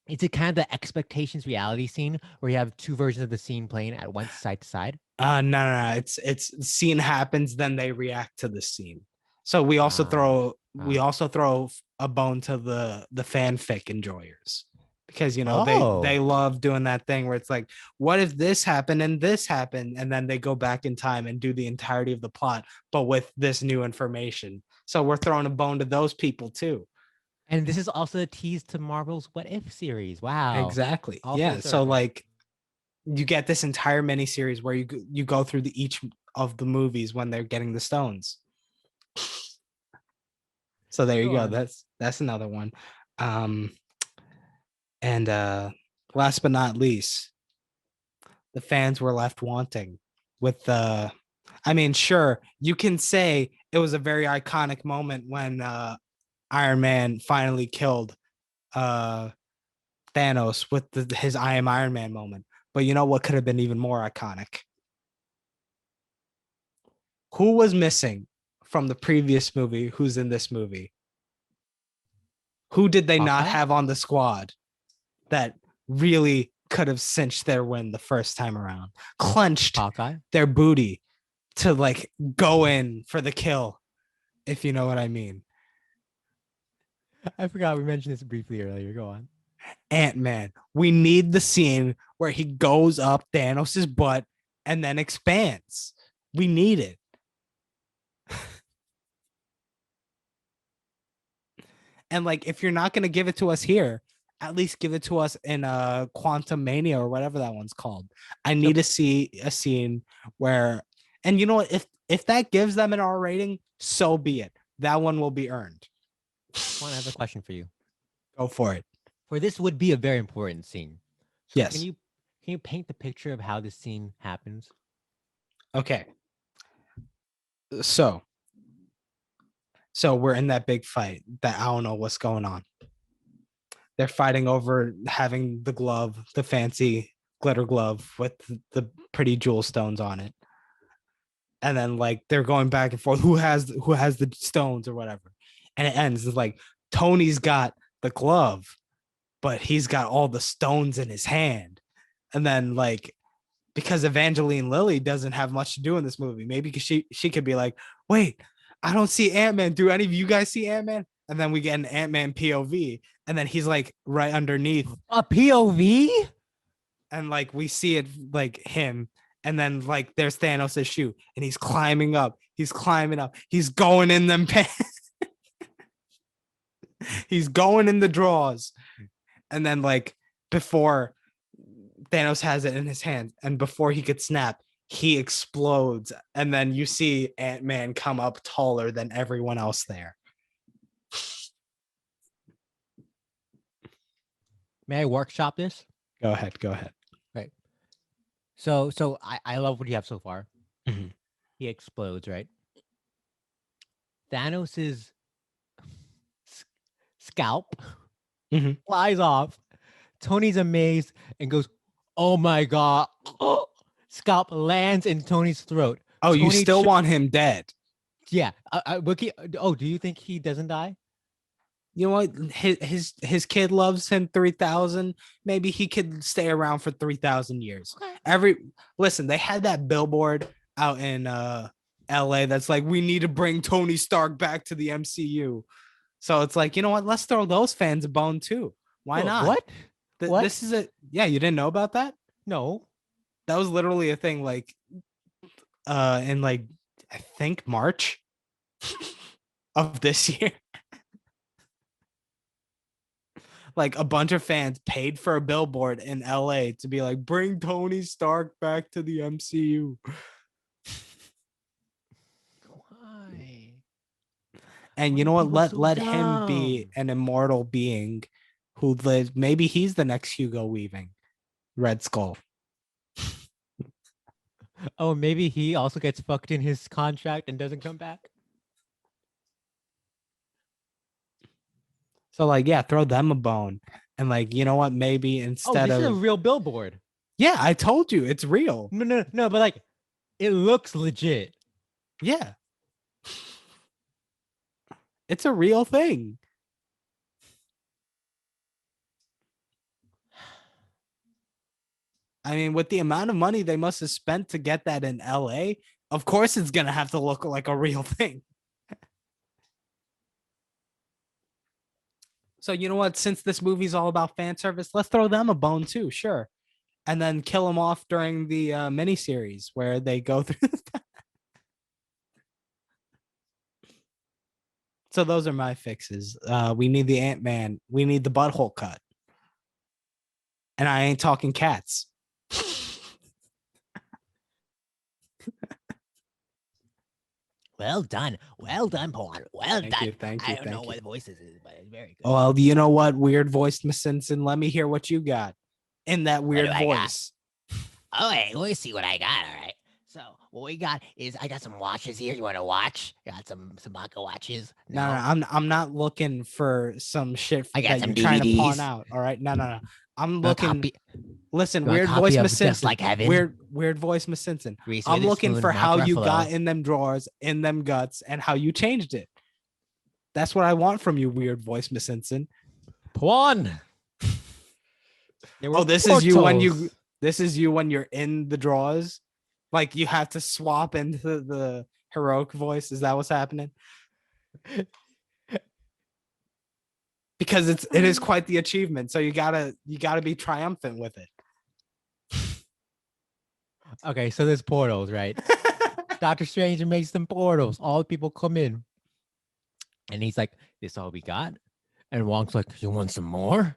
Is it kind of the expectations reality scene where you have two versions of the scene playing at once, side to side? No. It's scene happens, then they react to the scene. So we also throw a bone to the fanfic enjoyers, because you know they love doing that thing where it's like, what if this happened and this happened, and then they go back in time and do the entirety of the plot, but with this new information. So we're throwing a bone to those people too. And this is also a tease to Marvel's What If series. Wow. Exactly. Yeah. So like, you get this entire miniseries where you go through each of the movies when they're getting the stones. So there you go. That's another one. And last but not least, the fans were left wanting with the. I mean, sure, you can say it was a very iconic moment when Iron Man finally killed Thanos with his I am Iron Man moment. But you know what could have been even more iconic? Who was missing from the previous movie? Who's in this movie? Who did they not have on the squad? that really could have cinched their win the first time around. Clenched Hawkeye. their booty to like go in for the kill, if you know what I mean. I forgot we mentioned this briefly earlier. Go on. Ant-Man, we need the scene where he goes up Thanos' butt and then expands. We need it. And like, if you're not going to give it to us here, at least give it to us in Quantum Mania or whatever that one's called. I need to see a scene where, and you know what, if that gives them an R rating, so be it. That one will be earned. I have a question for you. Go for it. For this would be a very important scene. So Yes. Can you paint the picture of how this scene happens? Okay. So we're in that big fight that I don't know what's going on. They're fighting over having the glove, the fancy glitter glove with the pretty jewel stones on it. And then like they're going back and forth. Who has the stones or whatever? And it ends like Tony's got the glove, but he's got all the stones in his hand. And then like, because Evangeline Lilly doesn't have much to do in this movie, maybe she could be like, wait, I don't see Ant-Man. Do any of you guys see Ant-Man? And then we get an Ant-Man POV, and then he's like right underneath. A POV? And like we see it like him, and then like there's Thanos' shoe, and he's climbing up. He's climbing up. He's going in them pants. He's going in the drawers. And then like before Thanos has it in his hand, and before he could snap, he explodes. And then you see Ant-Man come up taller than everyone else there. May I workshop this? Go ahead. Right. So I love what you have so far. Mhm. He explodes, right? Thanos's scalp Mhm. flies off. Tony's amazed and goes, "Oh my god!" Scalp lands in Tony's throat. Oh, you Tony still want him dead? Yeah. Do you think he doesn't die? You know what? His kid loves him 3,000. Maybe he could stay around for 3,000 years. Listen, they had that billboard out in LA that's like, we need to bring Tony Stark back to the MCU. So it's like, you know what? Let's throw those fans a bone too. Why not? What? What? This is yeah, you didn't know about that? No. That was literally a thing like in like I think March of this year. Like a bunch of fans paid for a billboard in LA to be like, bring Tony Stark back to the MCU. Why? And you know what? Let him be an immortal being who lives. Maybe he's the next Hugo Weaving, Red Skull. Oh, maybe he also gets fucked in his contract and doesn't come back. So like, yeah, throw them a bone. And like, you know what? Maybe instead this of is a real billboard. yeah, I told you it's real. No, but like, it looks legit. Yeah. It's a real thing. I mean, with the amount of money they must have spent to get that in LA, of course it's going to have to look like a real thing. So, you know what? Since this movie's all about fan service, let's throw them a bone too, sure. And then kill them off during the miniseries where they go through. So those are my fixes. We need the Ant-Man. We need the butthole cut. And I ain't talking cats. Well done, Pawan. Well Thank done. you, thank you, I don't know thank what you. voice this is, but it's very good. Well, you know what? Weird voiced Miss Simpson. Let me hear what you got in that weird do I got? voice. Okay, let me see what I got. All right. So what we got is I got some watches here. You want to watch? Got some Baka watches. No, I'm not looking for some shit I got that some you're trying to pawn DVDs. out. All right, no. I'm No looking. copy. Listen, You want a weird copy voice of Miss Just Simpson. Like Heaven? Weird voice Miss Simpson. Reese I'm looking Witherspoon, for Mark how you Ruffalo. got in them drawers, in them guts, and how you changed it. That's what I want from you, weird voice Miss Simpson. Pawan. There were Oh, this is you when you. portals. This is you when you're in the draws. Like you have to swap into the heroic voice. Is that what's happening? Because it is quite the achievement. So you gotta be triumphant with it. Okay, so there's portals, right? Doctor Strange makes them portals. All the people come in. And he's like, this all we got? And Wong's like, you want some more?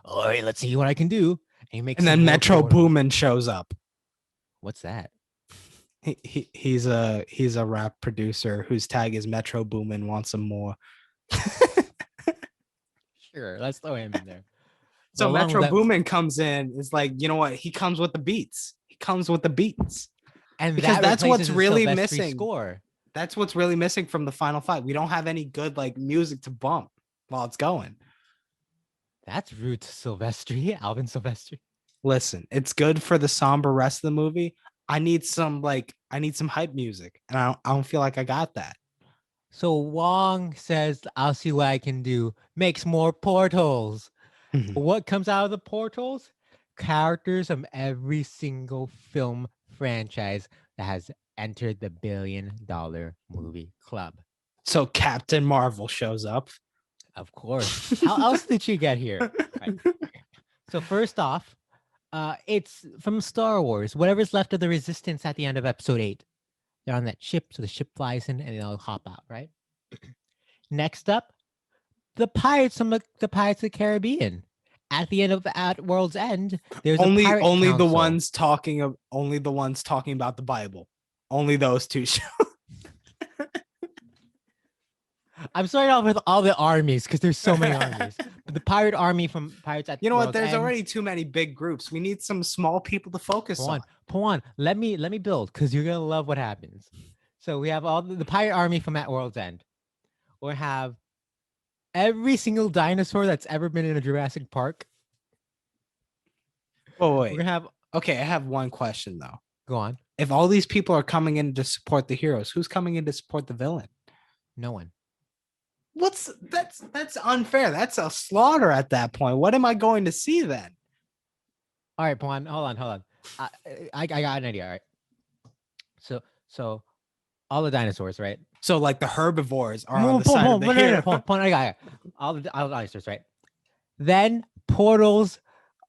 All right, let's see what I can do. And he makes And some then more Metro portals. Boomin shows up. What's that? He's a rap producer whose tag is Metro Boomin wants some more. Sure, let's throw him in there. So along with Metro that- Boomin comes in. It's like, you know what? He comes with the beats. And because that that's what's replaces the really Sylvester missing. Score. That's what's really missing from the final fight. We don't have any good like music to bump while it's going. That's rude to Silvestri, Alvin Silvestri. Listen, it's good for the somber rest of the movie. I need some hype music, and I don't feel like I got that. So Wong says, I'll see what I can do. Makes more portals. Mhm. What comes out of the portals? Characters from every single film franchise that has entered the $1 billion movie club. So Captain Marvel shows up. Of course. How else did she get here? Right. So first off, it's from Star Wars. Whatever's left of the Resistance at the end of Episode 8. They're on that ship, so the ship flies in and they'll hop out, right? Next up, the pirates from the Pirates of the Caribbean. At the end of at World's End, there's only a pirate the council. ones talking about the Bible. Only those two shows. I'm starting off with all the armies because there's so many armies. But the pirate army from Pirates at You know what? World's There's End, already too many big groups. We need some small people to focus on. Pawan, let me build because you're gonna love what happens. So we have all the pirate army from At World's End. We have every single dinosaur that's ever been in a Jurassic Park. Oh We're wait. gonna have Okay, I have one question though. go on. If all these people are coming in to support the heroes, who's coming in to support the villain? No one. That's unfair. That's a slaughter at that point. What am I going to see then? All right, Pawan, hold on. I got an idea. All right. So all the dinosaurs, right? So like the herbivores are on the side of the hero. Pawan, I got it. All the dinosaurs, right? Then portals,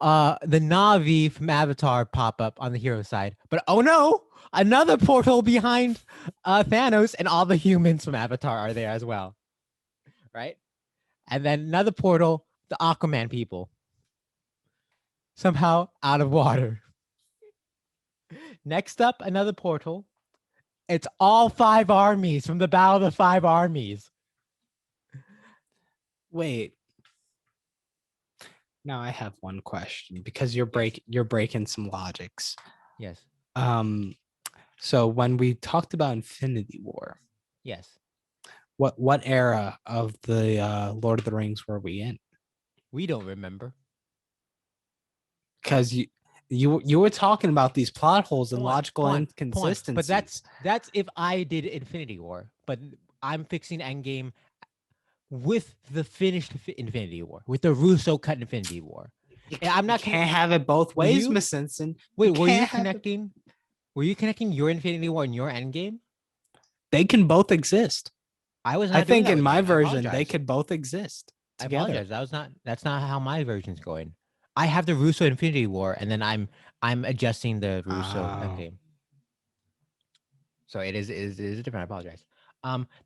the Na'vi from Avatar pop up on the hero side. But oh no, another portal behind Thanos, and all the humans from Avatar are there as well. Right? And then another portal, the Aquaman people. Somehow out of water. Next up, another portal. It's all 5 armies from the Battle of the 5 Armies. Wait. Now I have one question because you're breaking some logics. Yes. So when we talked about Infinity War, Yes. what era of the Lord of the Rings were we in? We don't remember. Because you were talking about these plot holes and logical Pawan, inconsistencies. But that's if I did Infinity War. But I'm fixing Endgame with the finished Infinity War, with the Russo cut Infinity War. And I'm not can't have it both ways, you? Miss Simpson. Wait, were you can't have it- connecting? Were you connecting your Infinity War and your Endgame? They can both exist. I was. Not I doing think that in with my mine. I version they apologize. could both exist I together. apologize. That's not how my version's going. I have the Russo Infinity War, and then I'm adjusting the Russo Oh. Endgame. So it is different. I apologize.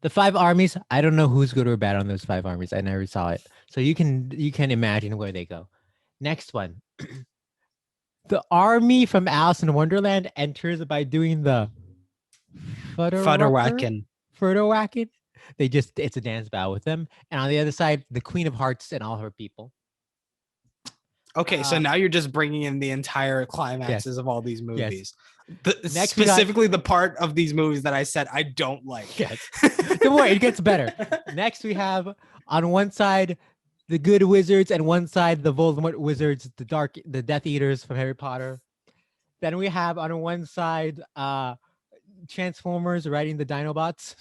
The 5 armies. I don't know who's good or bad on those 5 armies. I never saw it, so you can imagine where they go. Next one. The army from Alice in Wonderland enters by doing the Futterwacken. Furterwacken. It's a dance battle with them, and on the other side, the Queen of Hearts and all her people. Okay, so now you're just bringing in the entire climaxes of all these Yes. movies. Next we got- Specifically, the part of these movies that I said I don't like. Yes. Don't worry, it gets better. Next, we have on one side the good wizards, and one side the Voldemort wizards, the Death Eaters from Harry Potter. Then we have on one side Transformers riding the Dinobots.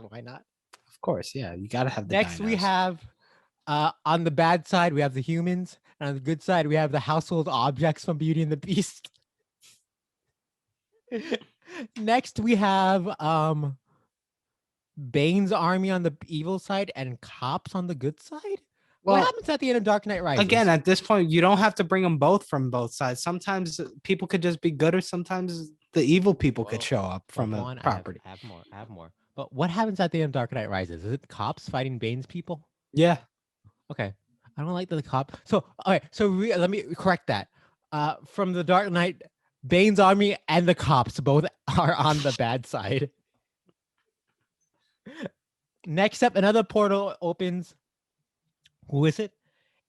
Why not? Of course, yeah. You gotta have the Next, we dinos. have on the bad side, we have the humans. And on the good side, we have the household objects from Beauty and the Beast. Next, we have Bane's army on the evil side and cops on the good side. What Well, happens at the end of Dark Knight Rises? again, at this point, you don't have to bring them both from both sides. Sometimes people could just be good, or sometimes the evil people could show up from Well, a Juan, property. I have more. But what happens at the end of Dark Knight Rises? Is it the cops fighting Bane's people? Yeah. Okay. I don't like the cop. So, okay. So let me correct that. From the Dark Knight, Bane's army and the cops both are on the bad side. Next up, another portal opens. Who is it?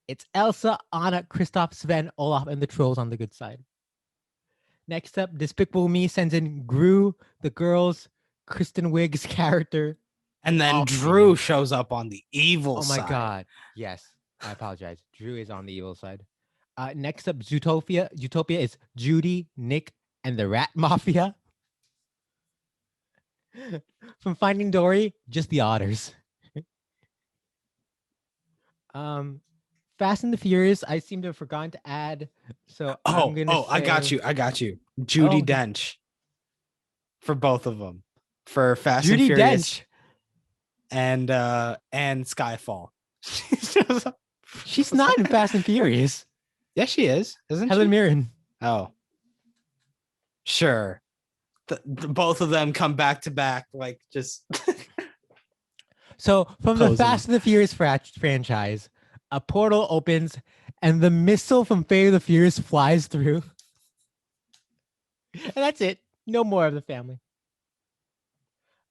It's Elsa, Anna, Kristoff, Sven, Olaf, and the trolls on the good side. Next up, Despicable Me sends in Gru, the girls, Kristen Wiig's character. And then All Drew female. shows up on the evil Oh side. my god. Yes. I apologize. Drew is on the evil side. Next up, Zootopia. Zootopia is Judy, Nick, and the Rat Mafia. From Finding Dory, just the otters. Fast and the Furious, I seem to have forgotten to add. So I'm gonna I got say- you. I got you. Judy okay. Dench for both of them. For Fast Judy and Furious Dench. and Skyfall. She's not in Fast and Furious. Yes, she is, isn't Helen she? Mirren. Oh, sure. Both of them come back to back, like just. So from the Posing. Fast and the Furious franchise, a portal opens and the missile from Fate of the Furious flies through. And that's it. No more of the family.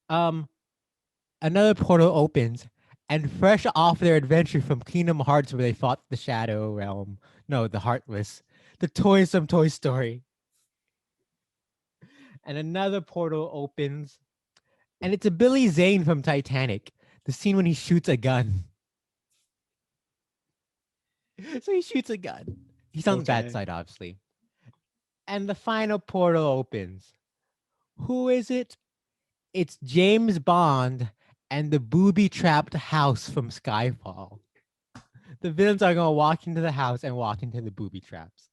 Another portal opens, and fresh off their adventure from Kingdom Hearts, where they fought the Shadow Realm, no, the Heartless, the toysome Toy Story. And another portal opens, and it's a Billy Zane from Titanic, the scene when he shoots a gun. So he shoots a gun. He's on the bad Okay. side, obviously. And the final portal opens. Who is it? It's James Bond and the booby-trapped house from Skyfall. The villains are going to walk into the house and walk into the booby traps.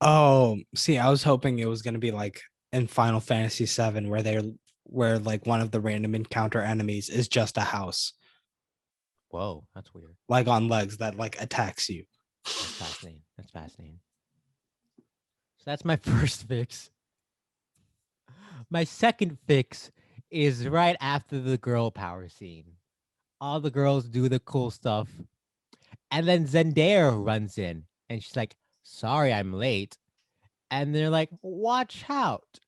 Oh, see, I was hoping it was gonna be like in Final Fantasy VII, where like one of the random encounter enemies is just a house, Whoa, that's weird. like on legs that like attacks you. That's fascinating. That's fascinating. So that's my first fix. My second fix is right after the girl power scene. All the girls do the cool stuff. And then Zendaya runs in and she's like, sorry, I'm late. And they're like, watch out.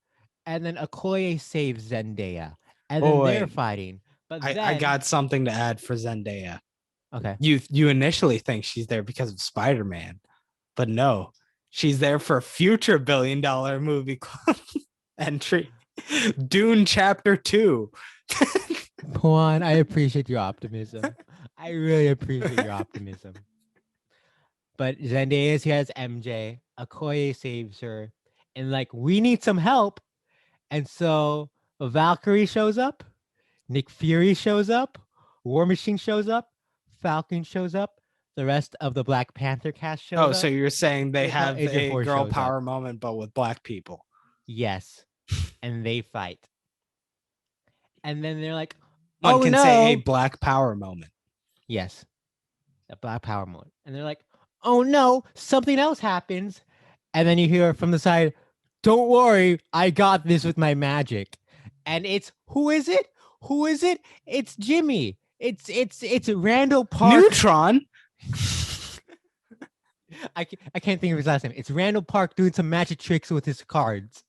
And then Okoye saves Zendaya. And then they're wait. fighting. But I then, got something to add for Zendaya. okay. You initially think she's there because of Spider-Man, but no, she's there for a future $1 billion movie entry, Dune Chapter 2. Juan, I appreciate your optimism. I really appreciate your optimism. But Zendaya here as MJ. Okoye saves her. And like, we need some help. And so Valkyrie shows up. Nick Fury shows up. War Machine shows up. Falcon shows up. The rest of the Black Panther cast shows up. Oh, so you're saying they April- have Agent a 4 girl shows up. power moment, but with black people. Yes. And they fight. And then they're like, One oh can no. say a black power moment. Yes. A Black Power moment. And they're like, oh no, something else happens. And then you hear from the side, don't worry, I got this with my magic. And it's, who is it? Who is it? It's Jimmy. It's Randall Park. Neutron. I can't think of his last name. It's Randall Park doing some magic tricks with his cards.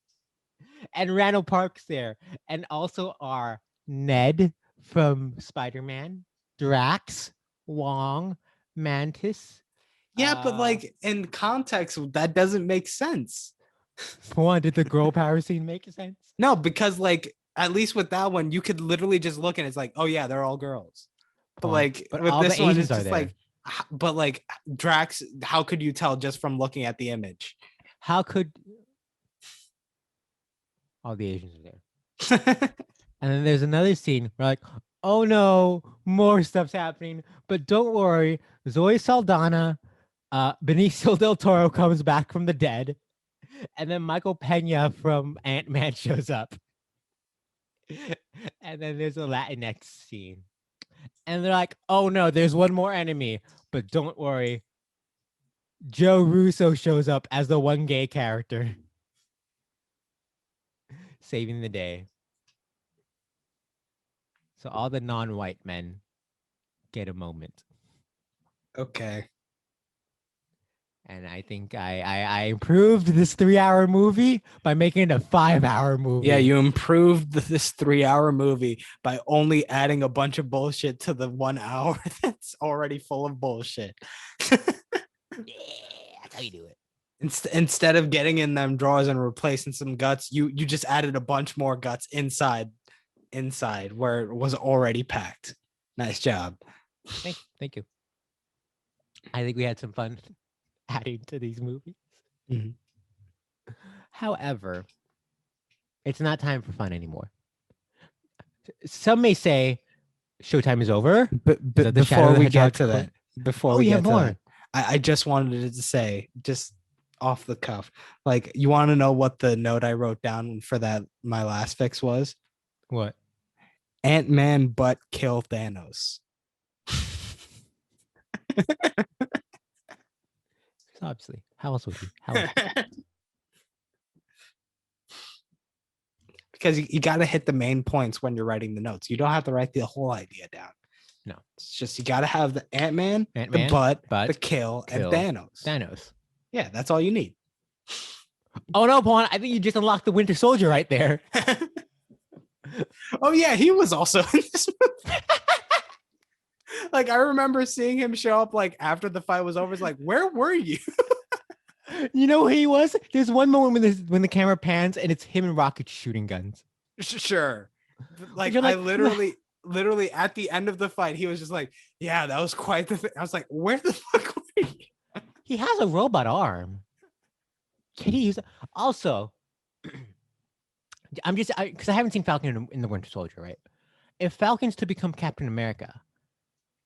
And Randall Park's there. And also are Ned from Spider-Man, Drax, Wong, Mantis. Yeah, but like in context, that doesn't make sense. One, did the girl power scene make sense? No, because like at least with that one, you could literally just look and it's like, oh yeah, they're all girls. But like but with all the this one, Asians it's are just there. like, but like Drax, how could you tell just from looking at the image? How could all the Asians are there? And then there's another scene where like, oh no, more stuff's happening. But don't worry, Zoe Saldana, Benicio del Toro comes back from the dead, and then Michael Pena from Ant-Man shows up. And then there's a Latinx scene. And they're like, oh no, there's one more enemy. But don't worry. Joe Russo shows up as the one gay character, saving the day. So all the non-white men get a moment. Okay. And I think I improved this 3-hour movie by making it a 5-hour movie. Yeah, you improved this 3-hour movie by only adding a bunch of bullshit to the 1 hour that's already full of bullshit. Yeah, that's how you do it. Instead of getting in them drawers and replacing some guts, you just added a bunch more guts inside where it was already packed. Nice job. Thank you. I think we had some fun adding to these movies. Mhm. However, it's not time for fun anymore. Some may say Showtime is over. But that the Shadow before the we Hedgehog get to that, Oh, you have more. I just wanted to say, just off the cuff, like, you want to know what the note I wrote down for that my last fix was? What? Ant-Man butt kill Thanos. Obviously. How else would you? How else? Because you got to hit the main points when you're writing the notes. You don't have to write the whole idea down. No. It's just you got to have the Ant-Man, the Ant-Man, butt, butt, the kill, and Thanos. Thanos. Yeah, that's all you need. Oh no, Pawan, I think you just unlocked the Winter Soldier right there. Oh yeah, he was also in this movie. Like, I remember seeing him show up like after the fight was over. It's like, where were you? You know who he was? There's one moment when the camera pans and it's him and Rocket shooting guns. Sure. Like, You're I like, literally at the end of the fight, he was just like, yeah, that was quite the thing. I was like, where the fuck were you? He has a robot arm. Can he use it? Also, because I haven't seen Falcon in the Winter Soldier, right? If Falcon's to become Captain America,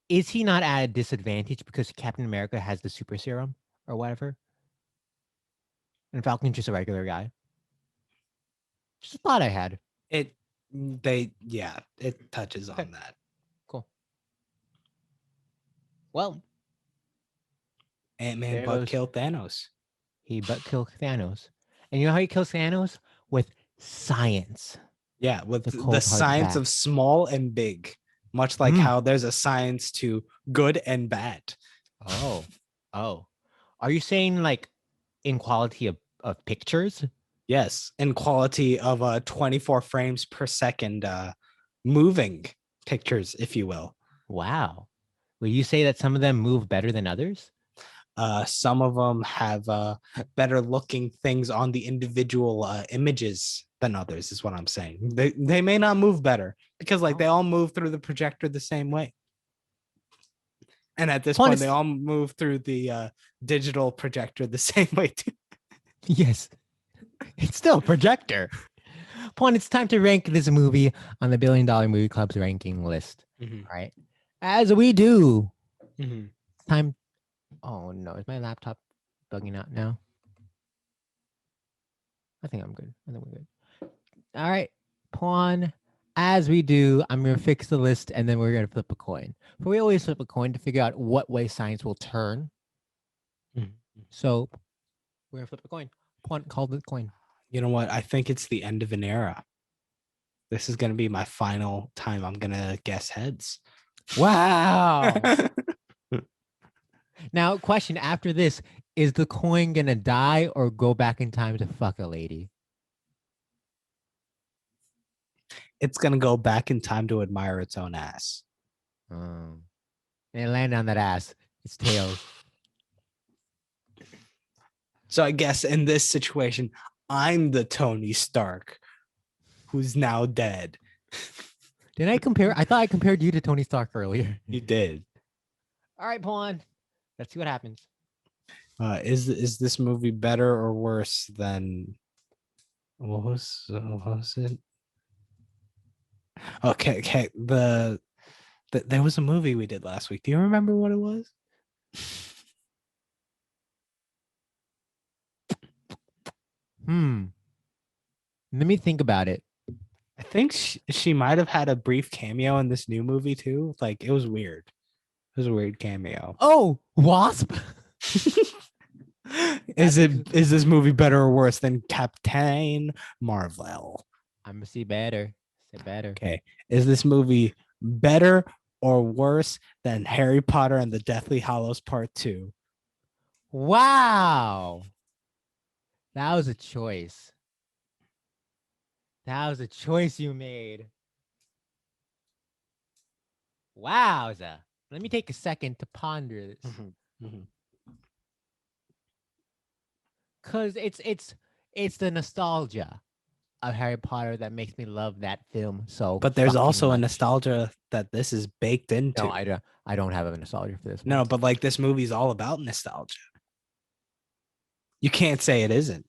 is he not at a disadvantage because Captain America has the super serum or whatever? And Falcon's just a regular guy. Just a thought I had. It touches on that. Cool. Well, Ant-Man there butt goes- kill Thanos. he butt killed Thanos. And you know how he kills Thanos? With science. Yeah, with The the cold hard science fact. of small and big, much like how there's a science to good and bad. Oh. Are you saying like in quality of pictures? Yes, in quality of 24 frames per second moving pictures, if you will. Wow. Will you say that some of them move better than others? Some of them have better looking things on the individual images than others, is what I'm saying. They may not move better because like they all move through the projector the same way. And at this point, they all move through the digital projector the same way too. Yes. It's still a projector. Pawn, it's time to rank this movie on the $1 Billion Movie Club's ranking list. Mhm. All right. As we do. Mhm. Time. Oh no, is my laptop bugging out now? I think I'm good. I think we're good. All right. Pawn, as we do, I'm going to fix the list and then we're going to flip a coin. But we always flip a coin to figure out what way science will turn. Mhm. So we're going to flip a coin. Pawn, call the coin. You know what? I think it's the end of an era. This is going to be my final time. I'm going to guess heads. Wow. Now, question after this, is the coin going to die or go back in time to fuck a lady? It's going to go back in time to admire its own ass. And it land on that ass. It's tails. So I guess in this situation, I'm the Tony Stark who's now dead. Did I compare? I thought I compared you to Tony Stark earlier. You did. All right, Pawn. Let's see what happens. Is this movie better or worse than what was it? Okay. There was a movie we did last week. Do you remember what it was? Let me think about it. I think she might have had a brief cameo in this new movie too. Like it was weird. It was a weird cameo. Oh, Wasp. Is this movie better or worse than Captain Marvel? I'm gonna see better. Say better. Okay. Is this movie better or worse than Harry Potter and the Deathly Hallows Part 2? Wow. That was a choice. That was a choice you made. Wowza. Let me take a second to ponder this. Cause it's the nostalgia of Harry Potter that makes me love that film so. But there's fucking also a much. nostalgia that this is baked into. No, I don't have a nostalgia for this one. No, but like this movie's all about nostalgia. You can't say it isn't.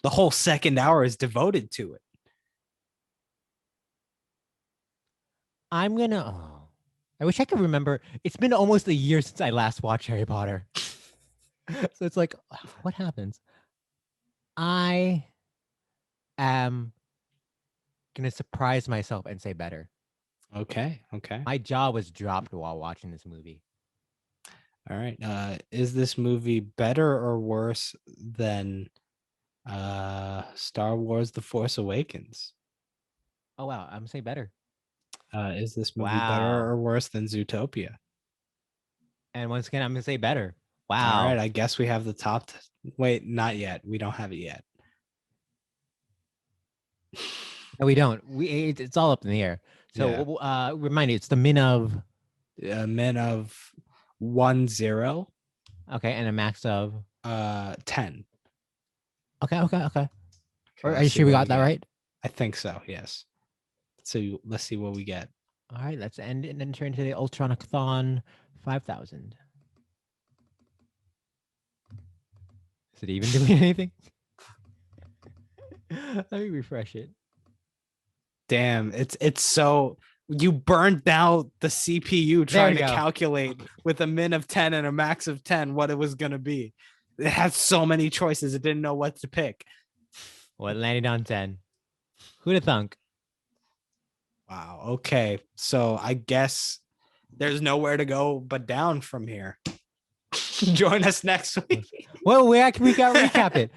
The whole second hour is devoted to it. I'm gonna. Oh, I wish I could remember. It's been almost a year since I last watched Harry Potter. So it's like, what happens? I am gonna surprise myself and say better. Okay. My jaw was dropped while watching this movie. All right. Is this movie better or worse than Star Wars The Force Awakens? Oh wow, I'm gonna say better. Is this movie Wow. better or worse than Zootopia? And once again, I'm gonna say better. Wow. All right, I guess we have the top. Wait, not yet. We don't have it yet. No, we don't. It's all up in the air. So remind you, it's the min of Men of 1-0. okay, and a max of 10. okay. Are let's you see sure we what got that get. right? I think so. Yes. So let's see what we get. All right, let's end it and enter into the Ultranathon 5,000. Is it even doing anything? Let me refresh it. Damn, it's so you burned out the CPU trying to calculate with a min of 10 and a max of 10 what it was gonna be. It had so many choices, it didn't know what to pick. Well, it landed on 10. Who'd have thunk? Wow. Okay. So I guess there's nowhere to go but down from here. Join us next week. Well, we got to recap it.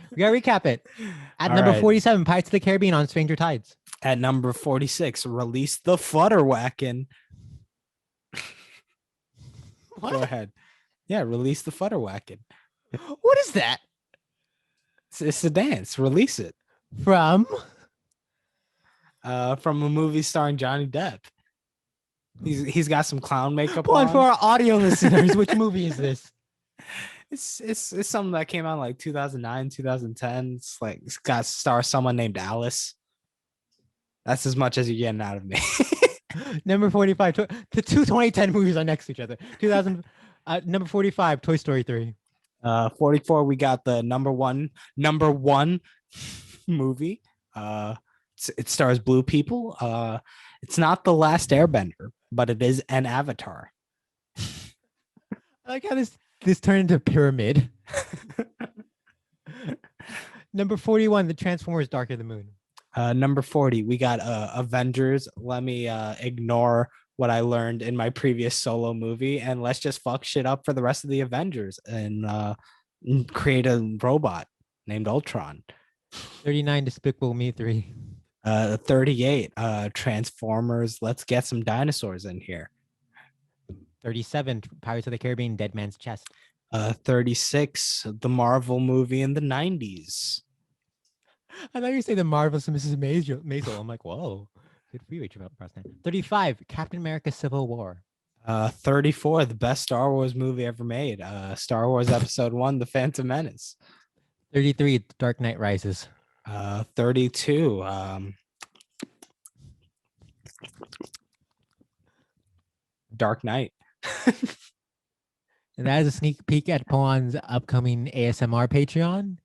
At All number right. 47, Pirates of the Caribbean on Stranger Tides. At number 46, Release the Futterwhackin'. Go ahead. Yeah, Release the Futterwhackin'. What is that? It's a dance. Release it. From a movie starring Johnny Depp. He's got some clown makeup on. on. For our audio listeners, which movie is this? It's something that came out like 2009, 2010. It's got star someone named Alice. That's as much as you're getting out of me. Number 45. The two 2010 movies are next to each other. Number 45, Toy Story 3. 44, we got the number one movie. It stars blue people. It's not The Last Airbender, but it is an Avatar. I like how this turned into a pyramid. Number 41, The Transformers Dark of the Moon. Number 40, we got Avengers. Let me ignore what I learned in my previous solo movie, and let's just fuck shit up for the rest of the Avengers and create a robot named Ultron. 39, Despicable Me 3. 38, Transformers. Let's get some dinosaurs in here. 37, Pirates of the Caribbean, Dead Man's Chest. 36, the Marvel movie in the 90s. I thought you were saying the Marvelous Mrs. Maisel. I'm like, whoa. Good for you, H. 35, Captain America Civil War. 34, the best Star Wars movie ever made. Star Wars Episode 1, The Phantom Menace. 33, Dark Knight Rises. 32, Dark Knight. And that is a sneak peek at Pawan's upcoming ASMR Patreon.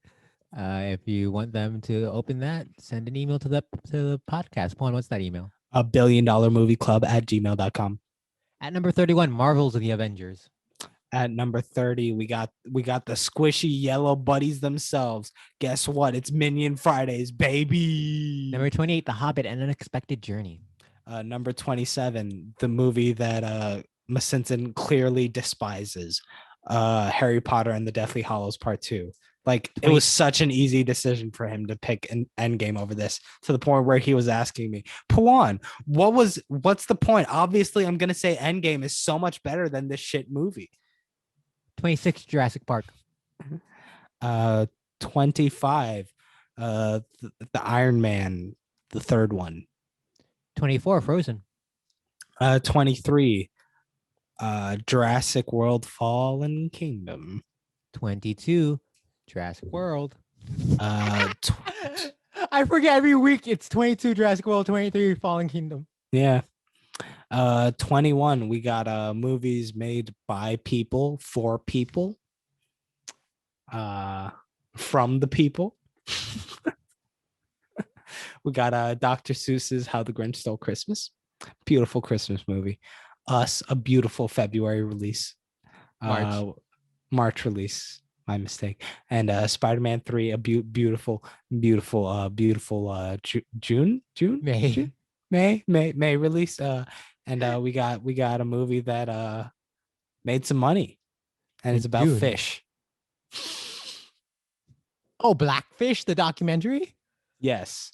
If you want them to open that, send an email to the podcast. Pawan, what's that email? $1 billion movie club at gmail.com. At number 31, Marvels of the Avengers. At number 30, we got the squishy yellow buddies themselves. Guess what? It's Minion Fridays, baby. Number 28, The Hobbit: An Unexpected Journey. Number 27, the movie that Masinton clearly despises, Harry Potter and the Deathly Hallows Part 2. Like, it was such an easy decision for him to pick an Endgame over this, to the point where he was asking me, Pawan, what's the point? Obviously, I'm gonna say Endgame is so much better than this shit movie. 26, Jurassic Park. 25, the Iron Man, the third one. 24, Frozen. 23, Jurassic World Fallen Kingdom. 22, Jurassic World. I forget every week. It's 22, Jurassic World, 23, Fallen Kingdom. Yeah. 21, we got movies made by people for people. From the people. We got Dr. Seuss's How the Grinch Stole Christmas. Beautiful Christmas movie. Us, a beautiful February release. March release. My mistake. And Spider-Man 3, a beautiful June May release. And we got a movie that made some money, and it's about June. fish. Oh, Blackfish, the documentary? Yes.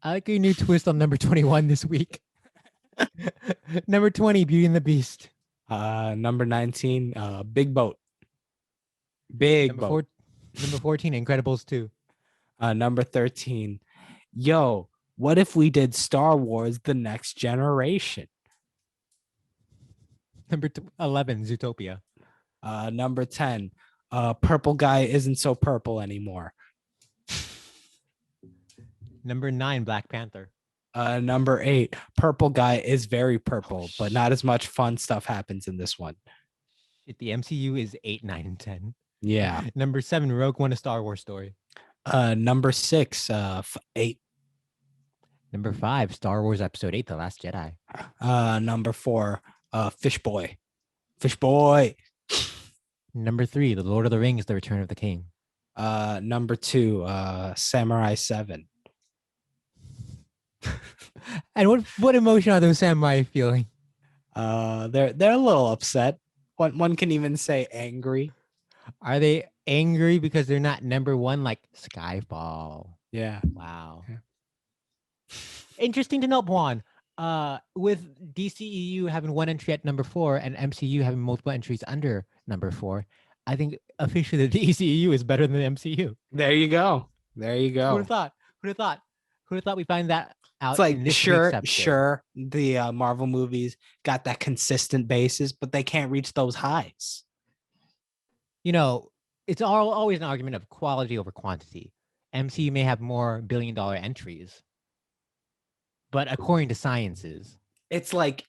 I like your new twist on number 21 this week. Number 20, Beauty and the Beast. Number 19, Big Boat. Big Boat. Number 14, Incredibles 2. Number 13, yo, what if we did Star Wars The Next Generation? Number 11, Zootopia. Number 10, Purple Guy Isn't So Purple Anymore. Number 9, Black Panther. Number 8, Purple Guy is very purple, but not as much fun stuff happens in this one. The MCU is 8, 9, and 10. Yeah. Number 7, Rogue One: A Star Wars Story. Number 6, 8. Number 5, Star Wars Episode 8, The Last Jedi. Number 4, Fish Boy. Fish Boy. Number 3, The Lord of the Rings: The Return of the King. Number 2, Samurai 7. And what emotion are those samurai feeling? They're a little upset. One can even say angry. Are they angry because they're not number 1 like Skyfall? Yeah. Wow. Yeah. Interesting to note, Juan. With DCEU having one entry at number 4 and MCU having multiple entries under number 4, I think officially the DCEU is better than the MCU. There you go. There you go. Who'd have thought? Who'd have thought? Who'd have thought we find that out? It's like, in this sure, the Marvel movies got that consistent basis, but they can't reach those highs. You know, it's always an argument of quality over quantity. MCU may have more billion-dollar entries, but according to sciences, it's like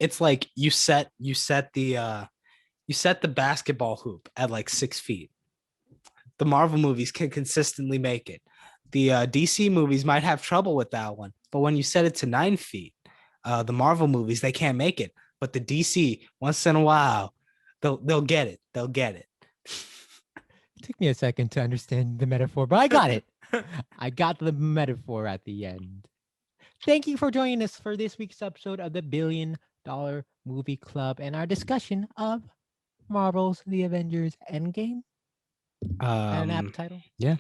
you set the basketball hoop at like 6 feet. The Marvel movies can consistently make it. The DC movies might have trouble with that one, but when you set it to 9 feet, the Marvel movies, they can't make it. But the DC, once in a while, they'll get it. They'll get it. It took me a second to understand the metaphor, but I got it. I got the metaphor at the end. Thank you for joining us for this week's episode of the $1 Billion Movie Club and our discussion of Marvel's The Avengers Endgame. An app title? Yeah.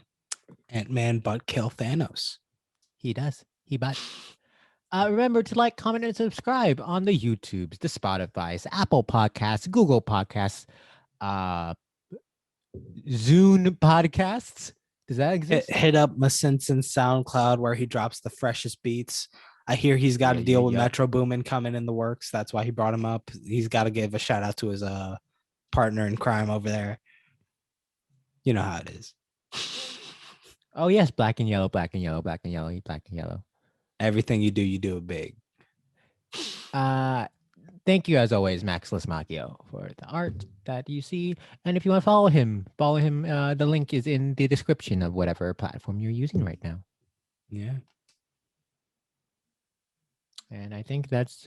Ant-Man but kill Thanos. He does. He but. Remember to like, comment, and subscribe on the YouTubes, the Spotify's, Apple Podcasts, Google Podcasts, Zune Podcasts. Does that exist? Hit up Masinton's SoundCloud where he drops the freshest beats. I hear he's got to deal with Metro Boomin coming in the works. That's why he brought him up. He's got to give a shout out to his partner in crime over there. You know how it is. Oh yes, black and yellow, black and yellow, black and yellow, black and yellow. Everything you do it big. Thank you as always, Max Lismacchio, for the art that you see. And if you want to follow him. The link is in the description of whatever platform you're using right now. Yeah. And I think that's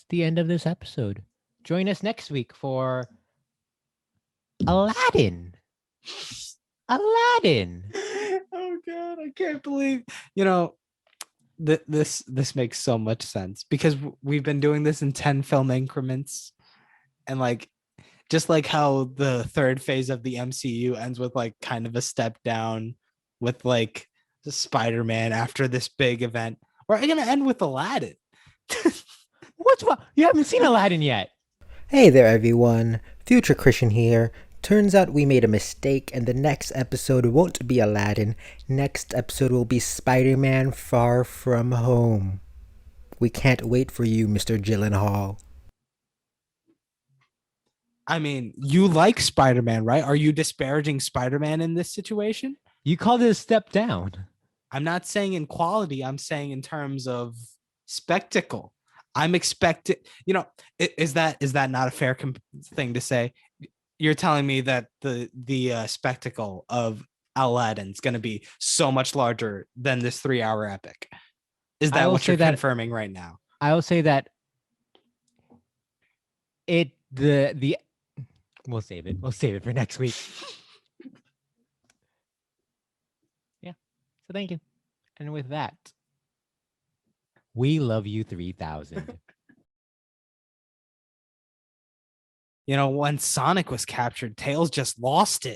the end of this episode. Join us next week for Aladdin. Aladdin. Oh god, I can't believe this makes so much sense because we've been doing this in 10 film increments, and like just like how the third phase of the MCU ends with like kind of a step down with like the Spider-Man after this big event, we're gonna end with Aladdin. What's what? You haven't seen Aladdin yet. Hey there, everyone. Future Christian here. Turns out we made a mistake, and the next episode won't be Aladdin. Next episode will be Spider-Man Far From Home. We can't wait for you, Mr. Gyllenhaal. I mean, you like Spider-Man, right? Are you disparaging Spider-Man in this situation? You called it a step down. I'm not saying in quality, I'm saying in terms of spectacle. I'm expecting, is that not a fair thing to say? You're telling me that the spectacle of Aladdin's going to be so much larger than this 3-hour epic. Is that what you're confirming right now? I will say that the we'll save it. We'll save it for next week. Yeah. So thank you. And with that, we love you 3000. When Sonic was captured, Tails just lost it.